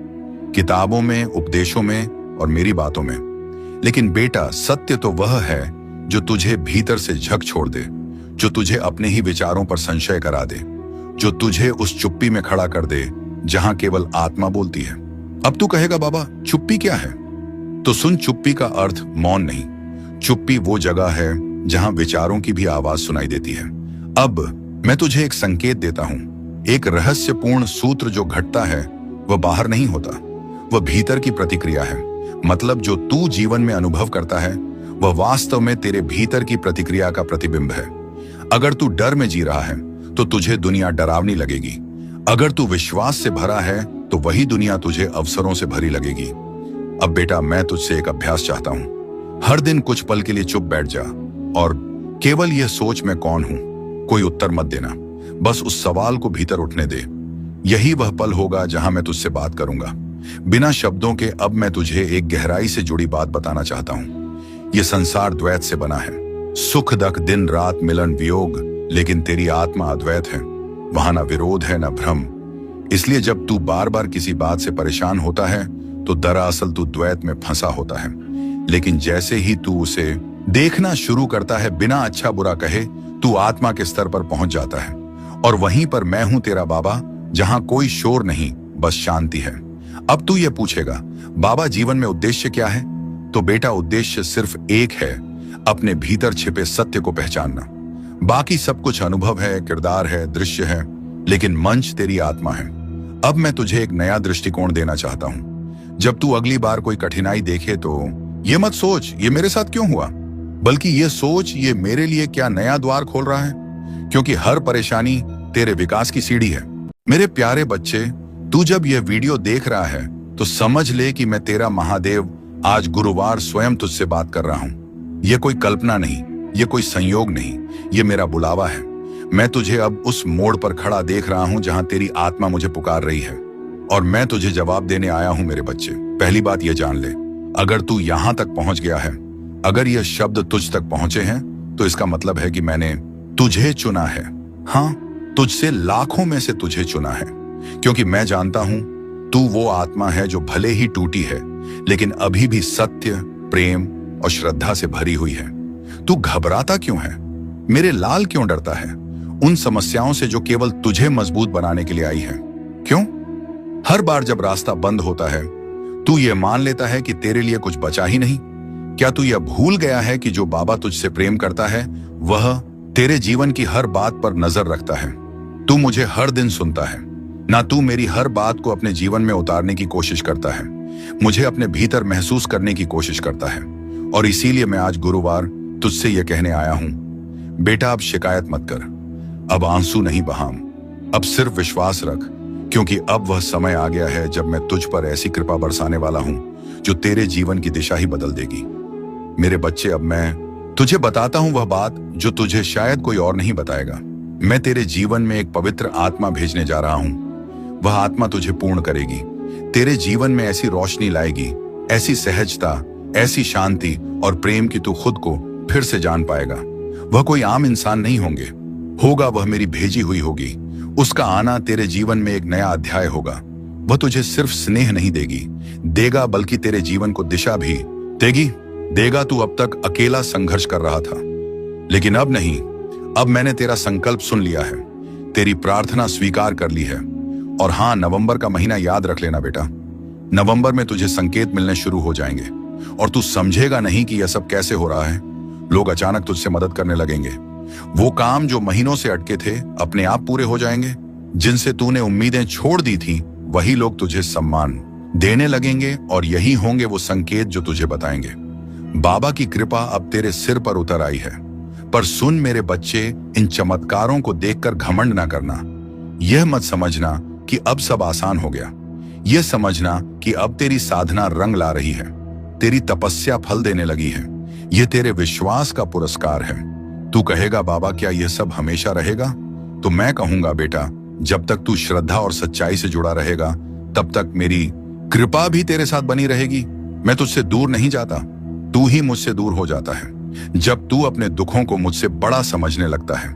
किताबों में, उपदेशों में और मेरी बातों में। लेकिन बेटा, सत्य तो वह है जो तुझे भीतर से झक छोड़ दे, जो तुझे अपने ही विचारों पर संशय करा दे, जो तुझे उस चुप्पी में खड़ा कर दे जहां केवल आत्मा बोलती है। अब तू कहेगा, बाबा चुप्पी क्या है? तो सुन, चुप्पी का अर्थ मौन नहीं। चुप्पी वो जगह है जहां विचारों की भी आवाज सुनाई देती है। अब मैं तुझे एक संकेत देता हूं, एक रहस्यपूर्ण सूत्र जो घटता है वह बाहर नहीं होता, वह भीतर की प्रतिक्रिया है। मतलब जो तू जीवन में अनुभव करता है वह वास्तव में तेरे भीतर की प्रतिक्रिया का प्रतिबिंब है। अगर तू डर में जी रहा है तो तुझे दुनिया डरावनी लगेगी। अगर तू विश्वास से भरा है तो वही दुनिया तुझे अवसरों से भरी लगेगी। अब बेटा, मैं तुझसे एक अभ्यास चाहता हूं। हर दिन कुछ पल के लिए चुप बैठ जा और केवल यह सोच, मैं कौन हूं। कोई उत्तर मत देना, बस उस सवाल को भीतर उठने दे। यही वह पल होगा जहां मैं तुझसे बात करूंगा, बिना शब्दों के। अब मैं तुझे एक गहराई से जुड़ी बात बताना चाहता हूं। यह संसार द्वैत से बना है, सुख दुख, दिन रात, मिलन वियोग, लेकिन तेरी आत्मा अद्वैत है। वहां ना विरोध है, ना भ्रम। इसलिए जब तू बार बार किसी बात से परेशान होता है तो दरअसल तू द्वैत में फंसा होता है। लेकिन जैसे ही तू उसे देखना शुरू करता है, बिना अच्छा बुरा कहे, तू आत्मा के स्तर पर पहुंच जाता है। और वहीं पर मैं हूं तेरा बाबा, जहां कोई शोर नहीं, बस शांति है। अब तू ये पूछेगा, बाबा जीवन में उद्देश्य क्या है? तो बेटा, उद्देश्य सिर्फ एक है, अपने भीतर छिपे सत्य को पहचानना। बाकी सब कुछ अनुभव है, किरदार है, दृश्य है, लेकिन मंच तेरी आत्मा है। अब मैं तुझे एक नया दृष्टिकोण देना चाहता हूं। जब तू अगली बार कोई कठिनाई देखे तो ये मत सोच ये मेरे साथ क्यों हुआ, बल्कि ये सोच ये मेरे लिए क्या नया द्वार खोल रहा है। क्योंकि हर परेशानी तेरे विकास की सीढ़ी है। मेरे प्यारे बच्चे, तू जब यह वीडियो देख रहा है तो समझ ले कि मैं तेरा महादेव आज गुरुवार स्वयं तुझसे बात कर रहा हूं। यह कोई कल्पना नहीं, यह कोई संयोग नहीं, यह मेरा बुलावा है। मैं तुझे अब उस मोड़ पर खड़ा देख रहा हूं जहां तेरी आत्मा मुझे पुकार रही है, और मैं तुझे जवाब देने आया हूं मेरे बच्चे। पहली बात यह जान ले, अगर तू यहां तक पहुंच गया है, अगर यह शब्द तुझ तक पहुंचे हैं, तो इसका मतलब है कि मैंने तुझे चुना है। हाँ, तुझसे लाखों में से तुझे चुना है, क्योंकि मैं जानता हूं तू वो आत्मा है जो भले ही टूटी है, लेकिन अभी भी सत्य, प्रेम और श्रद्धा से भरी हुई है। तू घबराता क्यों है? मेरे लाल क्यों डरता है उन समस्याओं से जो केवल तुझे मजबूत बनाने के लिए आई है? क्यों? हर बार जब रास्ता बंद होता है तू ये मान लेता है कि तेरे लिए कुछ बचा ही नहीं। क्या तू यह भूल गया है कि जो बाबा तुझसे प्रेम करता है वह तेरे जीवन की हर बात पर नजर रखता है? तू मुझे हर दिन सुनता है ना, तू मेरी हर बात को अपने जीवन में उतारने की कोशिश करता है, मुझे अपने भीतर महसूस करने की कोशिश करता है। और इसीलिए मैं आज गुरुवार तुझसे यह कहने आया हूं, बेटा अब शिकायत मत कर, अब आंसू नहीं बहाम, अब सिर्फ विश्वास रख, क्योंकि अब वह समय आ गया है जब मैं तुझ पर ऐसी कृपा बरसाने वाला हूं जो तेरे जीवन की दिशा ही बदल देगी। मेरे बच्चे, अब मैं तुझे बताता हूं वह बात जो तुझे शायद कोई और नहीं बताएगा। मैं तेरे जीवन में एक पवित्र आत्मा भेजने जा रहा हूं। वह आत्मा तुझे पूर्ण करेगी, तेरे जीवन में ऐसी रोशनी लाएगी, ऐसी सहजता, ऐसी शांति और प्रेम कि तू खुद को फिर से जान पाएगा। वह कोई आम इंसान नहीं होगा, वह मेरी भेजी हुई होगी। उसका आना तेरे जीवन में एक नया अध्याय होगा। वह तुझे सिर्फ स्नेह नहीं देगा, बल्कि तेरे जीवन को दिशा भी देगा। तू अब तक अकेला संघर्ष कर रहा था, लेकिन अब नहीं। अब मैंने तेरा संकल्प सुन लिया है, तेरी प्रार्थना स्वीकार कर ली है। और हाँ, नवंबर का महीना याद रख लेना बेटा। नवंबर में तुझे संकेत मिलने शुरू हो जाएंगे और तू समझेगा नहीं कि यह सब कैसे हो रहा है। लोग अचानक तुझसे मदद करने लगेंगे। वो काम जो महीनों से अटके थे अपने आप पूरे हो जाएंगे। जिनसे तूने उम्मीदें छोड़ दी थी वही लोग तुझे सम्मान देने लगेंगे, और यही होंगे वो संकेत जो तुझे बताएंगे बाबा की कृपा अब तेरे सिर पर उतर आई है। पर सुन मेरे बच्चे, इन चमत्कारों को देखकर घमंड ना करना। यह मत समझना कि अब सब आसान हो गया। यह समझना कि अब तेरी साधना रंग ला रही है, तेरी तपस्या फल देने लगी है। यह तेरे विश्वास का पुरस्कार है। तू कहेगा, बाबा क्या यह सब हमेशा रहेगा? तो मैं कहूंगा, बेटा जब तक तू श्रद्धा और सच्चाई से जुड़ा रहेगा तब तक मेरी कृपा भी तेरे साथ बनी रहेगी। मैं तुझसे दूर नहीं जाता, तू ही मुझसे दूर हो जाता है जब तू अपने दुखों को मुझसे बड़ा समझने लगता है।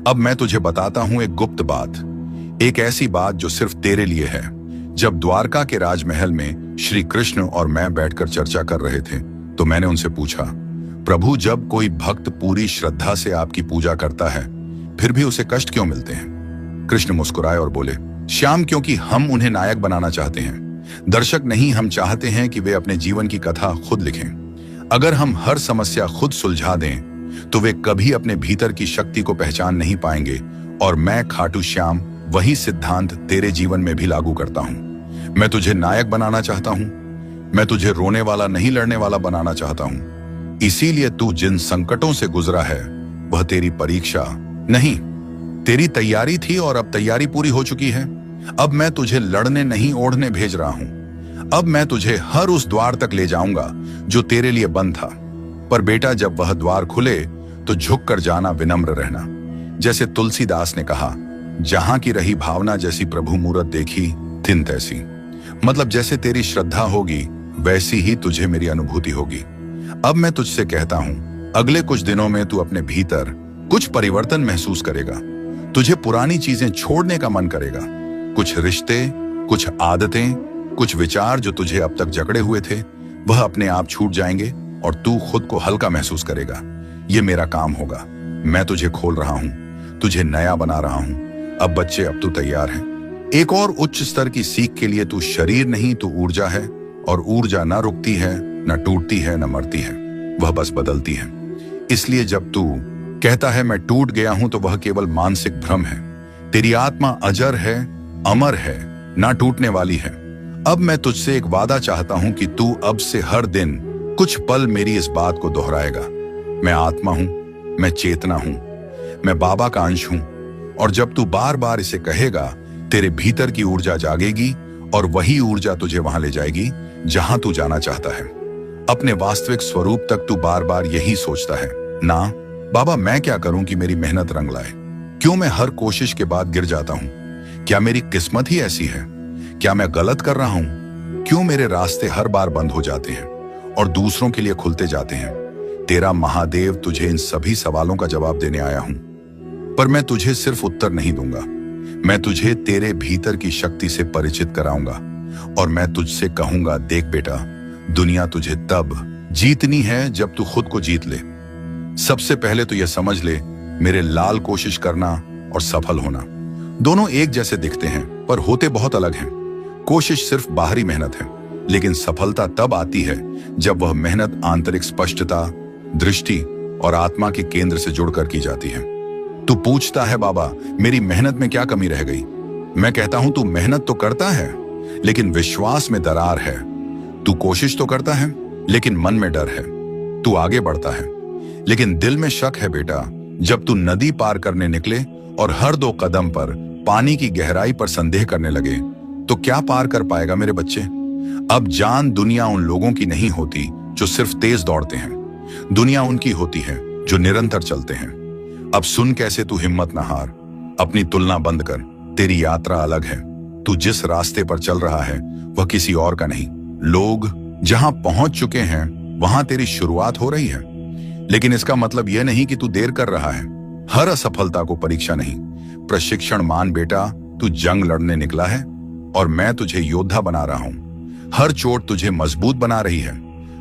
अब मैं तुझे बताता हूं एक गुप्त बात, एक ऐसी बात जो सिर्फ तेरे लिए है। जब द्वारका के राजमहल में श्री कृष्ण और मैं बैठकर चर्चा कर रहे थे तो मैंने उनसे पूछा, प्रभु जब कोई भक्त पूरी श्रद्धा से आपकी पूजा करता है फिर भी उसे कष्ट क्यों मिलते हैं? कृष्ण मुस्कुराए और बोले, श्याम क्योंकि हम उन्हें नायक बनाना चाहते हैं, दर्शक नहीं। हम चाहते हैं कि वे अपने जीवन की कथा खुद लिखें। अगर हम हर समस्या खुद सुलझा दें तो वे कभी अपने भीतर की शक्ति को पहचान नहीं पाएंगे। और मैं खाटू श्याम वही सिद्धांत तेरे जीवन में भी लागू करता हूं। मैं तुझे नायक बनाना चाहता हूं। मैं तुझे रोने वाला नहीं, लड़ने वाला बनाना चाहता हूं। इसीलिए तू जिन संकटों से गुजरा है वह तेरी परीक्षा नहीं, तेरी तैयारी थी और अब तैयारी पूरी हो चुकी है। अब मैं तुझे लड़ने नहीं, ओढ़ने भेज रहा हूं। अब मैं तुझे हर उस द्वार तक ले जाऊंगा जो तेरे लिए बंद था। पर बेटा जब वह द्वार खुले तो झुक कर जाना, विनम्र रहना। जैसे तुलसीदास ने कहा, जहां की रही भावना जैसी प्रभु मूरत देखी थिन तैसी। मतलब जैसे तेरी श्रद्धा होगी वैसी ही तुझे मेरी अनुभूति होगी। अब मैं तुझसे कहता हूं, अगले कुछ दिनों में तू अपने भीतर कुछ परिवर्तन महसूस करेगा। तुझे पुरानी चीजें छोड़ने का मन करेगा। कुछ रिश्ते, कुछ आदतें, कुछ विचार जो तुझे अब तक जकड़े हुए थे वह अपने आप छूट जाएंगे और तू खुद को हल्का महसूस करेगा। ये मेरा काम होगा। मैं तुझे खोल रहा हूं, तुझे नया बना रहा हूं। अब बच्चे, अब तू तैयार है एक और उच्च स्तर की सीख के लिए। तू शरीर नहीं, तू ऊर्जा है। और ऊर्जा ना रुकती है, न टूटती है, न मरती है, वह बस बदलती है। इसलिए जब तू कहता है मैं टूट गया हूं तो वह केवल मानसिक भ्रम है। तेरी आत्मा अजर है, अमर है, ना टूटने वाली है। अब मैं तुझसे एक वादा चाहता हूं कि तू अब से हर दिन कुछ पल मेरी इस बात को दोहराएगा। मैं आत्मा हूं, मैं चेतना हूं, मैं बाबा का अंश हूं। और जब तू बार बार इसे कहेगा तेरे भीतर की ऊर्जा जागेगी और वही ऊर्जा तुझे वहां ले जाएगी जहां तू जाना चाहता है। अपने वास्तविक स्वरूप तक तू बार बार यही सोचता है, ना बाबा मैं क्या करूं कि मेरी मेहनत रंग लाए? क्यों मैं हर कोशिश के बाद गिर जाता हूं? क्या मेरी किस्मत ही ऐसी है? क्या मैं गलत कर रहा हूं? क्यों मेरे रास्ते हर बार बंद हो जाते हैं और दूसरों के लिए खुलते जाते हैं? तेरा महादेव तुझे इन सभी सवालों का जवाब देने आया हूं। पर मैं तुझे सिर्फ उत्तर नहीं दूंगा, मैं तुझे तेरे भीतर की शक्ति से परिचित कराऊंगा। और मैं तुझसे कहूंगा, देख बेटा, दुनिया तुझे तब जीतनी है जब तू खुद को जीत ले। सबसे पहले तो यह समझ ले, मेरे लाल कोशिश करना और सफल होना दोनों एक जैसे दिखते हैं पर होते बहुत अलग हैं। कोशिश सिर्फ बाहरी मेहनत है, लेकिन सफलता तब आती है जब वह मेहनत आंतरिक स्पष्टता, दृष्टि और आत्मा के केंद्र से जुड़कर की जाती है। तू पूछता है, बाबा मेरी मेहनत में क्या कमी रह गई? मैं कहता हूं तू मेहनत तो करता है लेकिन विश्वास में दरार है। तू कोशिश तो करता है लेकिन मन में डर है। तू आगे बढ़ता है लेकिन दिल में शक है। बेटा जब तू नदी पार करने निकले और हर 2 कदम पर पानी की गहराई पर संदेह करने लगे तो क्या पार कर पाएगा मेरे बच्चे? अब जान, दुनिया उन लोगों की नहीं होती जो सिर्फ तेज दौड़ते हैं, दुनिया उनकी होती है जो निरंतर चलते हैं। अब सुन कैसे तू हिम्मत ना हार, अपनी तुलना बंद कर। तेरी यात्रा अलग है। तू जिस रास्ते पर चल रहा है वह किसी और का नहीं। लोग जहां पहुंच चुके हैं वहां तेरी शुरुआत हो रही है, लेकिन इसका मतलब यह नहीं कि तू देर कर रहा है। हर असफलता को परीक्षा नहीं, प्रशिक्षण मान बेटा। तू जंग लड़ने निकला है और मैं तुझे योद्धा बना रहा हूं। हर चोट तुझे मजबूत बना रही है,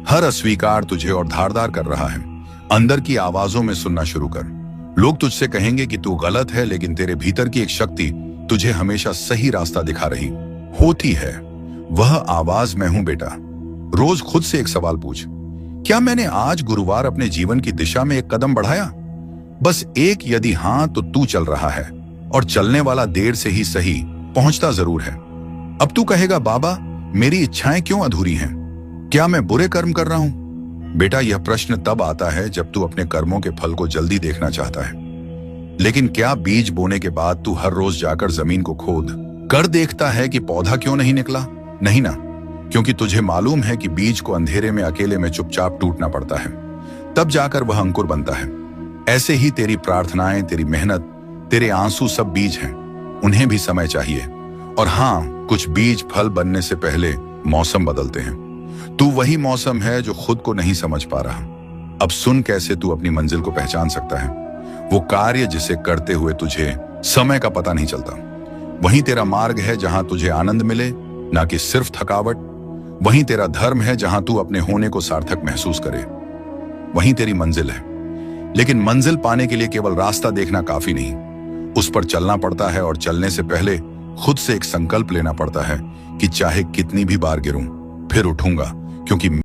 हर अस्वीकार तुझे और धारदार कर रहा है। अंदर की आवाजों में सुनना शुरू कर। लोग तुझसे कहेंगे कि तू गलत है, लेकिन तेरे भीतर की एक शक्ति तुझे हमेशा सही रास्ता दिखा रही होती है। वह आवाज मैं हूं बेटा। रोज खुद से एक सवाल पूछ, क्या मैंने आज गुरुवार अपने जीवन की दिशा में एक कदम बढ़ाया? बस एक। यदि हां तो तू चल रहा है और चलने वाला देर से ही सही पहुंचता जरूर है। अब तू कहेगा, बाबा मेरी इच्छाएं क्यों अधूरी हैं? क्या मैं बुरे कर्म कर रहा हूं? बेटा यह प्रश्न तब आता है जब तू अपने कर्मों के फल को जल्दी देखना चाहता है। लेकिन क्या बीज बोने के बाद तू हर रोज जाकर जमीन को खोद कर देखता है कि पौधा क्यों नहीं निकला? नहीं ना, क्योंकि तुझे मालूम है कि बीज को अंधेरे में अकेले में चुपचाप टूटना पड़ता है, तब जाकर वह अंकुर बनता है। ऐसे ही तेरी प्रार्थनाएं, तेरी मेहनत, तेरे आंसू सब बीज हैं, उन्हें भी समय चाहिए। और हाँ, कुछ बीज फल बनने से पहले मौसम बदलते हैं। तू वही मौसम है जो खुद को नहीं समझ पा रहा। अब सुन कैसे तू अपनी मंजिल को पहचान सकता है। वो कार्य जिसे करते हुए तुझे समय का पता नहीं चलता। वहीं तेरा मार्ग है जहां तुझे आनंद मिले, ना कि सिर्फ थकावट। वहीं तेरा धर्म है जहां तू अपने होने को सार्थक महसूस करे। वहीं तेरी मंजिल है। लेकिन मंजिल पाने के लिए केवल रास्ता देखना काफी नहीं, उस पर चलना पड़ता है। और चलने से पहले खुद से एक संकल्प लेना पड़ता है कि चाहे कितनी भी बार गिरूं, फिर उठूंगा, क्योंकि